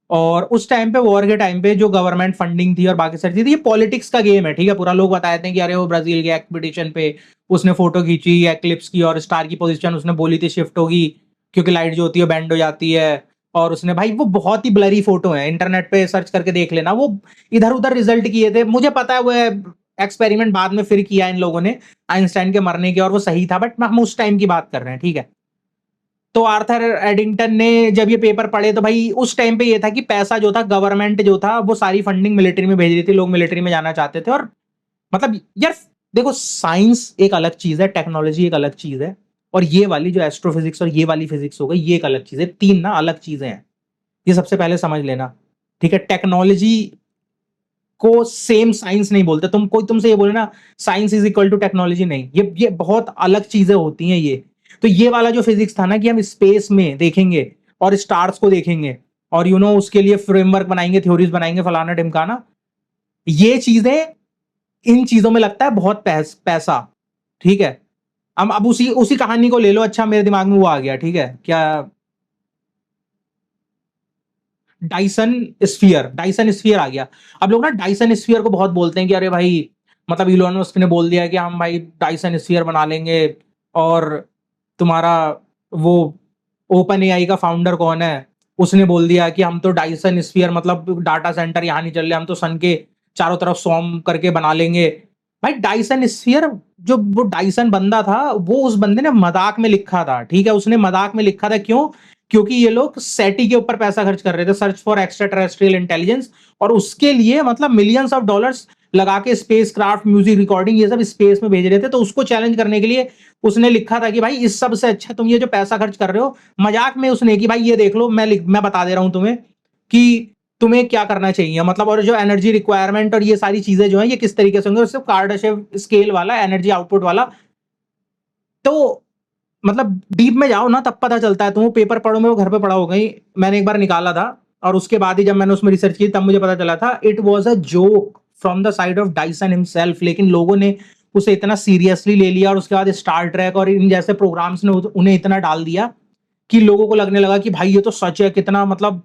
और उस टाइम पे, वॉर के टाइम पे, जो गवर्नमेंट फंडिंग थी और बाकी सारी चीजें, ये पॉलिटिक्स का गेम है, ठीक है, पूरा। लोग बताते हैं कि अरे वो ब्राजील के एक्सपीडिशन पे उसने फोटो खींची एक्लिप्स की, और स्टार की पोजीशन उसने बोली थी शिफ्ट होगी, क्योंकि लाइट जो होती है बैंड हो जाती है। और उसने भाई, वो बहुत ही ब्लरी फोटो है, इंटरनेट पे सर्च करके देख लेना, वो इधर उधर रिजल्ट किए थे। मुझे पता है वो एक्सपेरिमेंट बाद में फिर किया इन लोगों ने आइंस्टाइन के मरने के, और वो सही था, बट हम उस टाइम की बात कर रहे हैं, ठीक है। तो आर्थर एडिंगटन ने जब ये पेपर पढ़े, तो भाई उस टाइम पे ये था कि पैसा जो था, गवर्नमेंट जो था, वो सारी फंडिंग मिलिट्री में भेज रही थी, लोग मिलिट्री में जाना चाहते थे, और मतलब यार देखो, साइंस एक अलग चीज है, टेक्नोलॉजी एक अलग चीज है, और ये वाली जो एस्ट्रोफिजिक्स और ये वाली फिजिक्स हो गई, ये एक अलग चीज है। तीन ना अलग चीजें हैं, ये सबसे पहले समझ लेना। ठीक है, टेक्नोलॉजी को सेम साइंस नहीं बोलते। कोई तुमसे ये बोले ना science is equal to technology, नहीं, ये बहुत अलग चीजें होती हैं ये। तो ये वाला जो फिजिक्स था ना कि हम स्पेस में देखेंगे और स्टार्स को देखेंगे और उसके लिए फ्रेमवर्क बनाएंगे, थ्योरीज बनाएंगे, फलाना ढिमकाना, ये चीजें, इन चीजों में लगता है बहुत पैसा। ठीक है, अब उसी उसी कहानी को ले लो। अच्छा, मेरे दिमाग में वो आ गया, ठीक है, क्या, डाइसन स्फीयर आ गया। अब लोग ना डाइसन स्फीयर को बहुत बोलते हैं कि अरे भाई, मतलब इलोन मस्क ने बोल दिया कि हम भाई डाइसन स्फीयर बना लेंगे, और तुम्हारा वो ओपन एआई का फाउंडर कौन है, उसने बोल दिया कि हम तो डाइसन स्फीयर, मतलब डाटा सेंटर यहाँ नहीं चल रहे, हम तो सन के चारों तरफ स्वॉर्म करके बना लेंगे। भाई डाइसन स्फीयर, जो वो डाइसन बंदा था, वो उस बंदे ने मजाक में लिखा था। ठीक है, उसने मजाक में लिखा था, क्यों? क्योंकि ये लोग सेटी के ऊपर पैसा खर्च कर रहे थे, search for extra terrestrial intelligence, और उसके लिए मतलब मिलियंस ऑफ डॉलर्स लगा के स्पेस क्राफ्ट, म्यूजिक रिकॉर्डिंग, ये सब स्पेस में भेज रहे थे। तो उसको चैलेंज करने के लिए उसने लिखा था कि भाई इस सब से अच्छा तुम ये जो पैसा खर्च कर रहे हो, मजाक में उसने कि भाई ये देख लो, मैं बता दे रहा हूं तुम्हें कि तुम्हें क्या करना चाहिए, मतलब, और जो एनर्जी रिक्वायरमेंट और ये सारी चीजें जो है ये किस तरीके से होंगे, सिर्फ कार्डाशेव स्केल वाला एनर्जी आउटपुट वाला। तो मतलब डीप में जाओ ना तब पता चलता है। तुम वो पेपर पढ़ो, में वो घर पे पढ़ा होगा ही, मैंने एक बार निकाला था, और उसके बाद ही जब मैंने उसमें रिसर्च की तब मुझे पता चला था it was a joke from the side of Dyson himself. लेकिन लोगों ने उसे इतना सीरियसली ले लिया, और उसके बाद स्टार ट्रैक और इन जैसे प्रोग्राम्स ने उन्हें इतना डाल दिया कि लोगों को लगने लगा कि भाई ये तो सच है, कितना मतलब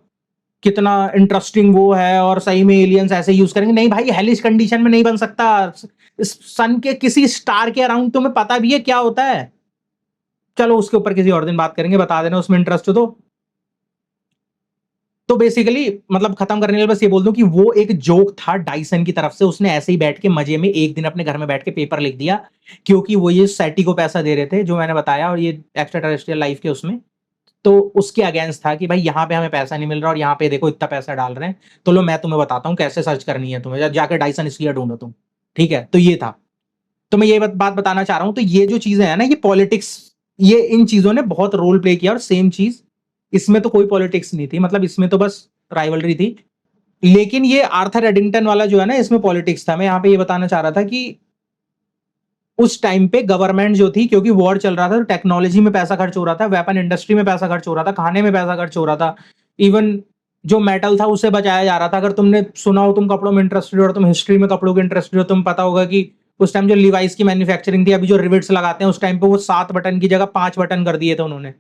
कितना इंटरेस्टिंग वो है, और सही में एलियंस ऐसे यूज करेंगे। नहीं भाई, हेलिश कंडीशन में नहीं बन सकता। सन के किसी स्टार के अराउंड तुम्हें पता भी है क्या होता है? चलो उसके ऊपर किसी और दिन बात करेंगे, बता देना उसमें इंटरेस्ट हो तो बेसिकली मतलब खत्म करने के लिए बस ये बोल दूं कि वो एक जोक था डाइसन की तरफ से। उसने ऐसे ही बैठ के मजे में एक दिन अपने घर में बैठ के पेपर लिख दिया, क्योंकि वो ये सैटी को पैसा दे रहे थे जो मैंने बताया, और ये एक्स्ट्रा टेरेस्ट्रियल लाइफ के उसमें। तो उसके अगेंस्ट था कि भाई यहाँ पे हमें पैसा नहीं मिल रहा और यहाँ पे देखो इतना पैसा डाल रहे हैं। तो लो मैं तुम्हें बताता हूँ कैसे सर्च करनी है तुम्हें, जाके डाइसन स्फीयर ढूंढो तुम। ठीक है, तो ये था। तो मैं ये बात बताना चाह रहा हूं, तो ये जो चीजें है ना, ये पॉलिटिक्स, ये इन चीजों ने बहुत रोल प्ले किया। और सेम चीज इसमें तो कोई पॉलिटिक्स नहीं थी, मतलब इसमें तो बस राइवलरी थी। लेकिन ये आर्थर एडिंगटन वाला जो है ना, इसमें पॉलिटिक्स था। मैं यहाँ पे ये बताना चाह रहा था कि उस टाइम पे गवर्नमेंट जो थी, क्योंकि वॉर चल रहा था, तो टेक्नोलॉजी में पैसा खर्च हो रहा था, वेपन इंडस्ट्री में पैसा खर्च हो रहा था, खाने में पैसा खर्च हो रहा था, इवन जो मेटल था उसे बचाया जा रहा था। अगर तुमने सुना हो, तुम कपड़ों में इंटरेस्टेड हो, तुम हिस्ट्री में कपड़ों के इंटरेस्टेड हो, तुम पता होगा कि उस टाइम जो लिवाइस की मैन्युफैक्चरिंग थी, अभी जो रिवेट्स लगाते हैं, उस टाइम पे वो 7 बटन की जगह 5 बटन कर दिए थे उन्होंने।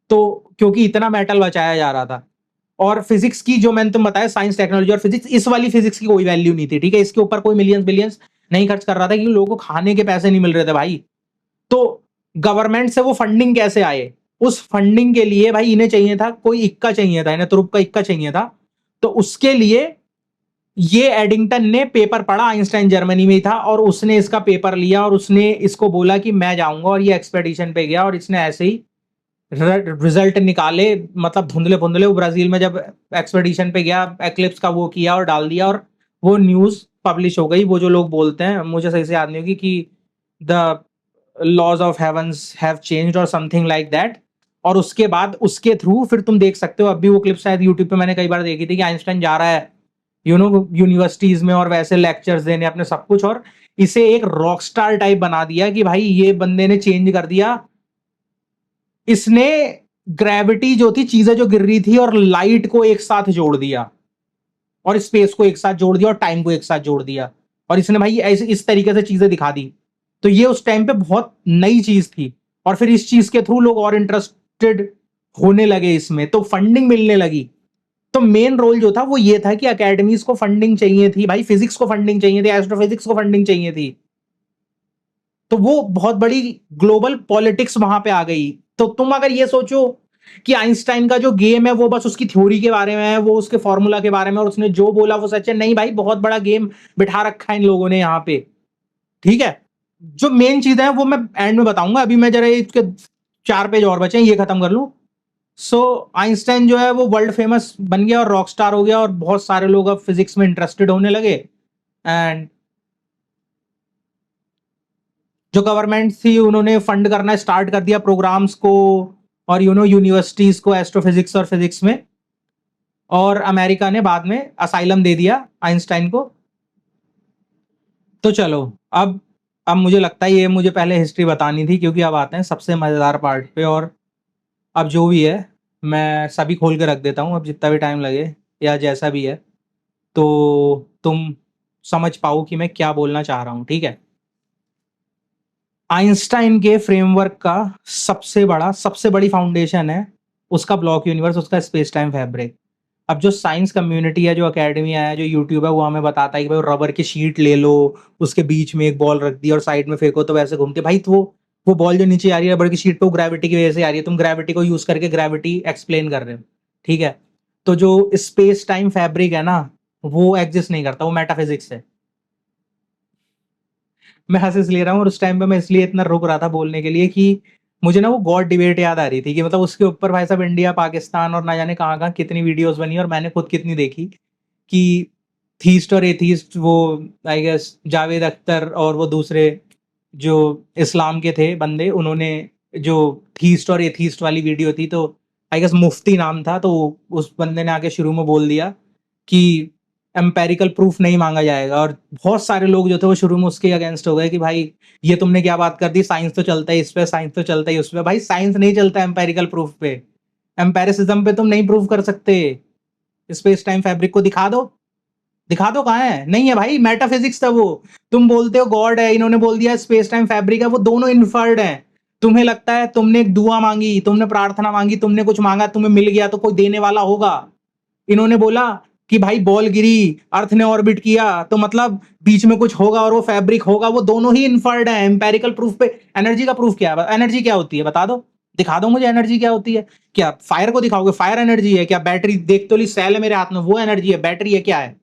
तो क्योंकि इतना मेटल बचाया जा रहा था। और फिजिक्स की जो मैंने तुम बताया, साइंस टेक्नोलॉजी और फिजिक्स, इस वाली फिजिक्स की कोई वैल्यू नहीं थी। ठीक है, इसके ऊपर कोई मिलियंस बिलियंस नहीं खर्च कर रहा था, क्योंकि लोगों को खाने के पैसे नहीं मिल रहे थे भाई। तो गवर्नमेंट से वो फंडिंग कैसे आए? उस फंडिंग के लिए भाई इन्हें चाहिए था, कोई इक्का चाहिए था, इन्हें तुरुप का इक्का चाहिए था। तो उसके लिए ये एडिंगटन ने पेपर पढ़ा, आइंस्टाइन जर्मनी में ही था, और उसने इसका पेपर लिया और उसने इसको बोला कि मैं जाऊंगा, और ये एक्सपेडिशन पे गया और इसने ऐसे ही रिजल्ट निकाले, मतलब धुंधले धुंधले। वो ब्राजील में जब एक्सपेडिशन पे गया, एक्लिप्स का वो किया और डाल दिया, और वो न्यूज पब्लिश हो गई। वो जो लोग बोलते हैं, मुझे सही से याद नहीं होगी, कि the laws of heavens have changed और समथिंग लाइक दैट। और उसके बाद उसके थ्रू फिर तुम देख सकते हो, अब भी वो क्लिप शायद यूट्यूब पे मैंने कई बार देखी थी, कि आइंस्टाइन जा रहा है यूनिवर्सिटीज में और वैसे लेक्चर्स देने अपने सब कुछ, और इसे एक रॉक स्टार टाइप बना दिया कि भाई ये बंदे ने चेंज कर दिया। इसने ग्रेविटी जो थी, चीजें जो गिर रही थी और लाइट को एक साथ जोड़ दिया, और स्पेस को एक साथ जोड़ दिया, और टाइम को एक साथ जोड़ दिया, और इसने भाई ऐसे इस तरीके से चीजें दिखा दी। तो ये उस टाइम पे बहुत नई चीज थी, और फिर इस चीज के थ्रू लोग और इंटरेस्टेड होने लगे इसमें, तो फंडिंग मिलने लगी। तो मेन रोल जो था वो ये था कि अकेडमीज को फंडिंग चाहिए थी भाई, फिजिक्स को फंडिंग चाहिए थी, एस्ट्रोफिजिक्स को फंडिंग चाहिए थी। तो वो बहुत बड़ी ग्लोबल पॉलिटिक्स वहां पे आ गई। तो तुम अगर ये सोचो कि आइंस्टाइन का जो गेम है वो बस उसकी थ्योरी के बारे में है, वो उसके फॉर्मूला के बारे में, और उसने जो बोला वो सच है, नहीं भाई, बहुत बड़ा गेम बिठा रखा है इन लोगों ने यहाँ पे। ठीक है, जो मेन चीज है वो मैं एंड में बताऊंगा। अभी मैं जरा इसके 4 पेज और बचे हैं, ये खत्म कर लूं। सो आइंस्टाइन जो है वो वर्ल्ड फेमस बन गया और रॉक स्टार हो गया, और बहुत सारे लोग अब फिजिक्स में इंटरेस्टेड होने लगे। एंड जो गवर्नमेंट थी उन्होंने फंड करना स्टार्ट कर दिया प्रोग्राम्स को और यूनिवर्सिटीज को एस्ट्रोफिजिक्स और फिजिक्स में, और अमेरिका ने बाद में असाइलम दे दिया आइंस्टाइन को। तो चलो, अब मुझे लगता है ये मुझे पहले हिस्ट्री बतानी थी, क्योंकि अब आते हैं सबसे मज़ेदार पार्ट पे। और अब जो भी है मैं सभी खोल के रख देता हूँ, अब जितना भी टाइम लगे या जैसा भी है, तो तुम समझ पाओ कि मैं क्या बोलना चाह रहा हूँ, ठीक है। आइंस्टाइन के फ्रेमवर्क का सबसे बड़ी फाउंडेशन है उसका ब्लॉक यूनिवर्स, उसका स्पेस टाइम फैब्रिक। अब जो साइंस कम्युनिटी है, जो अकेडमिया है, जो यूट्यूब है, वो हमें बताता है कि भाई रबर की शीट ले लो, उसके बीच में एक बॉल रख दी और साइड में फेंको तो वैसे घूमती है। भाई तो वो बॉल जो नीचे आ रही है रबर की शीट पे, वो ग्रेविटी की वजह से आ रही है। तुम ग्रेविटी को यूज करके ग्रेविटी एक्सप्लेन कर रहे हो, ठीक है। तो जो स्पेस टाइम फैब्रिक है ना, वो एग्जिस्ट नहीं करता, वो मेटाफिजिक्स है। मैं हंस इसलिए रहा हूँ, और उस टाइम पे मैं इसलिए इतना रुक रहा था बोलने के लिए कि मुझे ना वो गॉड डिबेट याद आ रही थी, कि मतलब उसके ऊपर भाई साहब इंडिया पाकिस्तान और ना जाने कहाँ कहाँ कितनी वीडियोस बनी, और मैंने खुद कितनी देखी कि थीस्ट और एथीस्ट, वो आई गेस जावेद अख्तर और वो दूसरे जो इस्लाम के थे बंदे, उन्होंने जो थीस्ट और एथीस्ट वाली वीडियो थी, तो आई गेस मुफ्ती नाम था, तो उस बंदे ने आके शुरू में बोल दिया कि एम्पेरिकल प्रूफ नहीं मांगा जाएगा, और बहुत सारे लोग जो थे वो शुरू में उसके अगेंस्ट हो गए कि भाई ये तुमने क्या बात कर दी, साइंस तो चलता है इस पे, साइंस तो चलता है उस पे। भाई साइंस नहीं चलता एम्पेरिकल प्रूफ पे, एम्पेरिसिज्म पे तुम नहीं प्रूव कर सकते। स्पेस टाइम फैब्रिक को दिखा दो, दिखा दो, कहाँ है? नहीं है भाई, मेटाफिजिक्स था वो। तुम बोलते हो गॉड है, इन्होंने बोल दिया स्पेस टाइम फैब्रिक है, वो दोनों इन्फर्ड है। तुम्हें लगता है तुमने एक दुआ मांगी, तुमने प्रार्थना मांगी, तुमने कुछ मांगा, तुम्हें मिल गया, तो कोई देने वाला होगा। इन्होंने बोला कि भाई बॉल गिरी, अर्थ ने ऑर्बिट किया, तो मतलब बीच में कुछ होगा और वो फैब्रिक होगा, वो दोनों ही इन्फर्ड है। एम्पेरिकल प्रूफ पे एनर्जी का प्रूफ क्या है? एनर्जी क्या होती है बता दो, दिखा दो मुझे एनर्जी क्या होती है। क्या फायर को दिखाओगे? फायर एनर्जी है क्या? बैटरी देख तो ली, सेल है मेरे हाथ में, वो एनर्जी है? बैटरी है? क्या है?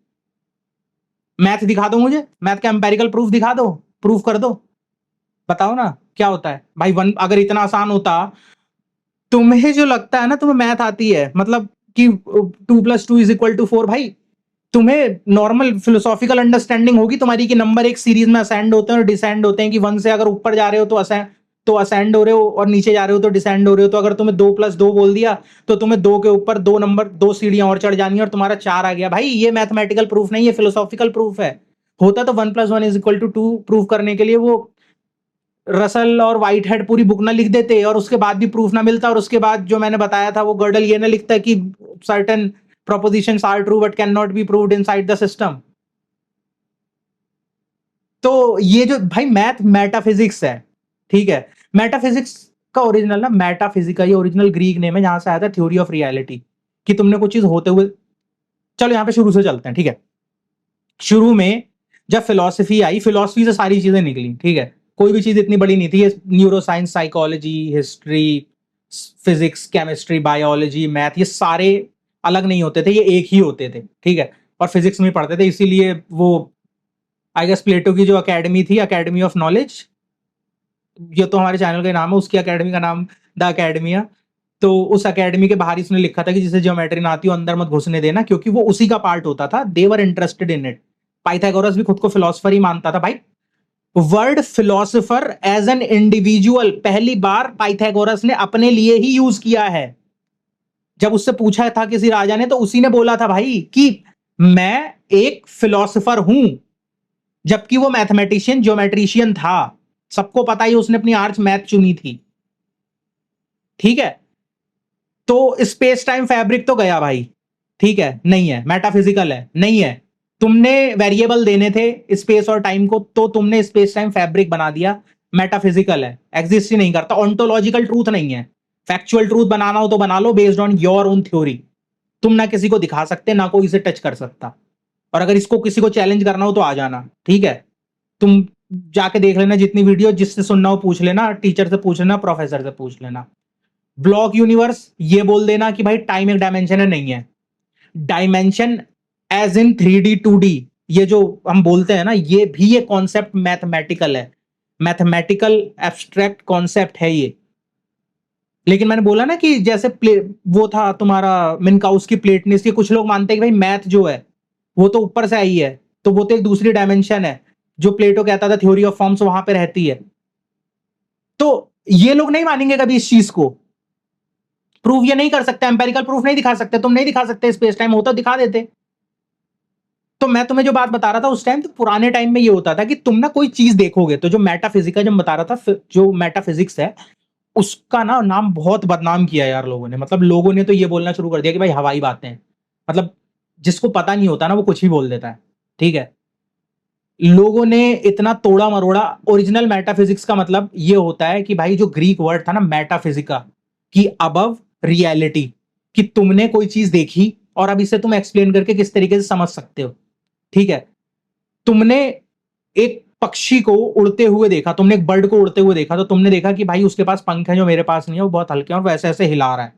मैथ दिखा दो मुझे, मैथ का एम्पेरिकल प्रूफ दिखा दो, प्रूफ कर दो, बताओ ना क्या होता है भाई। वन अगर इतना आसान होता, तुम्हें जो लगता है ना तुम्हें मैथ आती है, मतलब कि 2+2=4, भाई तुम्हें नॉर्मल फिलोसॉफिकल अंडरस्टैंडिंग होगी तुम्हारी कि नंबर एक सीरीज में असेंड होते हैं और डिसेंड होते हैं, कि वन से अगर ऊपर जा रहे हो तो असेंड हो रहे हो, और नीचे जा रहे हो तो डिसेंड हो रहे हो। तो अगर तुम्हें 2+2 बोल दिया, तो तुम्हें दो के ऊपर दो सीढ़ियां और चढ़ जानी है, और तुम्हारा 4 आ गया। भाई ये मैथमेटिकल प्रूफ नहीं है, फिलोसॉफिकल प्रूफ है। होता तो 1+1=2 प्रूफ करने के लिए वो रसल और व्हाइट हेड पूरी बुक ना लिख देते, और उसके बाद भी प्रूफ ना मिलता, और उसके बाद जो मैंने बताया था वो गर्डल ये ना लिखता है कि certain propositions are true but cannot be proved inside the system। तो ये जो भाई मैथ मेटाफिजिक्स है, ठीक है। मेटाफिजिक्स का ओरिजिनल ना मेटाफिजिका, ये ओरिजिनल ग्रीक नेम है, जहां से आया था थ्योरी ऑफ रियलिटी, कि तुमने कुछ चीज होते हुए। चलो यहाँ पे शुरू से चलते हैं, ठीक है। शुरू में जब फिलोसफी आई, फिलोसफी से सारी चीजें निकली, ठीक है। कोई भी चीज इतनी बड़ी नहीं थी। ये neuro science, psychology, history, physics, chemistry, biology, math, ये सारे अलग नहीं होते थे, ये एक ही होते थे, ठीक है। और फिजिक्स में पढ़ते थे, इसीलिए वो आई गेस प्लेटो की जो अकेडमी थी, अकेडमी ऑफ नॉलेज, ये तो हमारे चैनल का नाम है, उसकी अकेडमी का नाम द अकेडमिया। तो उस अकेडमी के बाहर ही उसने लिखा था कि जिसे ज्योमेट्री ना आती हो अंदर मत घुसने देना, क्योंकि वो उसी का पार्ट होता था। They were interested in it. Pythagoras भी खुद को फिलोसफर ही मानता था भाई। Word philosopher as an individual पहली बार पाइथागोरस ने अपने लिए ही यूज किया है। जब उससे पूछा था किसी राजा ने, तो उसी ने बोला था भाई कि मैं एक फिलोसोफर हूं, जबकि वो मैथमेटिशियन ज्योमेट्रिशियन था। सबको पता ही उसने अपनी आर्च मैथ चुनी थी, ठीक है। तो स्पेस टाइम फैब्रिक तो गया भाई, ठीक है, नहीं है। मेटाफिजिकल है, नहीं है। तुमने वेरिएबल देने थे स्पेस और टाइम को, तो तुमने स्पेस टाइम फैब्रिक बना दिया। मेटाफिजिकल है, एग्जिस्ट ही नहीं करता। ऑन्टोलॉजिकल ट्रूथ नहीं है। फैक्चुअल ट्रूथ बनाना हो तो बना लो based on your own theory. तुम ना किसी को दिखा सकते, ना कोई इसे टच कर सकता। और अगर इसको किसी को चैलेंज करना हो तो आ जाना, ठीक है। तुम जाके देख लेना जितनी वीडियो, जिससे सुनना हो पूछ लेना, टीचर से पूछ लेना, प्रोफेसर से पूछ लेना। ब्लॉक यूनिवर्स ये बोल देना कि भाई टाइम एक डायमेंशन है, नहीं है। Dimension as in 3D 2D, ये जो हम बोलते हैं ना, ये भी ये कॉन्सेप्ट मैथमेटिकल है। मैथमेटिकल एब्स्ट्रैक्ट कॉन्सेप्ट है ये। लेकिन मैंने बोला ना कि जैसे वो था तुम्हारा मिनकाउस्की प्लेटनिस, के कुछ लोग मानते हैं कि भाई मैथ जो है वो तो ऊपर से आई है, तो वो तो एक दूसरी डायमेंशन है। जो प्लेटो कहता था थ्योरी ऑफ फॉर्म्स, वहां पे रहती है। तो ये लोग नहीं मानेंगे कभी इस चीज को, प्रूफ ये नहीं कर सकते, एम्पेरिकल प्रूफ नहीं दिखा सकते, तुम नहीं दिखा सकते, स्पेस टाइम होता दिखा देते। तो मैं तुम्हें जो बात बता रहा था उस टाइम, तो पुराने टाइम में ये होता था कि तुम ना कोई चीज देखोगे तो जो मेटाफिजिका जो मैं बता रहा था, जो मेटाफिजिक्स है उसका ना नाम बहुत बदनाम किया यार लोगों ने। मतलब लोगों ने तो ये बोलना शुरू कर दिया कि भाई हवाई बातें हैं। मतलब जिसको पता नहीं होता ना वो कुछ भी बोल देता है, ठीक है। लोगों ने इतना तोड़ा मरोड़ा। ओरिजिनल मेटाफिजिक्स का मतलब ये होता है कि भाई जो ग्रीक वर्ड था ना मेटाफिजिका, कि अबव रियलिटी, कि तुमने कोई चीज देखी और अब इसे तुम एक्सप्लेन करके किस तरीके से समझ सकते हो, ठीक है। तुमने एक पक्षी को उड़ते हुए देखा, तुमने एक बर्ड को उड़ते हुए देखा, तो तुमने देखा कि भाई उसके पास पंख है जो मेरे पास नहीं है, वो बहुत हल्के हैं और वैसे ऐसे हिला रहा है।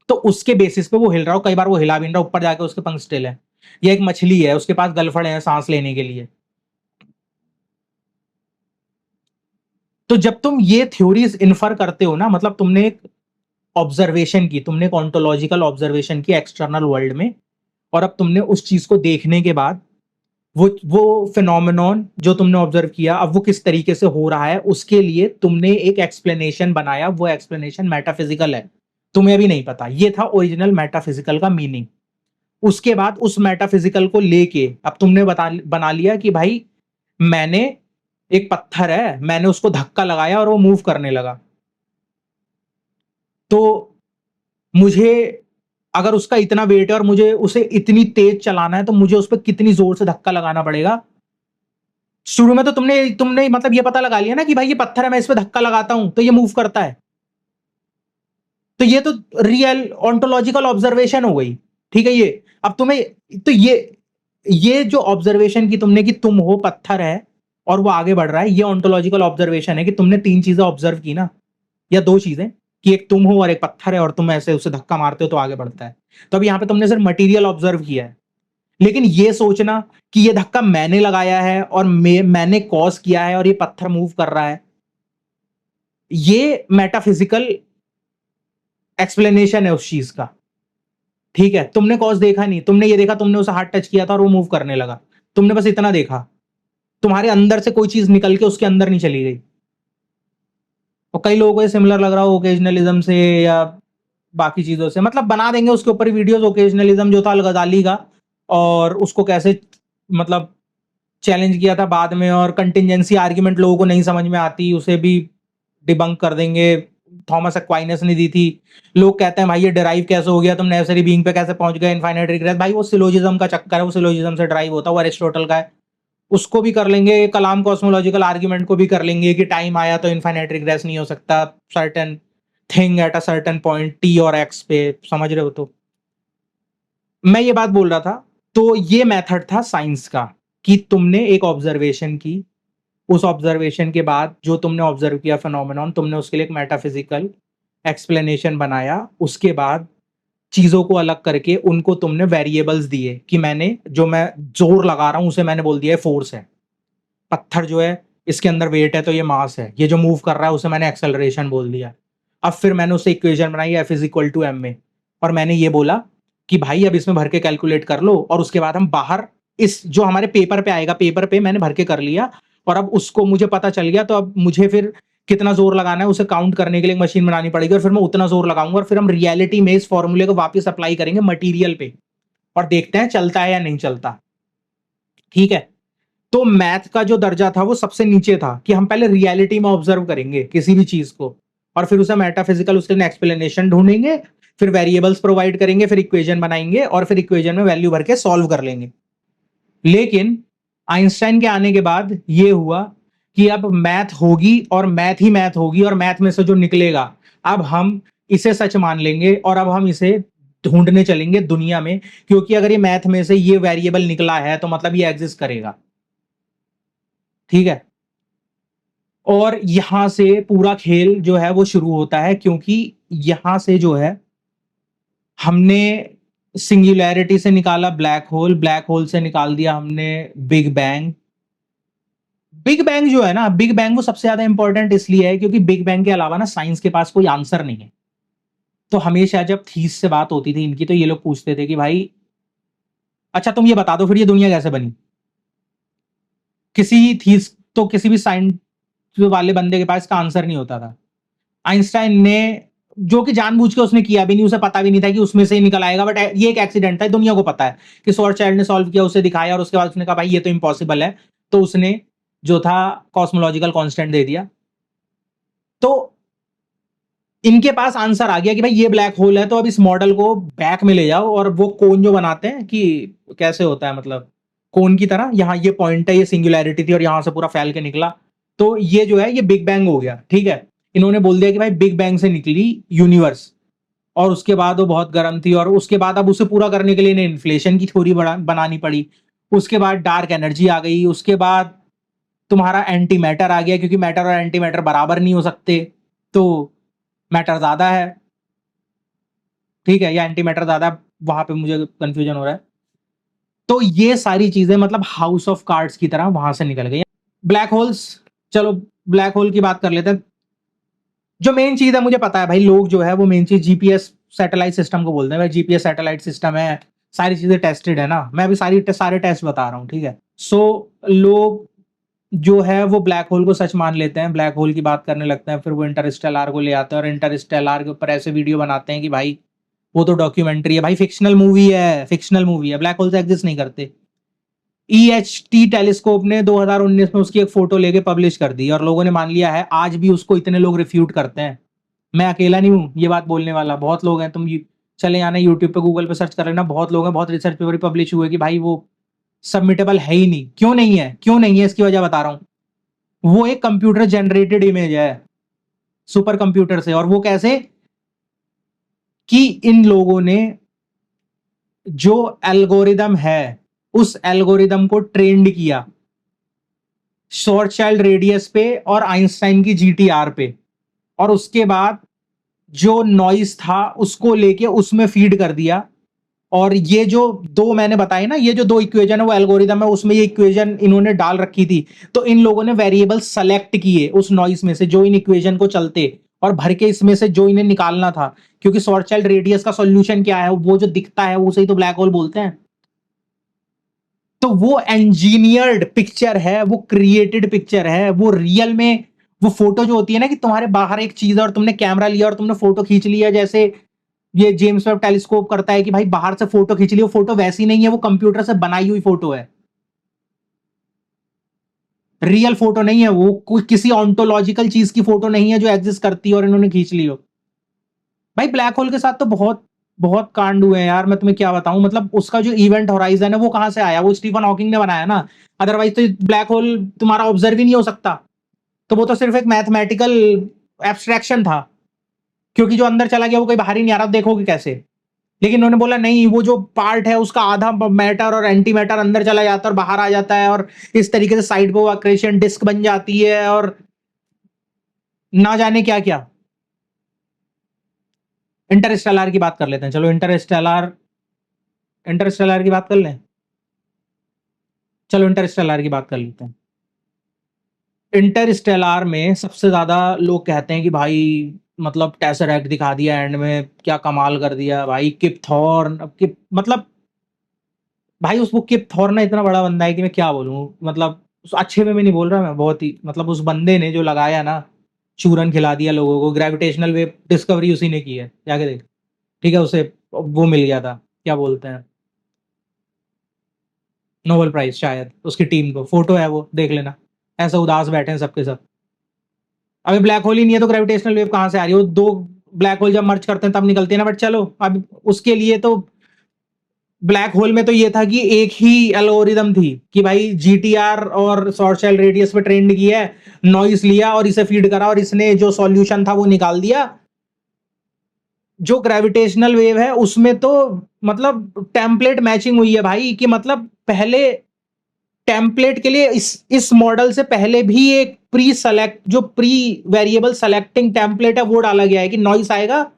तो उसके बेसिस पे वो हिल रहा हो, कई बार वो हिला भी नहीं रहा, ऊपर जाके उसके पंख स्टिल है। या एक मछली है, उसके पास गलफड़ है सांस लेने के लिए। तो जब तुम ये थ्योरीज इन्फर करते हो ना, मतलब तुमने एक ऑब्जर्वेशन की, तुमने एक ऑन्टोलॉजिकल ऑब्जर्वेशन की एक्सटर्नल वर्ल्ड में, और अब तुमने उस चीज को देखने के बाद वो फिनोमेनॉन जो तुमने ऑब्जर्व किया अब वो किस तरीके से हो रहा है, उसके लिए तुमने एक एक्सप्लेनेशन बनाया। वो एक्सप्लेनेशन मेटाफिजिकल है, तुम्हें भी नहीं पता। ये था ओरिजिनल मेटाफिजिकल का मीनिंग। उसके बाद उस मेटाफिजिकल को लेके अब तुमने बना लिया कि भाई मैंने एक पत्थर है, मैंने उसको धक्का लगाया और वो मूव करने लगा। तो मुझे अगर उसका इतना वेट है और मुझे उसे इतनी तेज चलाना है, तो मुझे उस पर कितनी जोर से धक्का लगाना पड़ेगा। शुरू में तो तुमने तुमने मतलब ये पता लगा लिया ना कि भाई ये पत्थर है, मैं इस पे धक्का लगाता हूं तो ये मूव करता है। तो ये तो रियल ऑन्टोलॉजिकल ऑब्जर्वेशन हो गई, ठीक है। ये अब तुम्हें, तो ये जो ऑब्जर्वेशन की तुमने कि तुम हो पत्थर है और वो आगे बढ़ रहा है, ये ऑन्टोलॉजिकल ऑब्जर्वेशन है कि तुमने तीन चीजें ऑब्जर्व की ना, या दो चीजें, कि एक तुम हो और एक पत्थर है और तुम ऐसे उसे धक्का मारते हो तो आगे बढ़ता है। तो अब यहां पे तुमने सिर्फ मटेरियल ऑब्जर्व किया है। लेकिन ये सोचना कि ये धक्का मैंने लगाया है और मैंने कॉज किया है और ये पत्थर मूव कर रहा है, ये मेटाफिजिकल एक्सप्लेनेशन है उस चीज का, ठीक है। तुमने कॉज देखा नहीं, तुमने ये देखा तुमने उसे हाथ टच किया था और वो मूव करने लगा, तुमने बस इतना देखा। तुम्हारे अंदर से कोई चीज निकल के उसके अंदर नहीं चली गई। और कई लोगों को ये सिमिलर लग रहा हो ओकेजनलिज्म से या बाकी चीजों से, मतलब बना देंगे उसके ऊपर वीडियोस। ओकेजनलिज्म जो था अल गजाली का, और उसको कैसे मतलब चैलेंज किया था बाद में, और कंटिजेंसी आर्ग्यूमेंट लोगों को नहीं समझ में आती, उसे भी डिबंक कर देंगे। थॉमस एक्वाइनस ने दी थी। लोग कहते हैं भाई ये डिराइव कैसे हो गया, तुम नेसेसरी बीइंग पे कैसे पहुंच गए, इनफाइनाइट रिग्रेस। भाई वो सिलोजिज्म का चक्कर है, वो सिलोजिज्म से ड्राइव होता है, वो एरिस्टोटल का है। उसको भी कर लेंगे, कलाम कॉस्मोलॉजिकल आर्ग्यूमेंट को भी कर लेंगे कि टाइम आया तो इनफाइनाइट रिग्रेस नहीं हो सकता, certain thing at a certain point T और एक्स पे, समझ रहे हो। तो मैं ये बात बोल रहा था, तो ये मेथड था साइंस का, कि तुमने एक ऑब्जर्वेशन की, उस ऑब्जर्वेशन के बाद जो तुमने ऑब्जर्व किया फिनोमेनॉन, तुमने उसके लिए एक मेटाफिजिकल एक्सप्लेनेशन बनाया। उसके बाद चीजों को अलग करके उनको तुमने वेरिएबल्स दिए, कि मैंने जो मैं जोर लगा रहा हूं उसे मैंने बोल दिया है फोर्स है। पत्थर जो है इसके अंदर वेट है तो ये मास है, ये जो मूव कर रहा है उसे मैंने एक्सेलरेशन बोल दिया। अब फिर मैंने उसे इक्वेशन बनाई F is equal to M में, और मैंने ये बोला कि भाई अब इसमें भर के कैलकुलेट कर लो, और उसके बाद हम बाहर इस जो हमारे पेपर पे आएगा, पेपर पे मैंने भर के कर लिया। और अब उसको मुझे पता चल गया, तो अब मुझे फिर कितना जोर लगाना है उसे काउंट करने के लिए एक मशीन बनानी पड़ेगी, और फिर मैं उतना जोर लगाऊंगा, और फिर हम रियलिटी में इस फॉर्मूले को वापस अप्लाई करेंगे मटीरियल पे, और देखते हैं चलता है या नहीं चलता, ठीक है। तो मैथ का जो दर्जा था वो सबसे नीचे था, कि हम पहले रियलिटी में ऑब्जर्व करेंगे किसी भी चीज को, और फिर उसे मेटाफिजिकल उसके एक्सप्लेनेशन ढूंढेंगे, फिर वेरिएबल्स प्रोवाइड करेंगे, फिर इक्वेशन बनाएंगे, और फिर इक्वेशन में वैल्यू भर के सॉल्व कर लेंगे। लेकिन आइंस्टाइन के आने के बाद ये हुआ कि अब मैथ होगी और मैथ ही मैथ होगी, और मैथ में से जो निकलेगा अब हम इसे सच मान लेंगे, और अब हम इसे ढूंढने चलेंगे दुनिया में, क्योंकि अगर ये मैथ में से ये वेरिएबल निकला है तो मतलब ये एग्जिस्ट करेगा, ठीक है। और यहां से पूरा खेल जो है वो शुरू होता है, क्योंकि यहां से जो है हमने सिंगुलैरिटी से निकाला ब्लैक होल, ब्लैक होल से निकाल दिया हमने बिग बैंग। बिग बैंग जो है ना, बिग बैंग वो सबसे ज्यादा इंपॉर्टेंट इसलिए है क्योंकि बिग बैंग के अलावा ना साइंस के पास कोई आंसर नहीं है। तो हमेशा जब थीस से बात होती थी इनकी, तो ये लोग पूछते थे कि भाई अच्छा तुम ये बता दो फिर ये दुनिया कैसे बनी। किसी थीस तो किसी भी वाले बंदे के पास इसका आंसर नहीं होता था। आइंस्टाइन ने, जो कि जानबूझ के उसने किया भी नहीं, उसे पता भी नहीं था कि उसमें से ही निकल आएगा, बट ये एक एक्सीडेंट था, दुनिया को पता है कि श्वार्ज़चिल्ड ने सॉल्व किया, उसे दिखाया और उसके बाद उसने कहा भाई ये तो इम्पॉसिबल है, तो उसने जो था कॉस्मोलॉजिकल कांस्टेंट दे दिया। तो इनके पास आंसर आ गया कि भाई ये ब्लैक होल है, तो अब इस मॉडल को बैक में ले जाओ और वो कोन जो बनाते हैं कि कैसे होता है, मतलब कोन की तरह, यहाँ ये पॉइंट है, ये सिंगुलैरिटी थी और यहां से पूरा फैल के निकला, तो ये जो है ये बिग बैंग हो गया, ठीक है। इन्होंने बोल दिया कि भाई बिग बैंग से निकली यूनिवर्स, और उसके बाद वो बहुत गर्म थी, और उसके बाद अब उसे पूरा करने के लिए इन्हें इन्फ्लेशन की थ्योरी बनानी पड़ी, उसके बाद डार्क एनर्जी आ गई, उसके बाद तुम्हारा एंटी मैटर आ गया, क्योंकि मैटर और एंटी मैटर बराबर नहीं हो सकते, तो मैटर ज्यादा है, ठीक है, या एंटी मैटर ज्यादा, वहां पे मुझे कंफ्यूजन हो रहा है। तो ये सारी चीजें मतलब हाउस ऑफ कार्ड्स की तरह वहां से निकल गई। ब्लैक होल्स, चलो ब्लैक होल की बात कर लेते हैं। जो मेन चीज है, मुझे पता है भाई, लोग जो है वो मेन चीज जीपीएस सैटेलाइट सिस्टम को बोलते हैं, भाई जीपीएस सैटेलाइट सिस्टम है, सारी चीजें टेस्टेड है ना, मैं भी सारे टेस्ट बता रहा हूँ, ठीक है। सो लोग जो है वो ब्लैक होल को सच मान लेते हैं, ब्लैक होल की बात करने लगते हैं, फिर वो इंटरस्टेलर को ले आते हैं और इंटरस्टेलर के ऊपर ऐसे वीडियो बनाते हैं कि भाई वो तो डॉक्यूमेंट्री है, भाई फिक्शनल मूवी है, फिक्शनल मूवी है, ब्लैक होल से एग्जिस्ट नहीं करते। ईएचटी टेलीस्कोप ने 2019 में उसकी एक फोटो लेके पब्लिश कर दी और लोगों ने मान लिया है, आज भी उसको इतने लोग रिफ्यूट करते हैं। मैं अकेला नहीं हूं ये बात बोलने वाला, बहुत लोग हैं, तुम चले आना यूट्यूब पे, गूगल पे सर्च कर लेना, बहुत लोग हैं, बहुत रिसर्च पेपर पब्लिश हुए कि भाई वो सबमिटेबल है ही नहीं। क्यों नहीं है, क्यों नहीं है, इसकी वजह बता रहा हूं। वो एक कंप्यूटर जनरेटेड इमेज है, सुपर कंप्यूटर से, और वो कैसे कि इन लोगों ने जो एल्गोरिदम है उस एल्गोरिदम को ट्रेंड किया श्वार्ज़चिल्ड रेडियस पे और आइंस्टाइन की जीटीआर पे, और उसके बाद जो नॉइस था उसको लेके उसमें फीड कर दिया, और ये जो दो मैंने बताए ना, ये जो दो इक्वेशन है वो एल्गोरिदम है, उसमें ये इक्वेशन इन्होंने डाल रखी थी, तो इन लोगों ने वेरिएबल सेलेक्ट किए उस नॉइस में से जो इन इक्वेशन को चलते, और भर के इसमें से जो इन्हें निकालना था, क्योंकि श्वार्ज़चिल्ड रेडियस का सॉल्यूशन क्या है, वो जो दिखता है उसे ही तो ब्लैक होल बोलते हैं। तो वो इंजीनियर्ड पिक्चर है, वो क्रिएटेड पिक्चर है, वो रियल में वो फोटो जो होती है ना कि तुम्हारे बाहर एक चीज है और तुमने कैमरा लिया और तुमने फोटो खींच लिया, जैसे ये जेम्स वेब टेलीस्कोप करता है कि भाई बाहर से फोटो खींच ली, वो फोटो वैसी नहीं है, वो कंप्यूटर से बनाई हुई फोटो है, रियल फोटो नहीं है वो, कोई किसी ऑन्टोलॉजिकल चीज की फोटो नहीं है जो एग्जिस्ट करती है और इन्होंने खींच ली हो। भाई ब्लैक होल के साथ तो बहुत बहुत कांड हुए हैं यार, मैं तुम्हें क्या बताऊं, मतलब उसका जो इवेंट होराइजन है वो कहां से आया, वो स्टीफन हॉकिंग ने बनाया ना, अदरवाइज तो ब्लैक होल तुम्हारा ऑब्जर्व ही नहीं हो सकता, तो वो तो सिर्फ एक मैथमेटिकल एब्स्ट्रैक्शन था, क्योंकि जो अंदर चला गया वो कोई बाहर ही नहीं आ रहा, देखोगे कैसे। लेकिन उन्होंने बोला नहीं, वो जो पार्ट है उसका आधा मैटर और एंटी मैटर अंदर चला जाता है और बाहर आ जाता है, और इस तरीके से साइड पे वो अक्रेशन डिस्क बन जाती है, और ना जाने क्या क्या। इंटरस्टेलर की बात कर लेते हैं, चलो इंटरस्टेलर, इंटरस्टेलर की बात कर लें, चलो इंटरस्टेलर की बात कर लेते हैं। इंटरस्टेलर में सबसे ज्यादा लोग कहते हैं कि भाई मतलब टेसरैक्ट दिखा दिया एंड में, क्या कमाल कर दिया भाई, किप थॉर्न, अब किप मतलब भाई उसको किप थॉर्न ना इतना बड़ा बंदा है कि मैं क्या बोलूं, मतलब अच्छे में नहीं बोल रहा मैं, बहुत ही मतलब उस बंदे ने जो लगाया ना, चूरन खिला दिया लोगों को, ग्रेविटेशनल वेव डिस्कवरी उसी ने की है, जाके देख, ठीक है, उसे वो मिल गया था, क्या बोलते हैं, नोबेल प्राइज शायद, उसकी टीम को, फोटो है वो देख लेना, ऐसा उदास बैठे हैं सबके सब। अभी ब्लैक होल ही नहीं है तो ग्रेविटेशनल वेव कहां से आ रही है, वो दो ब्लैक होल जब मर्ज करते हैं तब निकलती है ना, बट चलो अब उसके लिए तो ब्लैक होल में तो ये था कि एक ही एल्गोरिदम थी कि भाई जीटीआर और श्वार्ज़चिल्ड रेडियस पे ट्रेंड किया है, नॉइस लिया और इसे फीड करा और इसने जो सॉल्यूशन था वो निकाल दिया। जो ग्रेविटेशनल वेव है उसमें तो मतलब टेम्पलेट मैचिंग हुई है भाई, कि मतलब पहले टेम्पलेट के लिए इस मॉडल से पहले भी एक प्री सेलेक्ट, जो प्री वेरिएबल सेलेक्टिंग टेम्पलेट है वो डाला गया है कि नॉइस आएगा,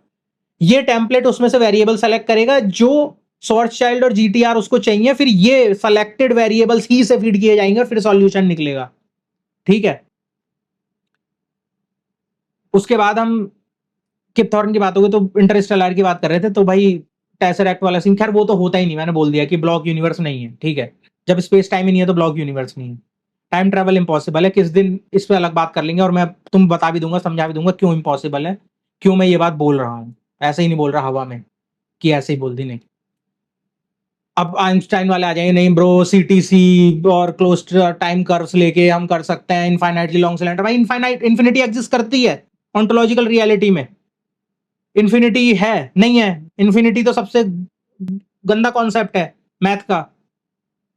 ये टेम्पलेट उसमें से वेरिएबल सेलेक्ट करेगा जो श्वार्ज़चिल्ड और जीटीआर उसको चाहिए, फिर ये सेलेक्टेड वेरिएबल्स ही से फीड किए जाएंगे और फिर सॉल्यूशन निकलेगा, ठीक है। उसके बाद हम किप थॉर्न की बात हो गई, तो इंटरस्टेलर की बात कर रहे थे, तो भाई टेसरैक्ट वाला सीन, खैर वो तो होता ही नहीं, मैंने बोल दिया कि ब्लॉक यूनिवर्स नहीं है, ठीक है, जब स्पेस टाइम ही नहीं है तो ब्लॉक यूनिवर्स नहीं है। टाइम ट्रैवल इम्पॉसिबल है, किस दिन इस पे अलग बात कर लेंगे और मैं तुम बता भी दूंगा, समझा भी दूंगा क्यों इम्पॉसिबल है, क्यों मैं ये बात बोल रहा हूँ। ऐसे ही नहीं बोल रहा हवा में कि ऐसे ही बोल दी, नहीं। अब आइंस्टाइन वाले आ जाएंगे, नहीं ब्रो सीटीसी और क्लोज टाइम कर्व्स लेके हम कर सकते हैं इनफाइनाइटली लॉन्ग सिलेंडर। भाई इनफाइनाइट इन्फिनिटी एग्जिस्ट करती है ऑन्टोलॉजिकल रियलिटी में? इन्फिनिटी है? नहीं है। इन्फिनिटी तो सबसे गंदा कॉन्सेप्ट है मैथ का,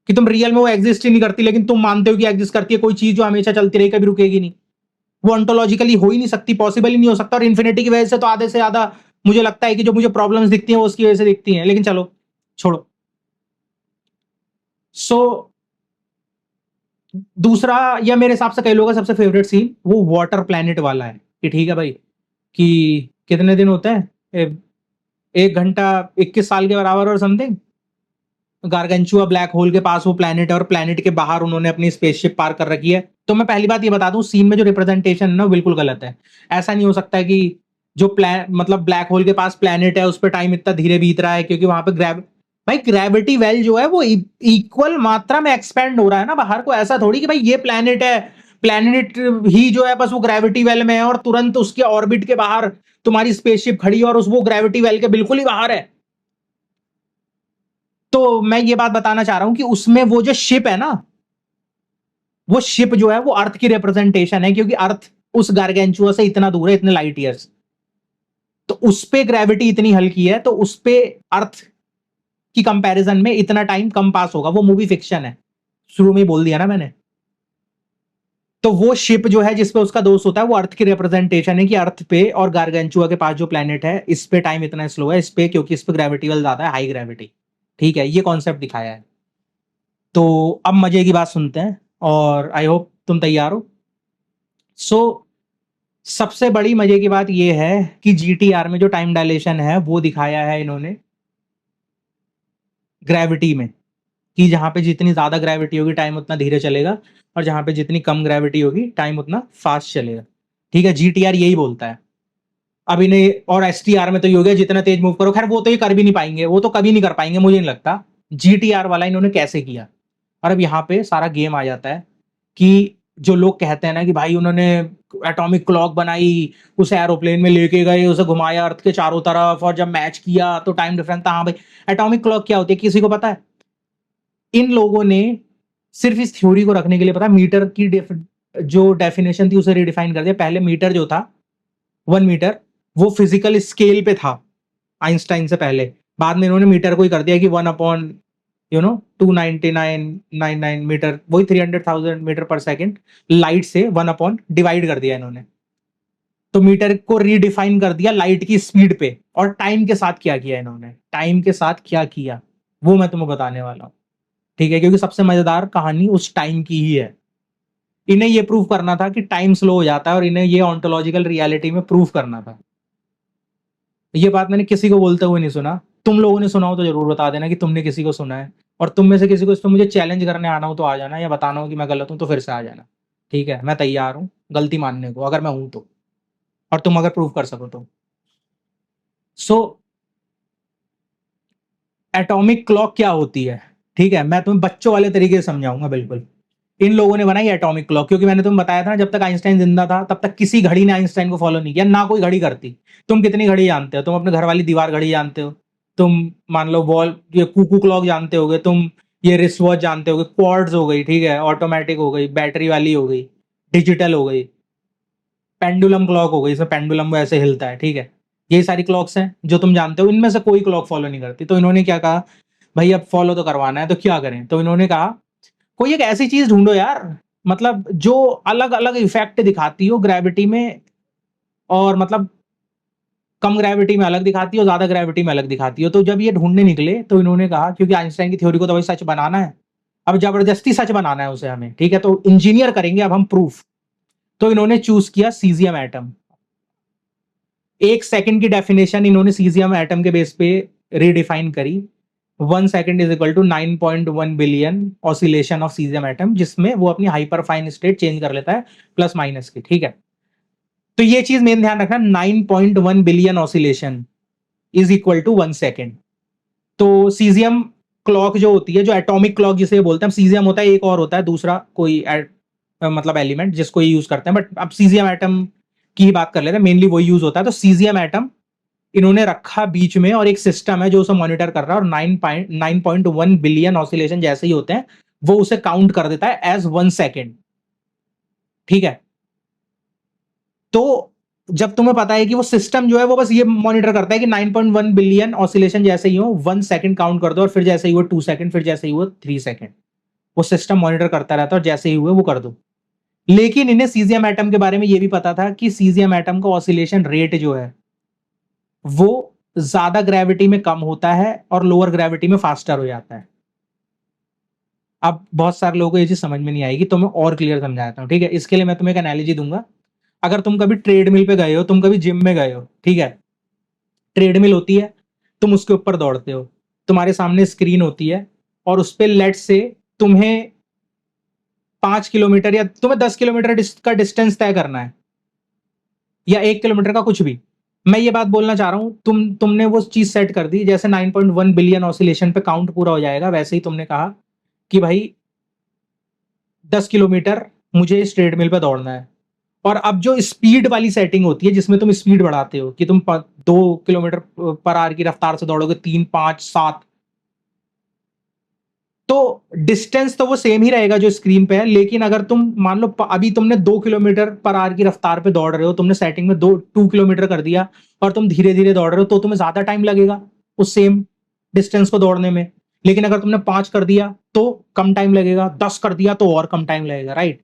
कि तुम रियल में वो एग्जिस्ट ही नहीं करती, लेकिन तुम मानते हो कि एग्जिस्ट करती है कोई चीज जो हमेशा चलती रही, कभी रुकेगी नहीं। वो ऑन्टोलॉजिकली हो ही नहीं सकती, पॉसिबल ही नहीं हो सकता। और इन्फिनिटी की वजह से तो आधे से ज्यादा मुझे लगता है कि जो मुझे प्रॉब्लम्स दिखती हैं वो उसकी वजह से दिखती हैं, लेकिन चलो छोड़ो। सो दूसरा, या मेरे हिसाब से कई लोगों का सबसे फेवरेट सीन वो वाटर प्लैनेट वाला है, कि ठीक है भाई कि कितने दिन होते हैं, 1 घंटा 21 साल के बराबर और समथिंग, गार्गेंचुआ ब्लैक होल के पास वो प्लैनेट है और प्लैनेट के बाहर उन्होंने अपनी स्पेसशिप पार कर रखी है। तो मैं पहली बात ये बता दूं, सीन में जो रिप्रेजेंटेशन है ना बिल्कुल गलत है। ऐसा नहीं हो सकता है कि जो मतलब ब्लैक होल के पास प्लैनेट है उस पर टाइम इतना धीरे बीत रहा है, क्योंकि वहां पे भाई ग्रेविटी वेल जो है वो इक्वल मात्रा में एक्सपेंड हो रहा है ना बाहर को। ऐसा थोड़ी कि भाई ये प्लैनेट है, प्लैनेट ही जो है बस वो ग्रेविटी वेल में है और तुरंत उसके ऑर्बिट के बाहर तुम्हारी स्पेसशिप खड़ी है और उस वो ग्रेविटी वेल के बिल्कुल ही बाहर है। तो मैं ये बात बताना चाह रहा हूं कि उसमें वो जो शिप है ना, वो शिप जो है वो अर्थ की रिप्रेजेंटेशन है, क्योंकि अर्थ उस गार्गेंचुआ से इतना दूर है, इतने लाइट ईयर्स। तो उस पे ग्रेविटी इतनी हल्की है, तो उस पे अर्थ की कंपैरिजन में इतना टाइम कम पास होगा। वो मूवी फिक्शन है, शुरू में ही बोल दिया ना मैंने। तो वो शिप जो है जिसपे उसका दोस्त होता है वो अर्थ की रिप्रेजेंटेशन है, कि अर्थ पे और गार्गेंचुआ के पास जो प्लेनेट है इस पे टाइम इतना स्लो है, इस पे क्योंकि इस पे ग्रेविटी वेल ज्यादा है, हाई ग्रेविटी। ठीक है, ये कॉन्सेप्ट दिखाया है। तो अब मजे की बात सुनते हैं, और आई होप तुम तैयार हो। सो सबसे बड़ी मजे की बात यह है कि जीटीआर में जो टाइम डायलेशन है वो दिखाया है इन्होंने ग्रेविटी में, कि जहां पे जितनी ज्यादा ग्रेविटी होगी टाइम उतना धीरे चलेगा, और जहां पे जितनी कम ग्रेविटी होगी टाइम उतना फास्ट चलेगा। ठीक है, जीटीआर यही बोलता है। अब इन्हें और एसटीआर में तो ये हो गया जितना तेज मूव करो, खैर वो तो ये कर भी नहीं पाएंगे, वो तो कभी नहीं कर पाएंगे मुझे नहीं लगता। जीटीआर वाला इन्होंने कैसे किया। और अब यहाँ पे सारा गेम आ जाता है कि जो लोग कहते हैं ना कि भाई उन्होंने एटॉमिक क्लॉक बनाई, उसे एरोप्लेन में लेके गए, उसे घुमाया अर्थ के चारों तरफ, और जब मैच किया तो टाइम डिफरेंस था। हाँ भाई, एटॉमिक क्लॉक क्या होती है किसी को पता है? इन लोगों ने सिर्फ इस थ्योरी को रखने के लिए, पता मीटर की जो डेफिनेशन थी उसे रिडिफाइन कर दिया। पहले मीटर जो था 1 मीटर, वो फिजिकल स्केल पे था आइंस्टाइन से पहले। बाद में इन्होंने मीटर को ही कर दिया कि 1 अपॉन 299.99 मीटर, वही 300,000 मीटर पर सेकेंड लाइट से 1 अपॉन डिवाइड कर दिया इन्होंने। तो मीटर को रीडिफाइन कर दिया लाइट की स्पीड पे। और टाइम के साथ क्या किया इन्होंने, टाइम के साथ क्या किया वो मैं तुम्हें बताने वाला हूं। ठीक है, क्योंकि सबसे मजेदार कहानी उस टाइम की ही है। इन्हें ये प्रूव करना था कि टाइम स्लो हो जाता है, और इन्हें ये ऑन्टोलॉजिकल रियलिटी में प्रूव करना था। ये बात मैंने किसी को बोलते हुए नहीं सुना। तुम लोगों ने सुना हो तो जरूर बता देना कि तुमने किसी को सुना है, और तुम में से किसी को इस पर मुझे चैलेंज करने आना हो तो आ जाना, या बताना हो कि मैं गलत हूं तो फिर से आ जाना। ठीक है, मैं तैयार हूं गलती मानने को अगर मैं हूं तो, और तुम अगर प्रूव कर सको तो। सो एटॉमिक क्लॉक क्या होती है? ठीक है, मैं तुम्हें बच्चों वाले तरीके से समझाऊंगा बिल्कुल। इन लोगों ने बनाई एटॉमिक क्लॉक, क्योंकि मैंने तुम्हें बताया था ना, जब तक आइंस्टाइन जिंदा था तब तक किसी घड़ी ने आइंस्टाइन को फॉलो नहीं किया, ना कोई घड़ी करती। तुम कितनी घड़ी जानते हो? तुम अपने घर वाली दीवार घड़ी जानते हो, तुम मान लो वॉल ये कुकू क्लॉक जानते होगे, तुम ये रिस्ट वॉच जानते होगे, क्वार्ट्ज हो गई, ठीक है, ऑटोमेटिक हो गई, बैटरी वाली हो गई, डिजिटल हो गई, पेंडुलम क्लॉक हो गई, इसमें पेंडुलम ऐसे हिलता है। ठीक है, यही सारी क्लॉक्स हैं जो तुम जानते हो। इनमें से कोई क्लॉक फॉलो नहीं करती। तो इन्होंने क्या कहा, भाई अब फॉलो तो करवाना है तो क्या करें? तो इन्होंने कहा कोई एक ऐसी चीज ढूंढो यार, मतलब जो अलग अलग इफेक्ट दिखाती हो ग्रेविटी में, और मतलब कम ग्रेविटी में अलग दिखाती हो, ज्यादा ग्रेविटी में अलग दिखाती हो। तो जब ये ढूंढने निकले तो इन्होंने कहा, क्योंकि आइंस्टाइन की थ्योरी को तो भाई सच बनाना है, अब जबरदस्ती सच बनाना है उसे हमें, ठीक है, तो इंजीनियर करेंगे अब हम प्रूफ। तो इन्होंने चूज किया सीजियम एटम। 1 सेकंड की डेफिनेशन इन्होंने सीजियम एटम के बेस पे रिडिफाइन करी। 1 second is equal to 9.1 billion oscillation of caesium atom, जिसमें वो अपनी हाइपर फाइन स्टेट चेंज कर लेता है प्लस माइनस की। ठीक है, तो ये चीज मेन ध्यान रखना, 9.1 billion oscillation is equal to 1 second. तो सीजियम क्लॉक जो होती है, जो एटॉमिक क्लॉक जिसे बोलते हैं, सीजियम होता है, एक और होता है दूसरा कोई मतलब एलिमेंट जिसको ये यूज करते हैं, बट अब सीजियम एटम की ही बात कर लेते हैं, मेनली वही यूज होता है। तो सीजियम एटम इन्होंने रखा बीच में और एक सिस्टम है जो उसे मॉनिटर कर रहा है, और 9.1 बिलियन ऑसिलेशन जैसे ही होते हैं वो उसे काउंट कर देता है एज 1 सेकेंड। ठीक है, तो जब तुम्हें पता है कि वो सिस्टम जो है वो बस ये मॉनिटर करता है कि 9.1 बिलियन ऑसिलेशन जैसे ही हो 1 सेकेंड काउंट कर दो, और फिर जैसे ही वो 2 सेकेंड, फिर जैसे ही वो 3 सेकेंड, वो सिस्टम मॉनिटर करता रहता है और जैसे ही हुए वो कर दो। लेकिन इन्हें सीजियम एटम के बारे में ये भी पता था कि सीजियम एटम का ऑसिलेशन रेट जो है वो ज्यादा ग्रेविटी में कम होता है और लोअर ग्रेविटी में फास्टर हो जाता है। अब बहुत सारे लोगों को ये चीज समझ में नहीं आएगी, तो मैं और क्लियर समझाता हूँ। ठीक है, इसके लिए मैं तुम्हें एक एनालॉजी दूंगा। अगर तुम कभी ट्रेडमिल पे गए हो, तुम कभी जिम में गए हो, ठीक है, ट्रेडमिल होती है, तुम उसके ऊपर दौड़ते हो, तुम्हारे सामने स्क्रीन होती है, और उस पर लेट से तुम्हें 5 किलोमीटर या तुम्हें 10 किलोमीटर का डिस्टेंस तय करना है, या 1 किलोमीटर का, कुछ भी। मैं ये बात बोलना चाह रहा हूं, तुमने वो चीज सेट कर दी, जैसे 9.1 बिलियन ऑसिलेशन पे काउंट पूरा हो जाएगा, वैसे ही तुमने कहा कि भाई 10 किलोमीटर मुझे इस ट्रेडमिल पे दौड़ना है। और अब जो स्पीड वाली सेटिंग होती है जिसमें तुम स्पीड बढ़ाते हो कि तुम 2 किलोमीटर पर आवर की रफ्तार से दौड़ोगे, 3, 5, 7, तो डिस्टेंस तो वो सेम ही रहेगा जो स्क्रीन पे है। लेकिन अगर तुम मान लो अभी तुमने 2 किलोमीटर पर आवर की रफ्तार पे दौड़ रहे हो, तुमने सेटिंग में 2 किलोमीटर कर दिया, और तुम धीरे धीरे दौड़ रहे हो, तो तुम्हें ज्यादा टाइम लगेगा उस सेम डिस्टेंस को दौड़ने में। लेकिन अगर तुमने 5 कर दिया तो कम टाइम लगेगा, 10 कर दिया तो और कम टाइम लगेगा, राइट?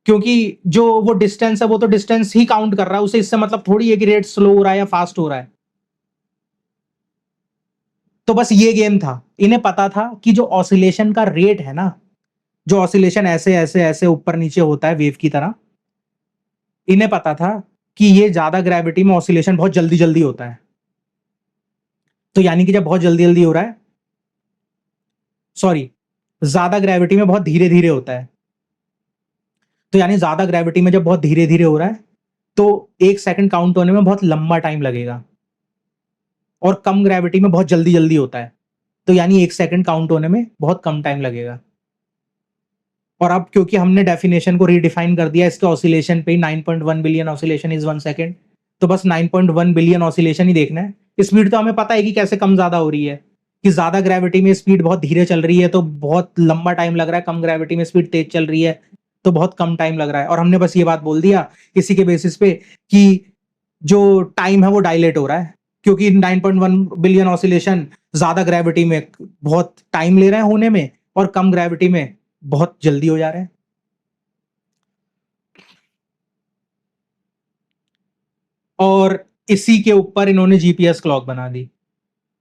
क्योंकि जो वो डिस्टेंस है वो तो डिस्टेंस ही काउंट कर रहा है, उसे इससे मतलब थोड़ी है कि रेट स्लो हो रहा है या फास्ट हो रहा है। तो बस ये गेम था। इन्हें पता था कि जो ऑसिलेशन का रेट है ना, जो ऑसिलेशन ऐसे ऐसे ऐसे ऊपर नीचे होता है वेव की तरह, इन्हें पता था कि ये ज्यादा ग्रेविटी में ऑसिलेशन बहुत जल्दी जल्दी होता है। तो यानी कि जब बहुत जल्दी जल्दी हो रहा है, सॉरी, ज्यादा ग्रेविटी में बहुत धीरे धीरे होता है, तो यानी ज्यादा ग्रेविटी में जब बहुत धीरे धीरे हो रहा है तो 1 सेकंड काउंट होने में बहुत लंबा टाइम लगेगा, और कम ग्रेविटी में बहुत जल्दी जल्दी होता है, तो यानी 1 सेकंड काउंट होने में बहुत कम टाइम लगेगा। और अब क्योंकि हमने डेफिनेशन को रीडिफाइन कर दिया इसके ऑसिलेशन पे, 9.1 बिलियन ऑसिलेशन इज 1 सेकंड, तो बस 9.1 बिलियन ऑसिलेशन ही देखना है। स्पीड तो हमें पता है कि कैसे कम ज्यादा हो रही है, कि ज्यादा ग्रेविटी में स्पीड बहुत धीरे चल रही है तो बहुत लंबा टाइम लग रहा है, कम ग्रेविटी में स्पीड तेज चल रही है तो बहुत कम टाइम लग रहा है। और हमने बस ये बात बोल दिया इसी के बेसिस पे कि जो टाइम है वो डायलेट हो रहा है, क्योंकि 9.1 बिलियन ऑसिलेशन ज्यादा ग्रेविटी में बहुत टाइम ले रहे हैं होने में, और कम ग्रेविटी में बहुत जल्दी हो जा रहे हैं। और इसी के ऊपर इन्होंने जीपीएस क्लॉक बना दी।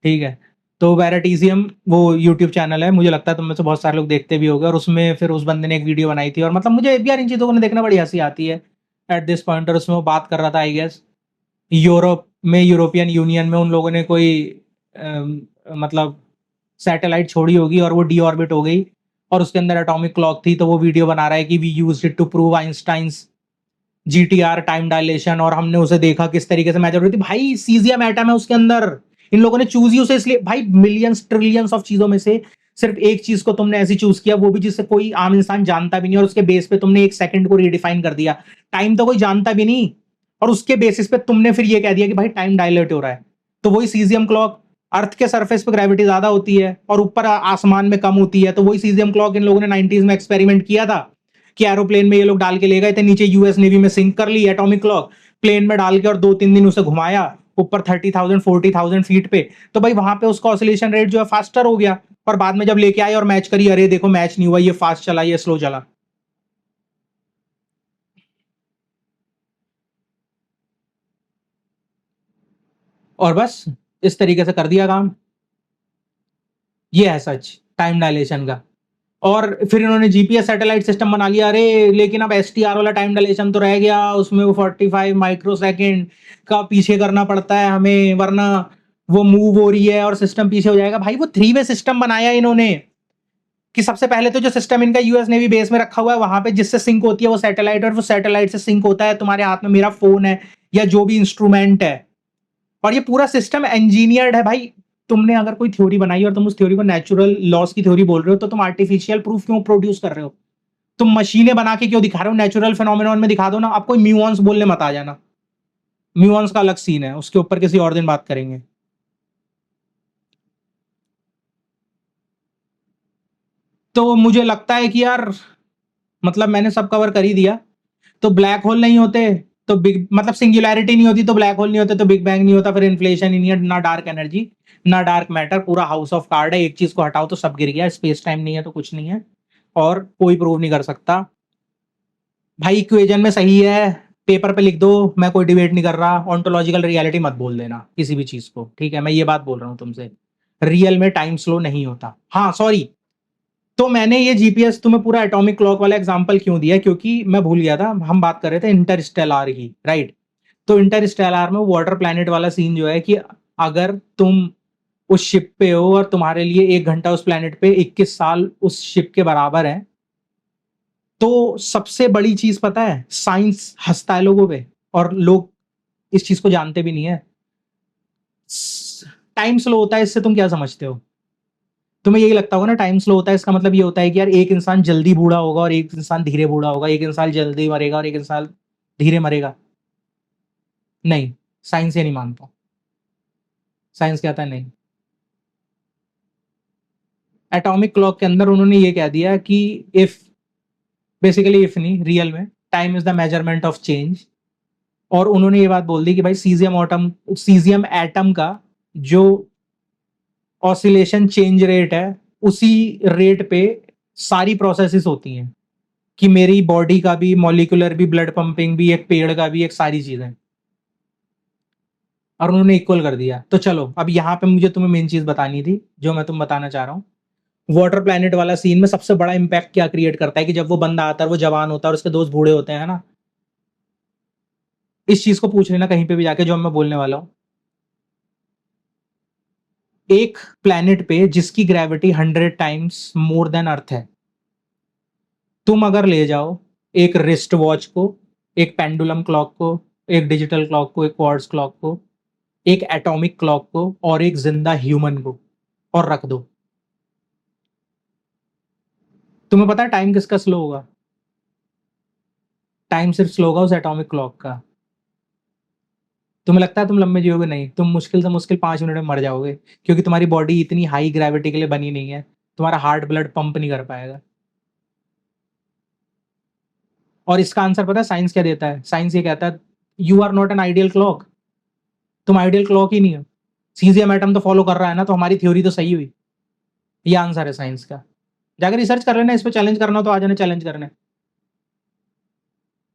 ठीक है, तो वेराटीजियम वो यूट्यूब चैनल है, मुझे लगता है तुम में से बहुत सारे लोग देखते भी होंगे, और उसमें फिर उस बंदे ने एक वीडियो बनाई थी, और मतलब मुझे भी यार इन चीज़ों को देखना बड़ी हंसी आती है एट दिस पॉइंट। और उसमें वो बात कर रहा था, आई गेस यूरोप में, यूरोपियन यूनियन में उन लोगों ने कोई मतलब सैटेलाइट छोड़ी होगी और वो डी ऑर्बिट हो गई, और उसके अंदर एटॉमिक क्लॉक थी, तो वो वीडियो बना रहा है कि we used it to prove Einstein's GTR time dilation, और हमने उसे देखा किस तरीके से मैच हो रही थी। भाई सीजियम एटम है उसके अंदर, इन लोगों ने चूज ही उसे इसलिए, भाई मिलियंस ट्रिलियंस ऑफ चीजों में से सिर्फ एक चीज को तुमने ऐसी चूज किया, वो भी जिससे कोई आम इंसान जानता भी नहीं, और उसके बेस पे तुमने 1 सेकंड को रीडिफाइन कर दिया। टाइम तो कोई जानता भी नहीं, और उसके बेसिस पे तुमने फिर ये कह दिया कि भाई टाइम डायलेट हो रहा है। तो वही सीजियम क्लॉक, अर्थ के सरफेस पे ग्रेविटी ज्यादा होती है और ऊपर आसमान में कम होती है, तो वही सीजियम क्लॉक इन लोगों ने 90s में एक्सपेरिमेंट किया था कि एरोप्लेन में ये लोग डाल के ले गए थे नीचे, यूएस नेवी में सिंक कर ली एटॉमिक क्लॉक प्लेन में डाल के, और 2-3 दिन उसे घुमाया ऊपर 30,000 40,000 फीट पे, तो भाई वहां पे उसका ऑसिलेशन रेट जो है फास्टर हो गया। और बाद में जब लेके आए और मैच करी, अरे देखो मैच नहीं हुआ, ये फास्ट चला ये स्लो चला। और बस इस तरीके से कर दिया काम। ये है सच टाइम डायलेशन का। और फिर इन्होंने जीपीएस सैटेलाइट सिस्टम बना लिया, अरे लेकिन अब एसटीआर वाला टाइम डायलेशन तो रह गया, उसमें वो 45 माइक्रोसेकंड का पीछे करना पड़ता है हमें, वरना वो मूव हो रही है और सिस्टम पीछे हो जाएगा। भाई वो 3 वे सिस्टम बनाया इन्होंने, कि सबसे पहले तो जो सिस्टम इनका यूएस नेवी बेस में रखा हुआ है वहां पे जिससे सिंक होती है वो सैटेलाइट, और वो सैटेलाइट से सिंक होता है तुम्हारे हाथ में मेरा फोन है या जो भी इंस्ट्रूमेंट है। और ये पूरा सिस्टम इंजीनियर्ड है भाई। तुमने अगर कोई थ्योरी बनाई और तुम उस थ्योरी को नेचुरल लॉस की थ्योरी बोल रहे हो, तो तुम आर्टिफिशियल प्रूफ क्यों प्रोड्यूस कर रहे हो? तुम मशीनें बना के क्यों दिखा रहे हो, नेचुरल फिनोमिनॉन में दिखा दो ना। आप कोई म्यूऑन्स बोलने मत आ जाना, म्यूऑन्स का अलग सीन है, उसके ऊपर किसी और दिन बात करेंगे। तो मुझे लगता है कि यार मतलब मैंने सब कवर कर ही दिया। तो ब्लैक होल नहीं होते तो बिग मतलब सिंगुलैरिटी नहीं होती तो ब्लैक होल नहीं होते तो बिग बैंग नहीं होता, फिर इन्फ्लेशन ही नहीं है, ना डार्क एनर्जी ना डार्क मैटर, पूरा हाउस ऑफ कार्ड है। एक चीज को हटाओ तो सब गिर गया, स्पेस टाइम नहीं है तो कुछ नहीं है, और कोई प्रूव नहीं कर सकता। भाई इक्वेशन में सही है, पेपर पे लिख दो, मैं कोई डिबेट नहीं कर रहा। ऑन्टोलॉजिकल रियलिटी मत बोल देना किसी भी चीज को, ठीक है? मैं ये बात बोल रहा हूँ तुमसे, रियल में टाइम स्लो नहीं होता। हाँ सॉरी, तो मैंने ये जीपीएस तुम्हें पूरा एटॉमिक क्लॉक वाला एग्जांपल क्यों दिया, क्योंकि मैं भूल गया था, हम बात कर रहे थे इंटरस्टेलर की, राइट? तो इंटरस्टेलर में वाटर प्लैनेट वाला सीन जो है कि अगर तुम उस शिप पे हो और तुम्हारे लिए 1 घंटा उस प्लैनेट पे 21 साल उस शिप के बराबर है, तो सबसे बड़ी चीज पता है, साइंस हंसता है लोगों पे और लोग इस चीज को जानते भी नहीं है। टाइम स्लो होता है, इससे तुम क्या समझते हो? तुम्हें यही लगता होगा ना टाइम स्लो होता है, इसका मतलब ये होता है कि यार एक इंसान जल्दी बूढ़ा होगा और एक इंसान धीरे बूढ़ा होगा, एक इंसान जल्दी मरेगा और एक इंसान धीरे मरेगा। नहीं, साइंस ये नहीं मानता। साइंस कहता है नहीं। एटॉमिक क्लॉक के अंदर उन्होंने ये कह दिया कि इफ, बेसिकली इफ नहीं, रियल में time is the measurement of change. और उन्होंने ये बात बोल दी कि भाई सीजियम एटम का जो ऑसिलेशन चेंज रेट है, उसी रेट पे सारी प्रोसेसेस होती हैं, कि मेरी बॉडी का भी, मॉलिक्यूलर भी, ब्लड पंपिंग भी, एक पेड़ का भी, एक सारी चीजें, और उन्होंने इक्वल कर दिया। तो चलो अब यहाँ पे मुझे तुम्हें मेन चीज बतानी थी जो मैं तुम बताना चाह रहा हूँ। वाटर प्लैनेट वाला सीन में सबसे बड़ा इंपैक्ट क्या क्रिएट करता है कि जब वो बंदा आता है, वो जवान होता है और उसके दोस्त बूढ़े होते हैं ना। इस चीज को पूछ लेना कहीं पे भी जाके जो मैं बोलने वाला हूँ। एक प्लैनेट पे जिसकी ग्रेविटी 100 टाइम्स मोर देन अर्थ है, तुम अगर ले जाओ एक रिस्ट वॉच को, एक पेंडुलम क्लॉक को, एक डिजिटल क्लॉक को, एक क्वार्ट्ज क्लॉक को, एक एटॉमिक क्लॉक को और एक जिंदा ह्यूमन को, और रख दो, तुम्हें पता है टाइम किसका स्लो होगा? टाइम सिर्फ स्लो होगा उस एटॉमिक क्लॉक का। तुम्हें लगता है तुम लंबे जियोगे? नहीं, तुम मुश्किल से मुश्किल 5 मिनट में मर जाओगे, क्योंकि तुम्हारी बॉडी इतनी हाई ग्रेविटी के लिए बनी नहीं है, तुम्हारा हार्ट ब्लड पंप नहीं कर पाएगा। और इसका आंसर पता है साइंस क्या देता है? साइंस ये कहता है you are not an ideal clock, तुम आइडियल क्लॉक ही नहीं हो। सीजियम एटम तो फॉलो कर रहा है ना, तो हमारी थ्योरी तो सही हुई। ये आंसर है साइंस का। जाकर रिसर्च कर लेना, इस पर चैलेंज करना हो तो आ जाना चैलेंज करने।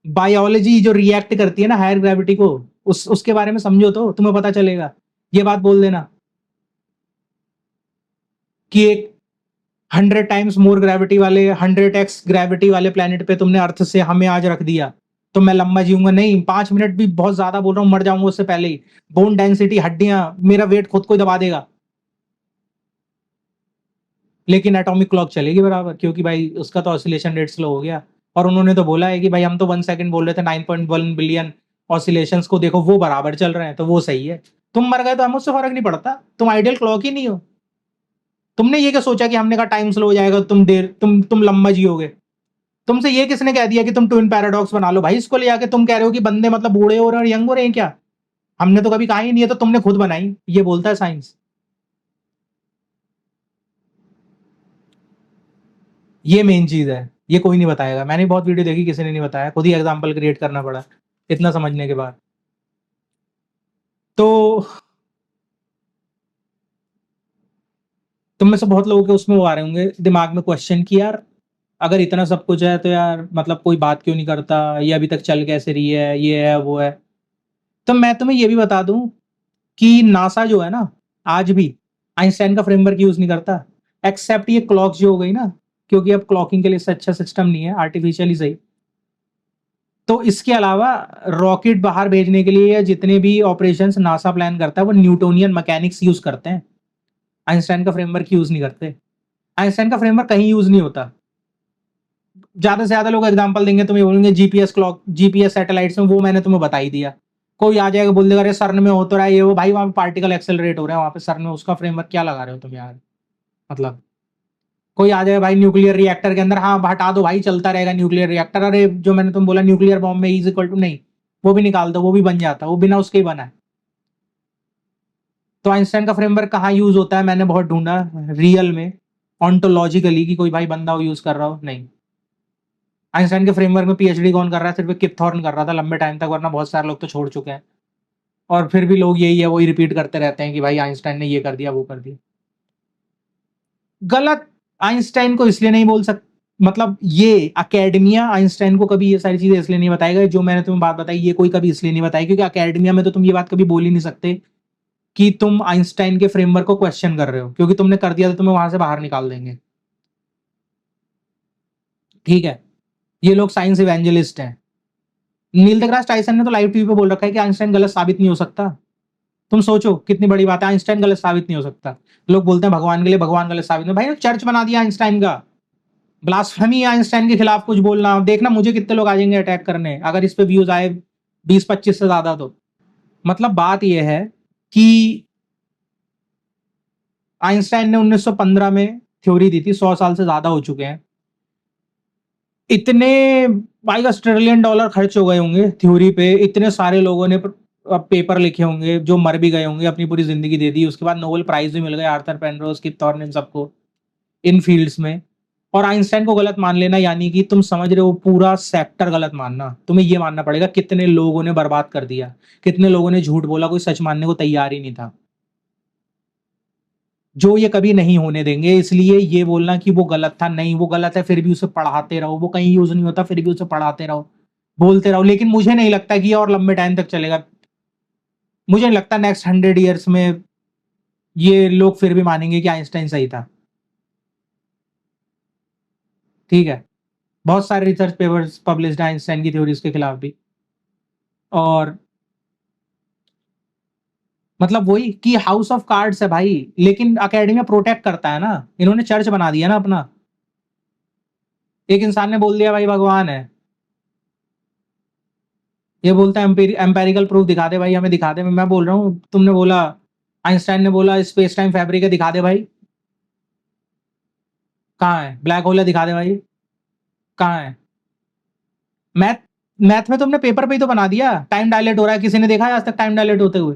बायोलॉजी जो रिएक्ट करती है ना हायर ग्रेविटी को, उसके बारे में समझो तो तुम्हें पता चलेगा। ये बात बोल देना कि एक 100 टाइम्स मोर ग्रेविटी वाले, 100x ग्रेविटी वाले प्लेनेट पे तुमने अर्थ से हमें आज रख दिया, तो मैं लंबा जीऊंगा? नहीं, 5 मिनट भी बहुत ज्यादा बोल रहा हूँ, मर जाऊंगा उससे पहले ही। बोन डेंसिटी, हड्डियां, मेरा वेट खुद को ही दबा देगा। लेकिन एटॉमिक क्लॉक चलेगी बराबर, क्योंकि भाई उसका तो ऑसिलेशन रेट स्लो हो गया। और उन्होंने तो बोला है कि भाई हम तो 1 सेकंड बोल रहे थे, 9.1 बिलियन ऑसिलेशंस को देखो वो बराबर चल रहे हैं, तो वो सही है। तुम मर गए तो हमें उससे फर्क नहीं पड़ता, तुम आइडियल क्लॉक ही नहीं हो। तुमने ये क्या सोचा कि हमने कहा टाइम स्लो हो जाएगा, तुम लंबा जियोगे? तुमसे ये किसने कह दिया कि तुम ट्विन पैराडॉक्स बना लो? भाई इसको ले आके तुम कह रहे हो कि बंदे मतलब बूढ़े हो रहे हैं और यंग हो रहे हैं क्या? हमने तो कभी कहा ही नहीं है, तो तुमने खुद बनाई, ये बोलता है साइंस। ये मेन चीज है, ये कोई नहीं बताएगा। मैंने बहुत वीडियो देखी, किसी ने नहीं बताया, खुद ही एग्जाम्पल क्रिएट करना पड़ा इतना समझने के बाद। तो तुम में से बहुत लोगों के उसमें वो आ रहे होंगे दिमाग में क्वेश्चन कि यार अगर इतना सब कुछ है तो यार मतलब कोई बात क्यों नहीं करता, ये अभी तक चल कैसे रही है, ये है वो है। तो मैं तुम्हें ये भी बता दूं कि नासा जो है ना, आज भी आइंस्टाइन का फ्रेमवर्क यूज नहीं करता, एक्सेप्ट ये क्लॉक जो हो गई ना, क्योंकि अब क्लॉकिंग के लिए इससे अच्छा सिस्टम नहीं है, आर्टिफिशियल ही सही। तो इसके अलावा रॉकेट बाहर भेजने के लिए या जितने भी ऑपरेशंस नासा प्लान करता है, वो न्यूटोनियन मैकेनिक्स यूज करते हैं, आइंस्टाइन का फ्रेमवर्क यूज नहीं करते। आइंस्टाइन का फ्रेमवर्क कहीं यूज नहीं होता। ज्यादा से ज्यादा लोग एग्जांपल देंगे, तुम्हें बोलेंगे जीपीएस क्लॉक, जीपीएस सैटेलाइट्स में, वो मैंने तुम्हें बता ही दिया। कोई आ जाएगा बोल देगा अरे सर्न में हो तो रहा है ये वो, भाई वहां पे पार्टिकल एक्सेलरेट हो रहा है, वहां पे सर्न में उसका फ्रेमवर्क क्या लगा रहे हो तुम यार? मतलब कोई आ जाए भाई न्यूक्लियर रिएक्टर के अंदर, हाँ हटा दो भाई, चलता रहेगा न्यूक्लियर रिएक्टर, अरे जो मैंने तुम बोला न्यूक्लियर बॉम्ब में इज इक्वल टू, नहीं वो भी निकाल दो, वो भी बन जाता, वो बिना उसके ही बना है। तो आइंस्टाइन का फ्रेमवर्क कहाँ यूज होता है, मैंने बहुत ढूंढा रियल में, ऑन्टोलॉजिकली, कि कोई भाई बंदा वो यूज कर रहा हो, नहीं। आइंस्टाइन के फ्रेमवर्क में पीएचडी कौन कर रहा है, सिर्फ किप थॉर्न कर रहा था लंबे टाइम तक, वरना बहुत सारे लोग तो छोड़ चुके हैं। और फिर भी लोग यही है, वही रिपीट करते रहते हैं कि भाई आइंस्टाइन ने ये कर दिया वो कर दिया। गलत। आइंस्टाइन को इसलिए नहीं बोल सकते, मतलब ये अकेडमिया आइंस्टाइन को कभी ये सारी चीजें इसलिए नहीं बताएगा, जो मैंने तुम्हें बात बताई ये कोई कभी इसलिए नहीं बताई, क्योंकि अकेडमिया में तो तुम ये बात कभी बोल ही नहीं सकते कि तुम आइंस्टाइन के फ्रेमवर्क को क्वेश्चन कर रहे हो, क्योंकि तुमने कर दिया तो तुम्हें वहां से बाहर निकाल देंगे। ठीक है, ये लोग साइंस इवेंजलिस्ट हैं। नील deGrasse टाइसन ने तो लाइव टीवी पे बोल रखा है कि आइंस्टाइन गलत साबित नहीं हो सकता। तुम सोचो कितनी बड़ी बात है, आइंस्टाइन गलत साबित नहीं हो सकता। लोग बोलते हैं भगवान के लिए भगवान गलत साबित नहीं, भाई चर्च बना दिया आइंस्टाइन का, ब्लास्फेमी है आइंस्टाइन के खिलाफ कुछ बोलना, देखना मुझे कितने लोग आ जाएंगे अटैक करने, अगर इस पे व्यूज आए 20-25 से ज्यादा तो। मतलब बात यह है कि आइंस्टाइन ने 1915 में थ्योरी दी थी, 100 साल से ज्यादा हो चुके हैं, इतने $22 ट्रिलियन खर्च हो गए होंगे थ्योरी पे, इतने सारे लोगों ने पेपर लिखे होंगे, जो मर भी गए होंगे, अपनी पूरी जिंदगी दे दी, उसके बाद नोबेल प्राइज भी मिल गए आर्थर पेनरोज, किप थॉर्न, इन सबको, इन फील्ड्स में। और आइंस्टाइन को गलत मान लेना यानी कि तुम समझ रहे हो पूरा सेक्टर गलत मानना, तुम्हें ये मानना पड़ेगा कितने लोगों ने बर्बाद कर दिया, कितने लोगों ने झूठ बोला, कोई सच मानने को तैयार ही नहीं था, जो ये कभी नहीं होने देंगे। इसलिए ये बोलना कि वो गलत था, नहीं वो गलत है, फिर भी उसे पढ़ाते रहो, वो कहीं यूज नहीं होता, फिर भी उसे पढ़ाते रहो, बोलते रहो। लेकिन मुझे नहीं लगता कि ये और लंबे टाइम तक चलेगा, मुझे नहीं लगता नेक्स्ट 100 ईयर्स में ये लोग फिर भी मानेंगे कि आइंस्टाइन सही था। ठीक है, बहुत सारे रिसर्च पेपर्स पब्लिश्ड हैं आइंस्टाइन की थ्योरीज के खिलाफ भी, और मतलब वही कि हाउस ऑफ कार्ड्स है भाई, लेकिन अकेडमी प्रोटेक्ट करता है ना, इन्होंने चर्च बना दिया ना अपना। एक इंसान ने बोल दिया भाई भगवान है, ये बोलता है एम्पेरिकल प्रूफ दिखा दे भाई, हमें दिखा दे, मैं बोल रहा हूँ, तुमने बोला, आइंस्टाइन ने बोला स्पेस टाइम फैब्रिक है, दिखा दे भाई, कहाँ है, ब्लैक होल है, दिखा दे भाई, कहाँ है। मैथ मैथ में तुमने पेपर पे ही तो बना दिया, टाइम डायलेट हो रहा है, किसी ने देखा है आज तक टाइम डायलेट होते हुए?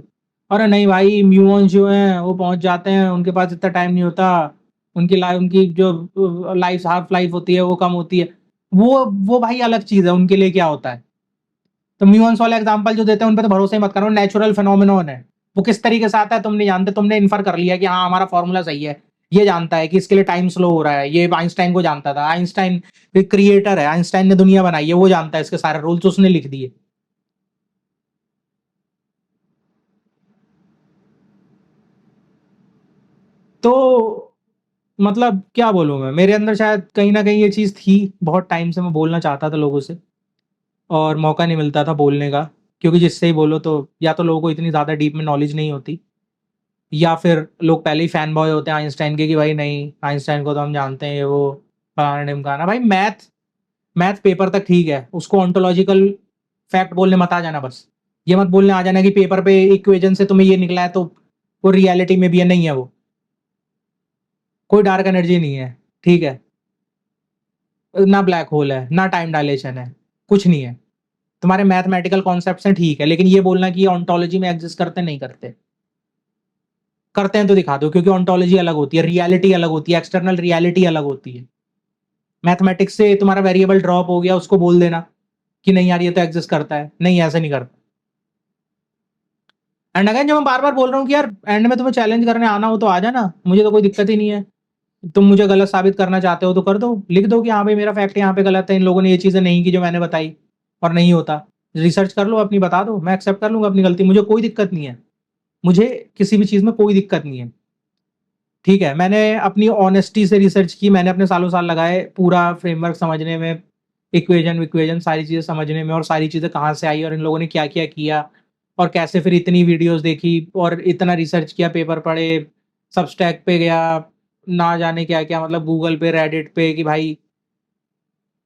अरे नहीं भाई, म्यूऑन्स जो हैं वो पहुंच जाते हैं, उनके पास इतना टाइम नहीं होता, उनकी जो लाइफ हाफ लाइफ होती है वो कम होती है, वो भाई अलग चीज है, उनके लिए क्या होता है। तो म्यूऑन्स वाला एग्जांपल जो देते हैं उन पे तो भरोसा ही मत करो, नेचुरल फिनोमिनॉन है, वो किस तरीके से आता है तुम नहीं जानते, तुमने इन्फर कर लिया कि हाँ हमारा फॉर्मूला सही है, ये जानता है कि इसके लिए टाइम स्लो हो रहा है, ये आइंस्टाइन को जानता था, आइंस्टाइन क्रिएटर है, आइंस्टाइन ने दुनिया बनाई है, वो जानता है इसके सारे रूल्स, उसने लिख दिए। तो मतलब क्या बोलूं मैं, मेरे अंदर शायद कहीं ना कहीं ये चीज थी, बहुत टाइम से मैं बोलना चाहता था लोगों से, और मौका नहीं मिलता था बोलने का, क्योंकि जिससे ही बोलो तो या तो लोगों को इतनी ज्यादा डीप में नॉलेज नहीं होती, या फिर लोग पहले ही फैन बॉय होते हैं आइंस्टाइन के कि भाई नहीं आइंस्टाइन को तो हम जानते हैं, ये वो फलाना ढिमकाना। भाई मैथ मैथ पेपर तक ठीक है, उसको ऑन्टोलॉजिकल फैक्ट बोलने मत आ जाना बस, ये मत बोलने आ जाना कि पेपर पे इक्वेशन से तुम्हें ये निकला है तो वो रियलिटी में भी है, नहीं है वो, कोई डार्क एनर्जी नहीं है, ठीक है, ना ब्लैक होल है, ना टाइम डायलेशन है, कुछ नहीं है, तुम्हारे मैथमेटिकल कॉन्सेप्ट्स हैं ठीक है, लेकिन ये बोलना कि ये ऑन्टोलॉजी में एग्जिस्ट करते नहीं करते, करते हैं तो दिखा दो, क्योंकि ऑन्टोलॉजी अलग होती है, रियलिटी अलग होती है, एक्सटर्नल रियलिटी अलग होती है। मैथमेटिक्स से तुम्हारा वेरिएबल ड्रॉप हो गया, उसको बोल देना कि नहीं यार ये तो एग्जिस्ट करता है, नहीं ऐसे नहीं करता। एंड अगेन जो मैं बार बार बोल रहा हूँ कि यार एंड में तुम्हें चैलेंज करने आना हो तो आ जाना, मुझे तो कोई दिक्कत ही नहीं है, तुम मुझे गलत साबित करना चाहते हो तो कर दो, लिख दो कि हाँ भाई मेरा फैक्ट यहाँ पे गलत है, इन लोगों ने ये चीजें नहीं की जो मैंने बताई, और नहीं होता, रिसर्च कर लो अपनी, बता दो, मैं एक्सेप्ट कर लूंगा अपनी गलती, मुझे कोई दिक्कत नहीं है, मुझे किसी भी चीज में कोई दिक्कत नहीं है। ठीक है, मैंने अपनी ऑनेस्टी से रिसर्च की, मैंने अपने सालों साल लगाए पूरा फ्रेमवर्क समझने में, इक्वेजन विक्वेजन सारी चीज़ें समझने में, और सारी चीज़ें कहाँ से आई और इन लोगों ने क्या क्या किया, और कैसे फिर इतनी वीडियोस देखी और इतना रिसर्च किया, पेपर पढ़े, सबस्टैक पे गया, ना जाने क्या क्या, मतलब गूगल पे, रेडिट पे, कि भाई,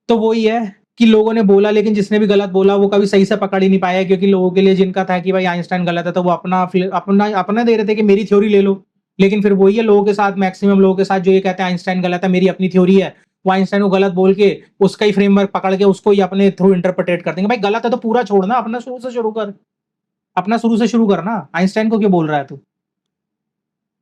तो वही है कि लोगों ने बोला, लेकिन जिसने भी गलत बोला वो कभी सही से पकड़ ही नहीं पाया, क्योंकि लोगों के लिए जिनका था कि भाई आइंस्टाइन गलत है, तो वो अपना अपना अपना दे रहे थे कि मेरी थ्योरी ले लो, लेकिन फिर वही है, लोगों के साथ, मैक्सिमम लोगों के साथ जो ये कहते हैं आइंस्टाइन गलत है, मेरी अपनी थ्योरी है, वो आइंस्टाइन को गलत बोल के उसका ही फ्रेमवर्क पकड़ के उसको ही अपने थ्रू इंटरप्रेट कर देंगे। भाई गलत है तो पूरा छोड़ना, अपना शुरू से शुरू कर, अपना शुरू से शुरू करना, आइंस्टाइन को क्यों बोल रहा है तू?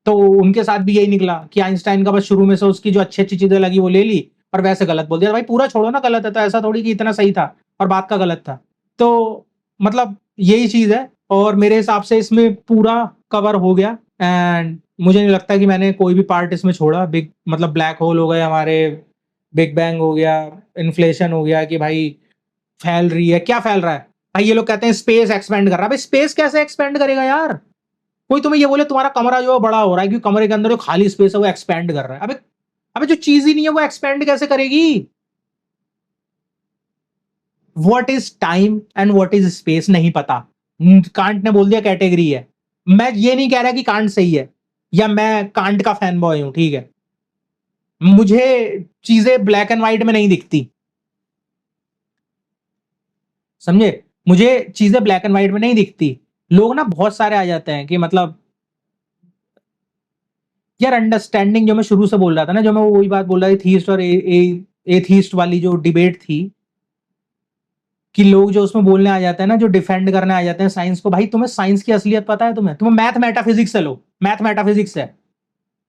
तो उनके साथ भी यही निकला कि आइंस्टाइन का बस शुरू में से उसकी जो अच्छी अच्छी चीजें लगी वो ले ली और वैसे गलत बोल दिया। भाई पूरा छोड़ो ना, गलत है तो ऐसा थोड़ी कि इतना सही था और बात का गलत था। तो मतलब यही चीज है, और मेरे हिसाब से इसमें पूरा कवर हो गया। एंड मुझे नहीं लगता कि मैंने कोई भी पार्ट इसमें छोड़ा। बिग मतलब ब्लैक होल हो गए हमारे, बिग बैंग हो गया, इन्फ्लेशन हो गया कि भाई फैल रही है, क्या फैल रहा है भाई? ये लोग कहते हैं स्पेस एक्सपेंड कर रहा है। भाई स्पेस कैसे एक्सपेंड करेगा यार? कोई तुम्हें ये बोले तुम्हारा कमरा जो है बड़ा हो रहा है, क्योंकि कमरे के अंदर जो खाली स्पेस है वो एक्सपेंड कर रहा है। अबे अबे जो चीज ही नहीं है वो एक्सपेंड कैसे करेगी? What is time and what is space नहीं पता। कांट ने बोल दिया कैटेगरी है। मैं ये नहीं कह रहा कि कांट सही है या मैं कांट का फैन बॉय हूं, ठीक है? मुझे चीजें ब्लैक एंड व्हाइट में नहीं दिखती, समझे? मुझे चीजें ब्लैक एंड व्हाइट में नहीं दिखती। लोग ना बहुत सारे आ जाते हैं कि मतलब यार अंडरस्टैंडिंग, जो मैं शुरू से बोल रहा था ना, जो मैं वही बात बोल रहा था, थीस्ट और एथीस्ट वाली जो डिबेट थी, कि लोग जो उसमें बोलने आ जाते हैं ना, जो डिफेंड करने आ जाते हैं साइंस को। भाई तुम्हें साइंस की असलियत पता है? तुम्हें मैथ मेटाफिजिक्स से लो, मैथ मेटाफिजिक्स है,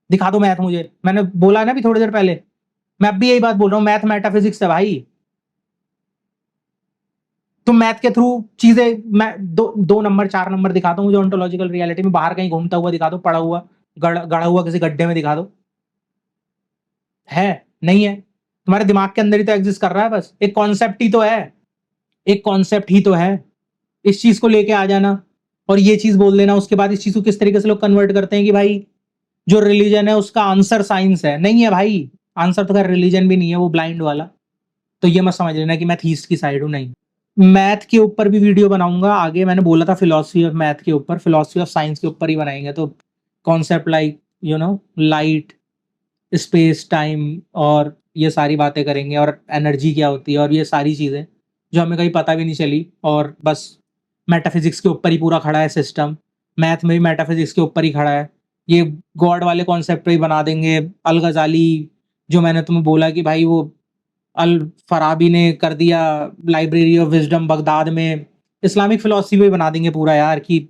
दिखा दो मैथ मुझे। मैंने बोला ना भी थोड़ी देर पहले, मैं अब भी यही बात बोल रहा हूँ, मैथ मेटाफिजिक्स है भाई। तुम मैथ के थ्रू चीजें, मैं दो नंबर 4 नंबर दिखा दो मुझे ऑन्टोलॉजिकल रियलिटी में, बाहर कहीं घूमता हुआ दिखा दो, पड़ा हुआ, गड़ा हुआ किसी गड्ढे में दिखा दो। है? नहीं है? तुम्हारे दिमाग के अंदर ही तो एग्जिस्ट कर रहा है, बस एक कॉन्सेप्ट ही तो है, एक कॉन्सेप्ट ही तो है। इस चीज को लेके आ जाना और ये चीज बोल देना, उसके बाद इस चीज को किस तरीके से लोग कन्वर्ट करते हैं कि भाई जो रिलीजन है उसका आंसर साइंस है। नहीं है भाई, आंसर तो खैर रिलीजन भी नहीं है, वो ब्लाइंड वाला। तो ये मत समझ लेना कि मैं थीस्ट की साइड हूँ, नहीं। मैथ के ऊपर भी वीडियो बनाऊंगा आगे, मैंने बोला था फिलोसफी ऑफ मैथ के ऊपर, फिलोसफी ऑफ साइंस के ऊपर ही बनाएंगे। तो concept like light, space, time और ये सारी बातें करेंगे, और एनर्जी क्या होती है और ये सारी चीज़ें जो हमें कहीं पता भी नहीं चली। और बस मेटाफिजिक्स के ऊपर ही पूरा खड़ा है सिस्टम, मैथ में भी मेटाफिजिक्स के ऊपर ही खड़ा है। ये गॉड वाले कॉन्सेप्ट पे ही बना देंगे। अल गजाली, जो मैंने तुम्हें बोला कि भाई वो अल फराबी ने कर दिया लाइब्रेरी ऑफ विजडम बगदाद में, इस्लामिक फिलोसफी पे बना देंगे पूरा यार, कि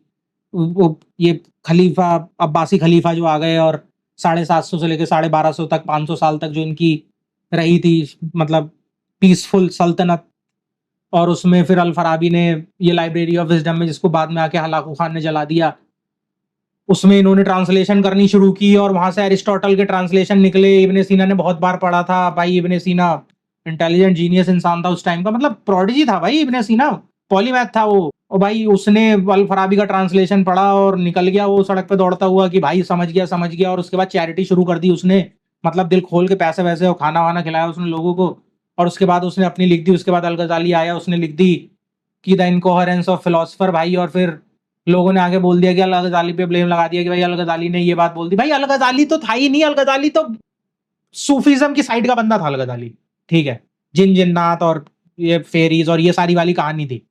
वो ये खलीफा, अब्बासी खलीफा जो आ गए और 750 से लेकर 1250 तक, 500 साल तक जो इनकी रही थी, मतलब पीसफुल सल्तनत। और उसमें फिर अल फराबी ने ये लाइब्रेरी ऑफ विजडम में, जिसको बाद में आके हलाकू खान ने जला दिया, उसमें इन्होंने ट्रांसलेशन करनी शुरू की और वहां से अरिस्टोटल के ट्रांसलेशन निकले। इब्ने सीना ने बहुत बार पढ़ा था भाई, इब्ने सीना इंटेलिजेंट जीनियस इंसान था उस टाइम का, मतलब प्रोडिजी था भाई इब्ने सीना, पॉलीमैथ था वो। और भाई उसने अल फराबी का ट्रांसलेशन पढ़ा और निकल गया वो सड़क पे दौड़ता हुआ कि भाई समझ गया समझ गया। और उसके बाद चैरिटी शुरू कर दी उसने, मतलब दिल खोल के पैसे वैसे और खाना वाना खिलाया उसने लोगों को। और उसके बाद उसने अपनी लिख दी, उसके बाद अल गजाली आया, उसने लिख दी कि द इनकोहेरेंस ऑफ फिलोसफर भाई। और फिर लोगों ने आगे बोल दिया कि अल गजाली पे ब्लेम लगा दिया कि भाई अल गजाली ने ये बात बोल दी। भाई अल गजाली तो था ही नहीं, अल गजाली तो सूफीज्म की साइड का बंदा था अल गजाली, ठीक है? जिन जिन्नात और ये फेरीज और ये सारी वाली कहानी थी।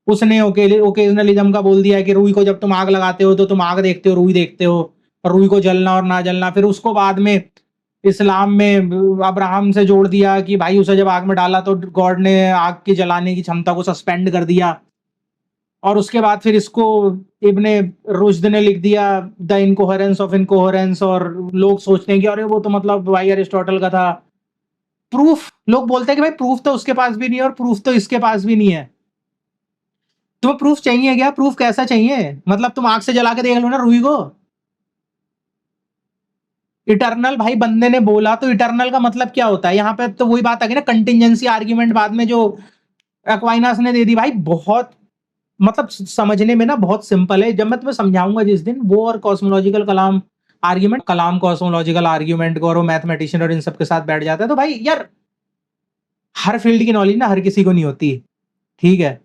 उसने ओकेजनलिज्म का बोल दिया कि रूई को जब तुम आग लगाते हो तो तुम आग देखते हो, रूई देखते हो, और रूई को जलना और ना जलना। फिर उसको बाद में इस्लाम में अब्राहम से जोड़ दिया कि भाई उसे जब आग में डाला तो गॉड ने आग की जलाने की क्षमता को सस्पेंड कर दिया। और उसके बाद फिर इसको इब्ने रुश्द ने लिख दिया द इनकोहेरेंस ऑफ इनकोहेरेंस। और लोग सोचते हैं कि अरे वो तो मतलब भाई अरिस्टोटल का था। प्रूफ, लोग बोलते हैं कि भाई प्रूफ तो उसके पास भी नहीं है और प्रूफ तो इसके पास भी नहीं है। तुम्हें प्रूफ चाहिए क्या? प्रूफ कैसा चाहिए? मतलब तुम आग से जला के देख लो ना रूही को। इटर्नल भाई बंदे ने बोला तो इटर्नल का मतलब क्या होता है? यहाँ पे तो वही बात आ गई ना, कंटिजेंसी आर्ग्यूमेंट बाद में जो एक्वाइनास ने दे दी भाई। बहुत मतलब समझने में ना बहुत सिंपल है, जब मैं तुम्हें समझाऊंगा जिस दिन, वो और कॉस्मोलॉजिकल कलाम आर्ग्यूमेंट, कलाम कॉस्मोलॉजिकल आर्ग्यूमेंट को, और वो मैथमेटिशियन और इन सब के साथ बैठ जाता है। तो भाई यार हर फील्ड की नॉलेज ना हर किसी को नहीं होती, ठीक है?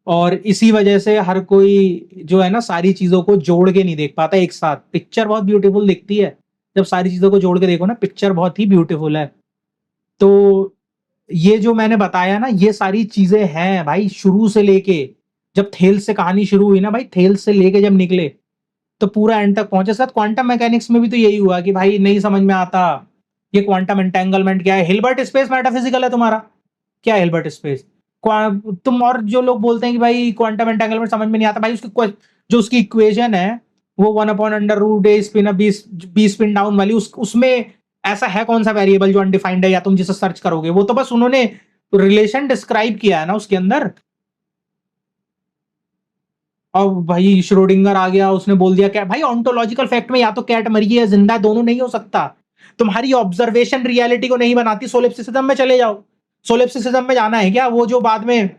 और इसी वजह से हर कोई जो है ना सारी चीजों को जोड़ के नहीं देख पाता एक साथ। पिक्चर बहुत ब्यूटीफुल दिखती है जब सारी चीजों को जोड़ के देखो ना, पिक्चर बहुत ही ब्यूटीफुल है। तो ये जो मैंने बताया ना, ये सारी चीजें हैं भाई शुरू से लेके, जब थेल्स से कहानी शुरू हुई ना भाई, थेल्स से लेके जब निकले तो पूरा एंड तक पहुंचे। साथ क्वांटम मैकेनिक्स में भी तो यही हुआ कि भाई नहीं समझ में आता ये क्वांटम एंटेंगलमेंट क्या है। हिल्बर्ट स्पेस मेटाफिजिकल है तुम्हारा, क्या है हिल्बर्ट स्पेस? तुम और जो लोग बोलते हैं कि भाई क्वांटम एंटेंगलमेंट समझ में नहीं आता, भाई उसकी जो उसकी इक्वेशन है वो 1/√a spin up B spin down वाली, उसमें ऐसा है कौन सा वेरिएबल जो अनडिफाइंड है या तुम जिसे सर्च करोगे? वो तो बस उन्होंने रिलेशन डिस्क्राइब किया है ना उसके अंदर। और भाई श्रोडिंगर आ गया, उसने बोल दिया क्या भाई ऑन्टोलॉजिकल फैक्ट में या तो कैट मरी है या जिंदा है, दोनों नहीं हो सकता। तुम्हारी ऑब्जर्वेशन रियलिटी को नहीं बनाती। सोलिप्सिसिज्म में चले जाओ। सोलिप्सिसिज्म में जाना है क्या? वो जो बाद में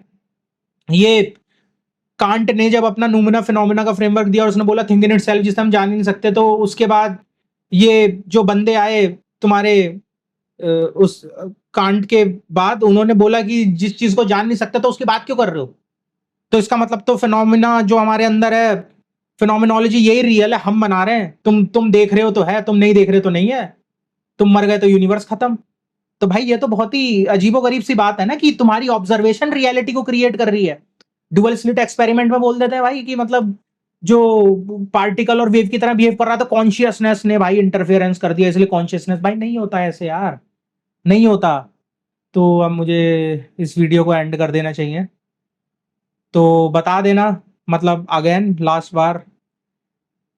ये कांट ने जब अपना नूमेना फिनोमेना का फ्रेमवर्क दिया और उसने बोला थिंक इन इटसेल्फ, जिसे हम जान ही नहीं सकते, तो उसके बाद ये जो बंदे आए तुम्हारे उस कांट के बाद, उन्होंने बोला कि जिस चीज को जान नहीं सकते तो उसकी बात क्यों कर रहे हो? तो इसका मतलब तो फिनोमिना जो हमारे अंदर है, फिनोमिनोलॉजी यही रियल है, हम बना रहे हैं। तुम देख रहे हो तो है, तुम नहीं देख रहे तो नहीं है। तुम मर गए तो यूनिवर्स खत्म। तो भाई ये तो बहुत ही अजीबोगरीब सी बात है ना कि तुम्हारी ऑब्जर्वेशन रियलिटी को क्रिएट कर रही है। डुअल स्लिट एक्सपेरिमेंट में बोल देते हैं भाई कि मतलब जो पार्टिकल और वेव की तरह बिहेव कर रहा था, कॉन्शियसनेस ने भाई इंटरफेरेंस कर दिया इसलिए कॉन्शियसनेस। भाई नहीं होता ऐसे यार, नहीं होता। तो अब मुझे इस वीडियो को एंड कर देना चाहिए। तो बता देना, मतलब अगेन लास्ट बार,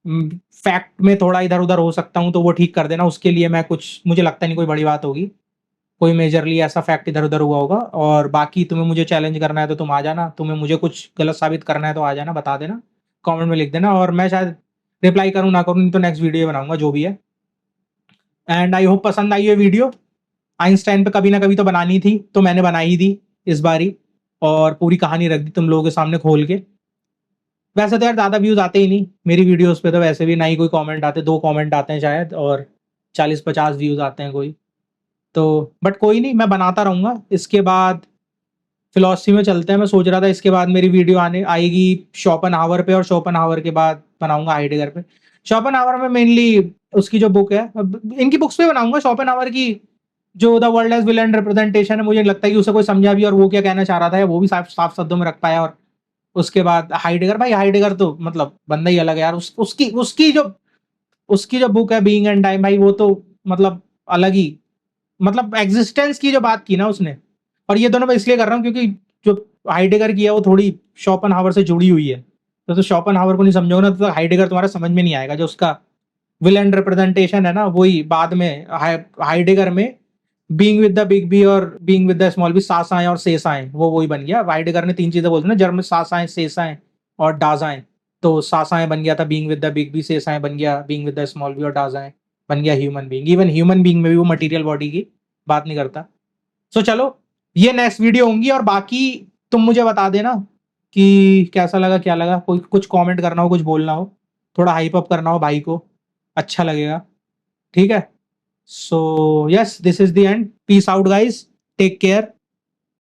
फैक्ट में थोड़ा इधर उधर हो सकता हूँ तो वो ठीक कर देना। उसके लिए मैं कुछ, मुझे लगता नहीं कोई बड़ी बात होगी, कोई मेजरली ऐसा फैक्ट इधर उधर हुआ होगा। और बाकी तुम्हें मुझे चैलेंज करना है तो तुम आ जाना, तुम्हें मुझे कुछ गलत साबित करना है तो आ जाना, बता देना, कमेंट में लिख देना। और मैं शायद रिप्लाई करूँ ना करूँ, नहीं तो नेक्स्ट वीडियो बनाऊंगा जो भी है। एंड आई होप पसंद आई ये वीडियो। आइंस्टाइन पे कभी ना कभी तो बनानी थी, तो मैंने बनाई ही दी इस बारी, और पूरी कहानी रख दी तुम लोगों के सामने खोल के। वैसे तो यार ज़्यादा व्यूज़ आते ही नहीं मेरी वीडियोस पे, तो वैसे भी ना ही कोई कमेंट आते, 2 कमेंट आते हैं शायद, और 40-50 व्यूज़ आते हैं कोई। तो बट कोई नहीं, मैं बनाता रहूँगा। इसके बाद फिलॉसफी में चलते हैं। मैं सोच रहा था इसके बाद मेरी वीडियो आने आएगी शोपेनहावर पे, और शोपेनहावर के बाद बनाऊँगा हाइडेगर पे। शोपेनहावर में मेनली उसकी जो बुक है, इनकी बुक्स पे बनाऊँगा। शोपेनहावर की जो the world as will and representation है, मुझे लगता है कि उसे कोई समझा भी और वो क्या कहना चाह रहा था वो भी साफ शब्दों में रख पाया। और उसके बाद हाइडेगर, भाई हाइडेगर तो मतलब बंदा ही अलग है यार। उसकी जो बुक है बीइंग एंड टाइम, भाई वो तो मतलब अलग ही, मतलब एग्जिस्टेंस की जो बात की ना उसने। और ये दोनों मैं इसलिए कर रहा हूँ क्योंकि जो हाइडेगर की है वो थोड़ी शोपेनहावर से जुड़ी हुई है। तो शोपेनहावर को नहीं समझोगे ना तो हाइडेगर तुम्हारा समझ में नहीं आएगा। जो उसका विल एंड रिप्रेजेंटेशन है ना, वही बाद में हाइडेगर में being with the big B और being with the small B, सासाएं और सेसाएं, वो वही बन गया। हाइडेगर ने 3 चीजें बोलती ना जर्मन, सासाएं, सेसाएं और डाजाएं। तो सासाएं बन गया था being with the big B, सेसाएं बन गया being with the small B, और डाजाएं बन गया human being. Even human being में भी वो मटेरियल बॉडी की बात नहीं करता। सो चलो, ये नेक्स्ट वीडियो होंगी। और बाकी तुम मुझे बता देना कि कैसा लगा, क्या लगा। कोई कुछ कमेंट करना हो, कुछ बोलना हो, थोड़ा हाइप अप करना हो भाई को, अच्छा लगेगा। ठीक है। So yes, this is the end. Peace out guys, take care.